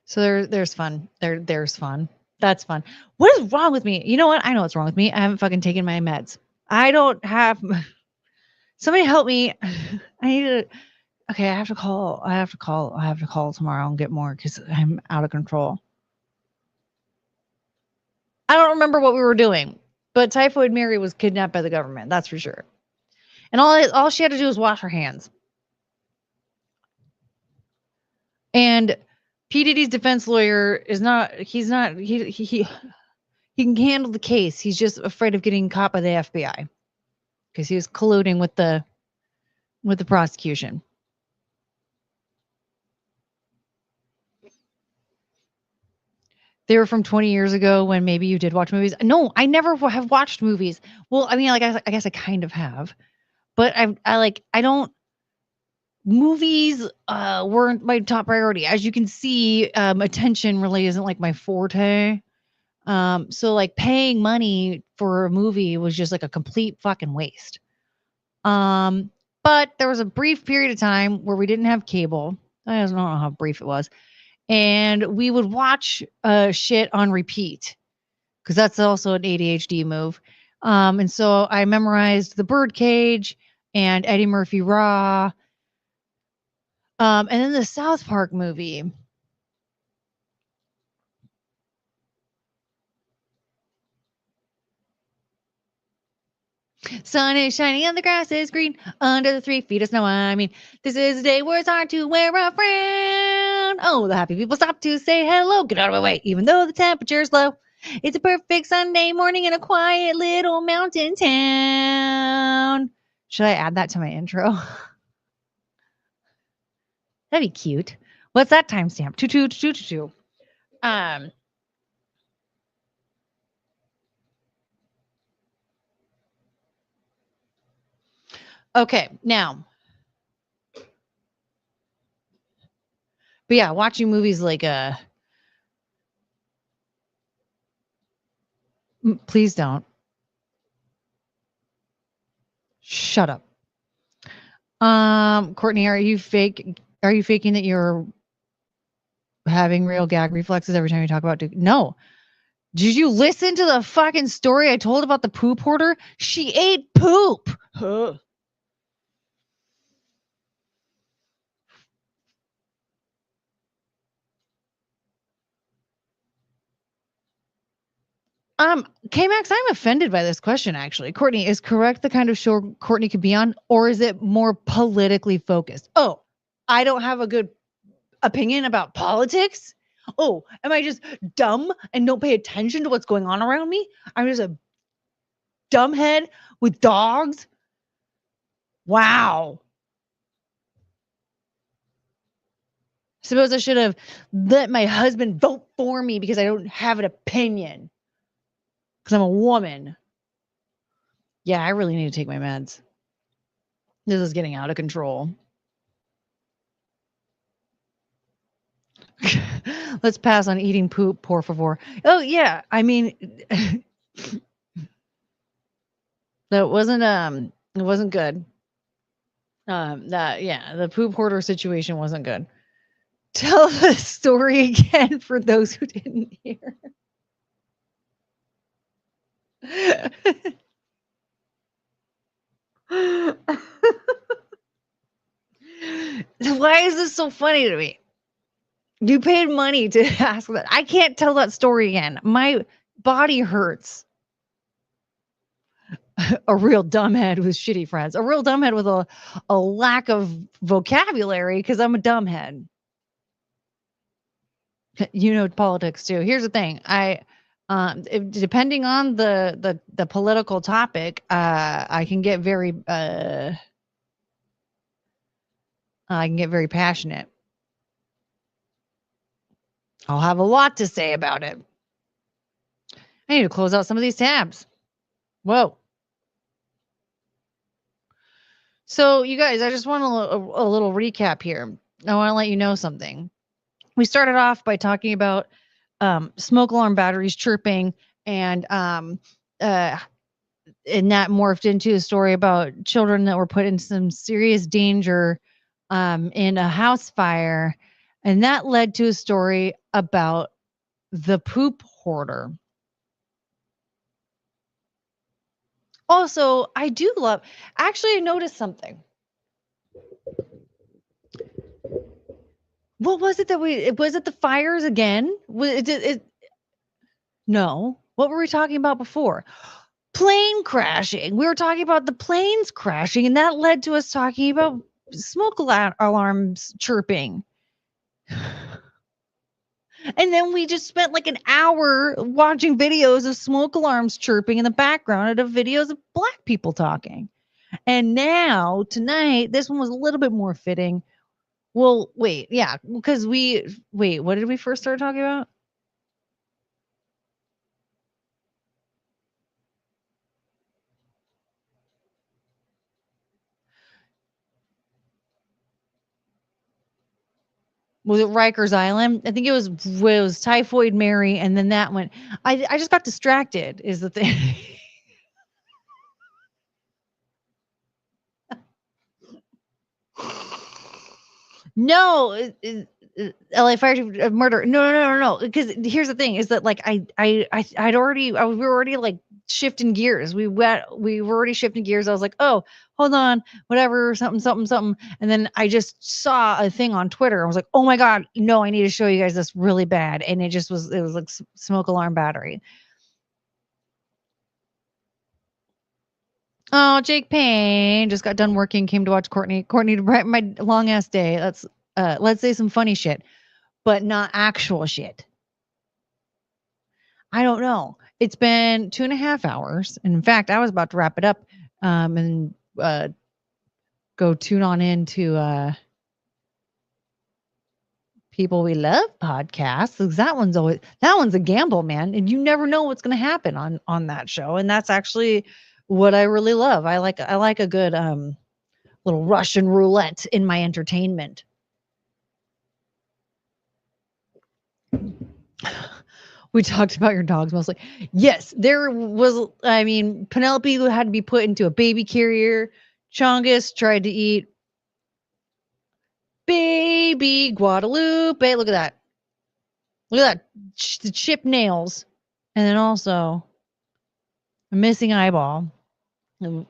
S2: So there's fun. There's fun. That's fun. What is wrong with me? You know what? I know what's wrong with me. I haven't fucking taken my meds. I don't have. Somebody help me. I need to. Okay, I have to call. I have to call tomorrow and get more because I'm out of control. I don't remember what we were doing, but Typhoid Mary was kidnapped by the government. That's for sure. And all she had to do was wash her hands. And P. Diddy's defense lawyer is not. He can handle the case. He's just afraid of getting caught by the FBI because he was colluding with the prosecution. They were from 20 years ago when maybe you did watch movies. No, I never have watched movies. Well, I mean, like I guess I kind of have, but I don't. Movies weren't my top priority. As you can see, attention really isn't like my forte. So like paying money for a movie was just like a complete fucking waste. But there was a brief period of time where we didn't have cable. I don't know how brief it was. And we would watch shit on repeat because that's also an ADHD move. And so I memorized The Birdcage and Eddie Murphy Raw. And then the South Park movie. Sun is shining and the grass is green under the 3 feet of snow. I mean, this is a day where it's hard to wear a frown. Oh, the happy people stop to say hello. Get out of my way, even though the temperature's low. It's a perfect Sunday morning in a quiet little mountain town. Should I add that to my intro? That'd be cute. What's that timestamp? 222222. Okay, now. But yeah, watching movies like please don't. Shut up. Courtney, are you faking that you're having real gag reflexes every time you talk about Duke? No. Did you listen to the fucking story I told about the poop hoarder? She ate poop. Huh. K-Max, I'm offended by this question, actually. Courtney, is correct the kind of show Courtney could be on, or is it more politically focused? Oh, I don't have a good opinion about politics? Oh, am I just dumb and don't pay attention to what's going on around me? I'm just a dumbhead with dogs? Wow. Suppose I should have let my husband vote for me because I don't have an opinion. Because I'm a woman. Yeah, I really need to take my meds. This is getting out of control. Let's pass on eating poop, por favor. Oh, yeah. I mean, that wasn't it wasn't good. The poop hoarder situation wasn't good. Tell the story again for those who didn't hear. Why is this so funny to me? You paid money to ask that. I can't tell that story again. My body hurts. A real dumbhead with shitty friends. A real dumbhead with a lack of vocabulary because I'm a dumbhead. You know politics too. Here's the thing. Depending on the political topic, I can get very passionate. I'll have a lot to say about it. I need to close out some of these tabs. Whoa. So you guys, I just want a little recap here. I want to let you know something. We started off by talking about smoke alarm batteries chirping and
S1: and that morphed into a story about children that were put in some serious danger in a house fire. And that led to a story about the poop hoarder. Also, I do love, actually, I noticed something. What was it that was it the fires again? No. What were we talking about before? Plane crashing. We were talking about the planes crashing, and that led to us talking about smoke alarms chirping. And then we just spent like an hour watching videos of smoke alarms chirping in the background of videos of Black people talking. And now tonight, this one was a little bit more fitting. Well, wait, yeah, because what did we first start talking about? Was it Rikers Island? I think it was Typhoid Mary, and then that went. I just got distracted. Is the thing. No, LA Fire Murder. No. Because here's the thing: is that like we were already like shifting gears. We were already shifting gears. I was like, oh, hold on, whatever, something, and then I just saw a thing on Twitter. I was like, oh my god, no, I need to show you guys this really bad, and it was like smoke alarm battery. Oh, Jake Payne just got done working, came to watch Courtney. Courtney, my long ass day. Let's say some funny shit, but not actual shit. I don't know. It's been 2.5 hours. And in fact, I was about to wrap it up and go tune on into People We Love podcast. Because that one's a gamble, man. And you never know what's going to happen on that show. And that's actually what I really love. I like a good little Russian roulette in my entertainment. We talked about your dogs mostly. Yes, there was, I mean, Penelope had to be put into a baby carrier. Chongus tried to eat baby Guadalupe. Look at that. Look at that. The chipped nails. And then also a missing eyeball.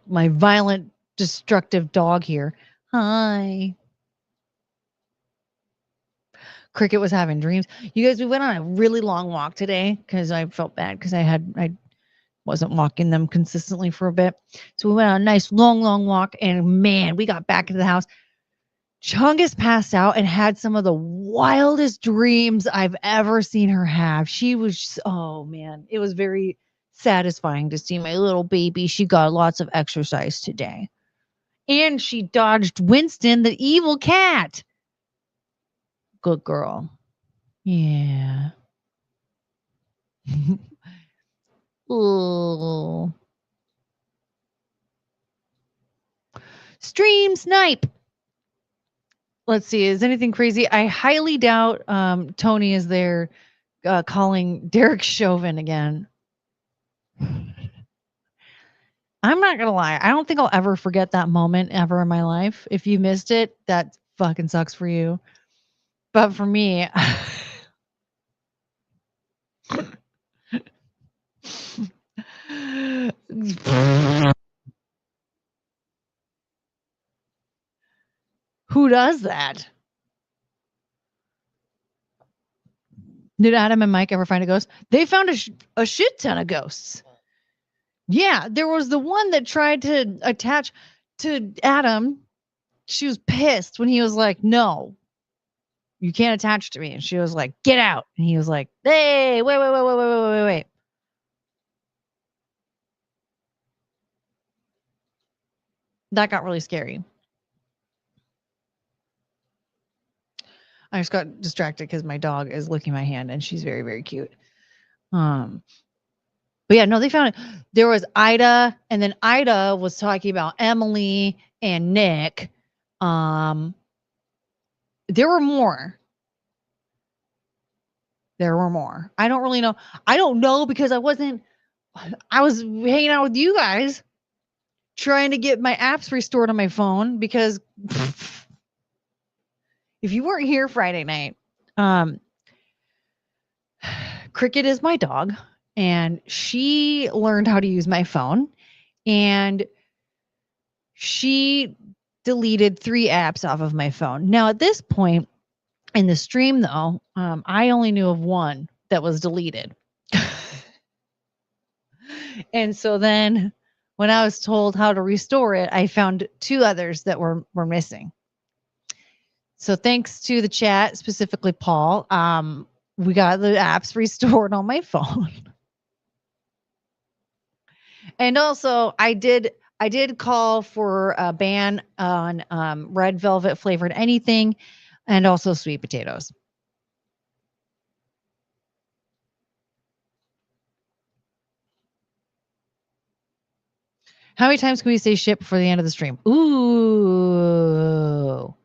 S1: My violent, destructive dog here. Hi. Cricket was having dreams. You guys, we went on a really long walk today because I felt bad because I wasn't walking them consistently for a bit. So we went on a nice long walk, and man, we got back into the house. Chungus passed out and had some of the wildest dreams I've ever seen her have. She was, oh man, it was very satisfying to see my little baby. She got lots of exercise today. And she dodged Winston, the evil cat. Good girl. Yeah. Oh. Stream snipe. Let's see. Is anything crazy? I highly doubt Tony is there calling Derek Chauvin again. I'm not going to lie. I don't think I'll ever forget that moment ever in my life. If you missed it, that fucking sucks for you. But for me, who does that? Did Adam and Mike ever find a ghost? They found a shit ton of ghosts. Yeah, there was the one that tried to attach to Adam. She was pissed when he was like, no, you can't attach to me. And she was like, get out. And he was like, hey, wait. That got really scary. I just got distracted because my dog is licking my hand and she's very, very cute. But yeah, no, they found it. There was Ida, and then Ida was talking about Emily and Nick. There were more. I don't really know. I don't know because I wasn't I was hanging out with you guys trying to get my apps restored on my phone because if you weren't here Friday night, Cricket is my dog and she learned how to use my phone and she deleted 3 apps off of my phone. Now at this point in the stream though, I only knew of one that was deleted. And so then when I was told how to restore it, I found 2 others that were missing. So thanks to the chat, specifically Paul, we got the apps restored on my phone. And also I did call for a ban on red velvet flavored anything and also sweet potatoes. How many times can we say shit before the end of the stream? Ooh.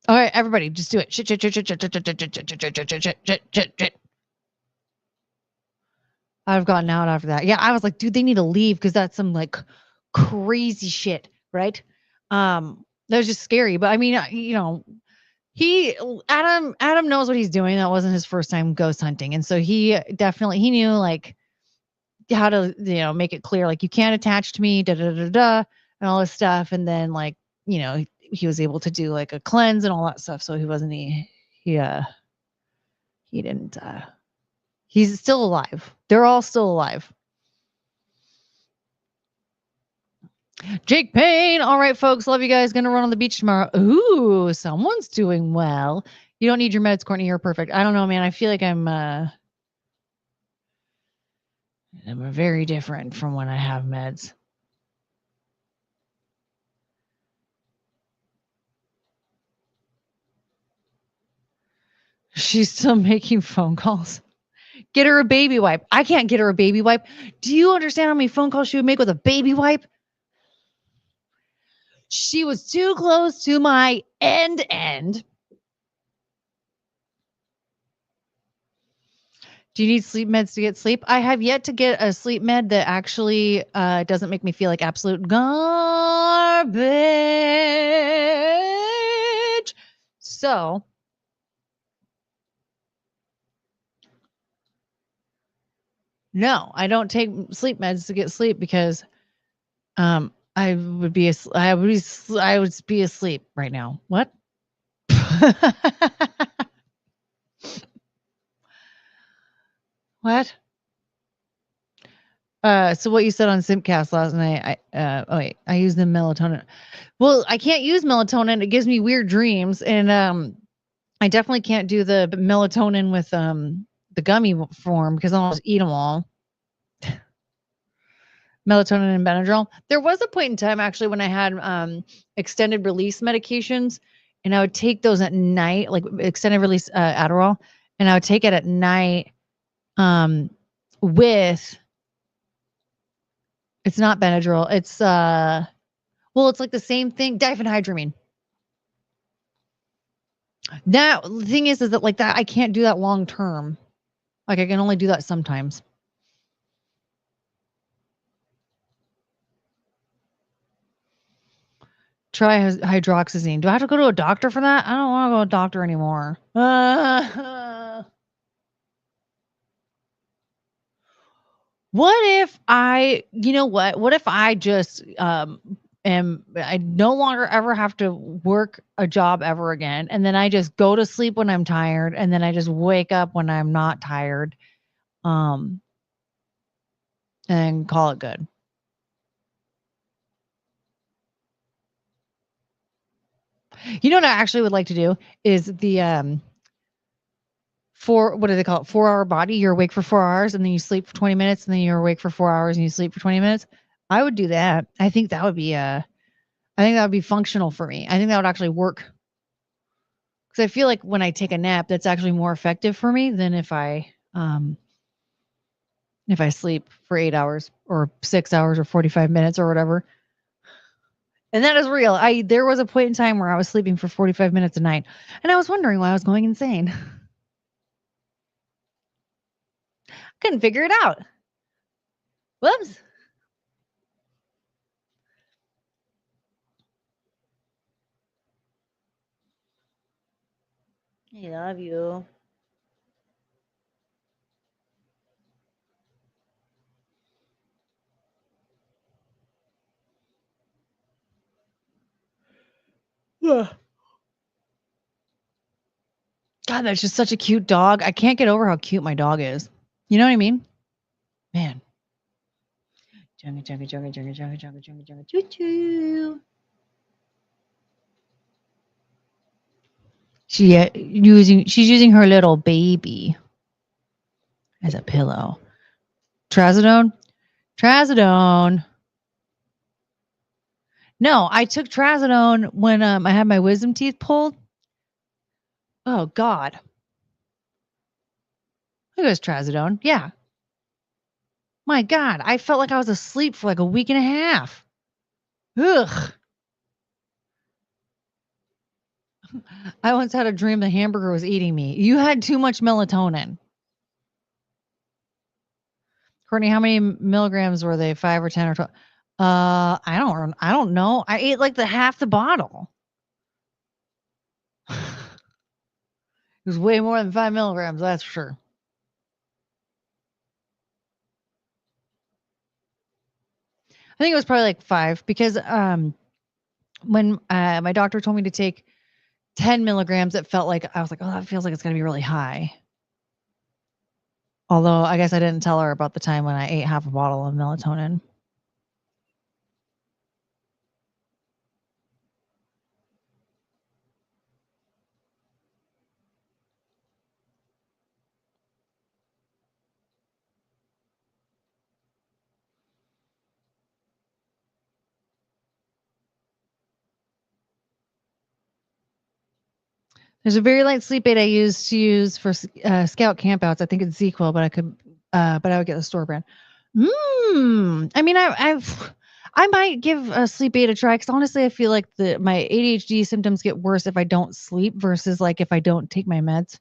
S1: All right, everybody, just do it. Shit, shit, shit, shit, shit, shit, shit, shit, shit, shit, shit, shit, shit, shit, shit, shit. I've gotten out after that. Yeah, I was like, dude, they need to leave because that's some like crazy shit, right? That was just scary. But I mean, you know, Adam knows what he's doing. That wasn't his first time ghost hunting, and so he knew like how to make it clear like you can't attach to me, da da da da, and all this stuff. And then like he was able to do like a cleanse and all that stuff. So he didn't. He's still alive. They're all still alive. Jake Payne. All right, folks. Love you guys. Gonna run on the beach tomorrow. Ooh, someone's doing well. You don't need your meds, Courtney. You're perfect. I don't know, man. I feel like I'm very different from when I have meds. She's still making phone calls. Get her a baby wipe. I can't get her a baby wipe. Do you understand how many phone calls she would make with a baby wipe? She was too close to my end. Do you need sleep meds to get sleep? I have yet to get a sleep med that actually doesn't make me feel like absolute garbage. So no, I don't take sleep meds to get sleep because I would be asleep right now. What? What? So what you said on Simcast last night, I use the melatonin. Well, I can't use melatonin. It gives me weird dreams. And I definitely can't do the melatonin with the gummy form because I'll just eat them all. Melatonin and Benadryl. There was a point in time actually when I had extended release medications and I would take those at night, like extended release Adderall, and I would take it at night with, it's not Benadryl. It's it's like the same thing, diphenhydramine. That the thing is that like that I can't do that long term. Like I can only do that sometimes. Try hydroxyzine. Do I have to go to a doctor for that? I don't want to go to a doctor anymore. What if what if I just I no longer ever have to work a job ever again, and then I just go to sleep when I'm tired, and then I just wake up when I'm not tired, and call it good. You know what I actually would like to do is the what do they call it? 4-hour body. You're awake for 4 hours and then you sleep for 20 minutes and then you're awake for 4 hours and you sleep for 20 minutes. I would do that. I think that would be functional for me. I think that would actually work. Because I feel like when I take a nap, that's actually more effective for me than if I sleep for 8 hours or 6 hours or 45 minutes or whatever. And that is real. There was a point in time where I was sleeping for 45 minutes a night, and I was wondering why I was going insane. Couldn't figure it out. Whoops. I love you. God, that's just such a cute dog. I can't get over how cute my dog is. You know what I mean? Man. Chugga, chugga, chugga, chugga, chugga, chugga, chugga, chugga, choo choo. She's using her little baby as a pillow. Trazodone? Trazodone. No, I took trazodone when I had my wisdom teeth pulled. Oh God. It was trazodone. Yeah. My God, I felt like I was asleep for like a week and a half. Ugh. I once had a dream the hamburger was eating me. You had too much melatonin. Courtney, how many milligrams were they? 5 or 10 or 12? I don't know. I ate like half the bottle. It was way more than 5 milligrams, that's for sure. I think it was probably like 5 because when my doctor told me to take 10 milligrams, it felt like I was like, oh, that feels like it's going to be really high. Although I guess I didn't tell her about the time when I ate half a bottle of melatonin. There's a very light sleep aid I use for scout campouts. I think it's ZQL, but I would get the store brand. I mean, I might give a sleep aid a try because honestly, I feel like my ADHD symptoms get worse if I don't sleep versus like if I don't take my meds,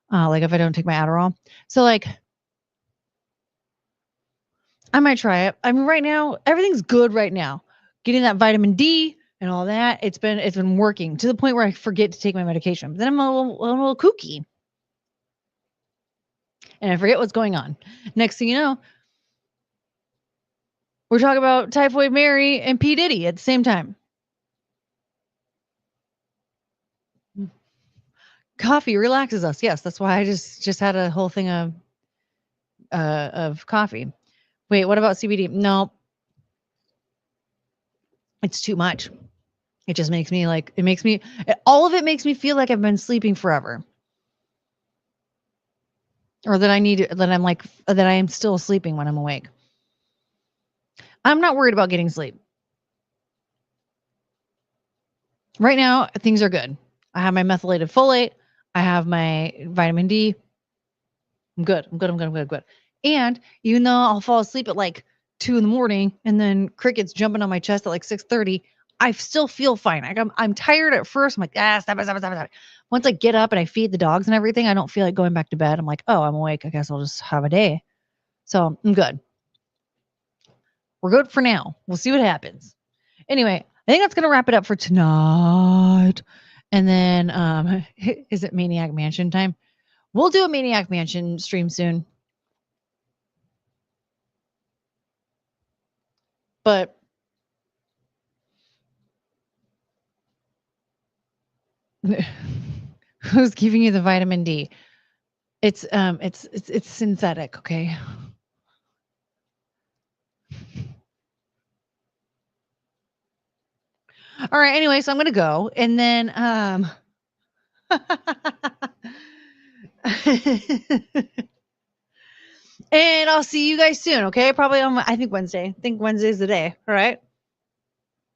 S1: like if I don't take my Adderall. So like, I might try it. I mean, right now everything's good. Right now, getting that vitamin D and all that, it's been working to the point where I forget to take my medication. But then I'm a little kooky, and I forget what's going on. Next thing you know, we're talking about Typhoid Mary and P. Diddy at the same time. Coffee relaxes us. Yes, that's why I just had a whole thing of coffee. Wait, what about CBD? No, it's too much. It just makes me all of it makes me feel like I've been sleeping forever. Or that I am still sleeping when I'm awake. I'm not worried about getting sleep. Right now, things are good. I have my methylated folate. I have my vitamin D. I'm good. And even though I'll fall asleep at like 2 a.m. and then crickets jumping on my chest at like 6:30, I still feel fine. I'm tired at first. I'm like, stop. Once I get up and I feed the dogs and everything, I don't feel like going back to bed. I'm like, oh, I'm awake. I guess I'll just have a day. So I'm good. We're good for now. We'll see what happens. Anyway, I think that's going to wrap it up for tonight. And then, is it Maniac Mansion time? We'll do a Maniac Mansion stream soon. But who's giving you the vitamin D? It's synthetic, okay? All right, anyway, so I'm going to go and then and I'll see you guys soon, okay? Probably on I think Wednesday. I think Wednesday's the day, all right?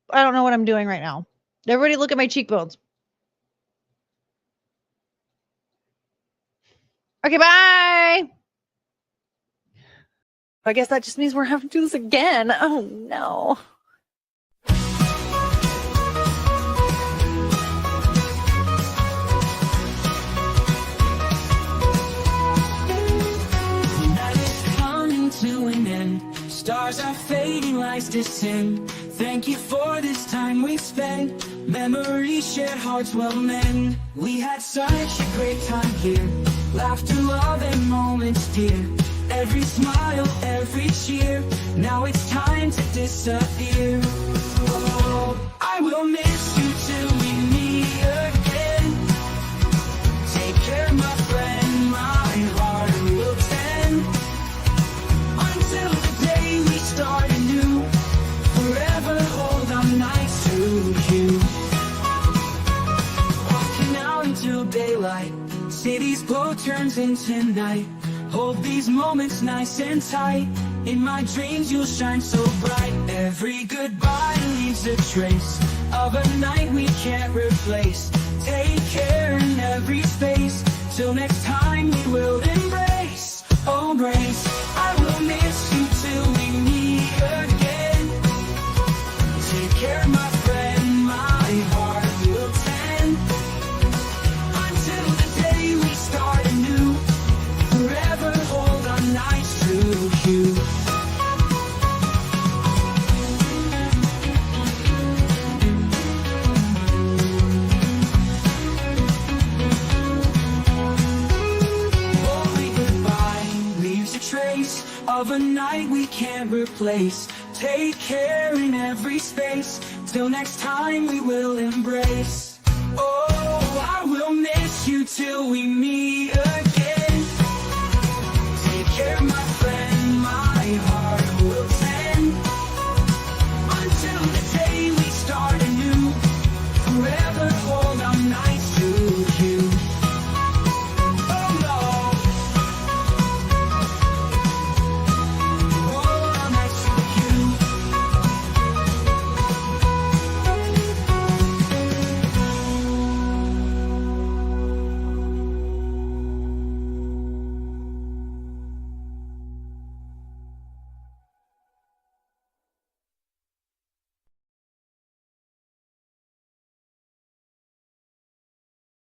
S1: I don't know what I'm doing right now. Everybody look at my cheekbones. Okay, bye. I guess that just means we're having to do this again. Oh, no.
S5: Stars are fading, lights descend. Thank you for this time we've spent. Memories shared, hearts well mend. We had such a great time here. Laughter, love, and moments dear. Every smile, every cheer. Now it's time to disappear. Oh, I will miss you till we meet again. Take care, my friend, my heart will tend. Until the day we start anew. Forever hold on night to you. Walking out until daylight. City's glow turns into night. Hold these moments nice and tight. In my dreams you'll shine so bright. Every goodbye leaves a trace of a night we can't replace. Take care in every space. Till next time we will embrace. Oh, embrace. I will miss you till we meet again. Take care, my friend, my heart will tend. Until the day we start anew. Forever hold on nights to you. Holy goodbye leaves a trace of a night we can't replace. Take care in every space. Till next time we will embrace. Oh, I will miss you till we meet again.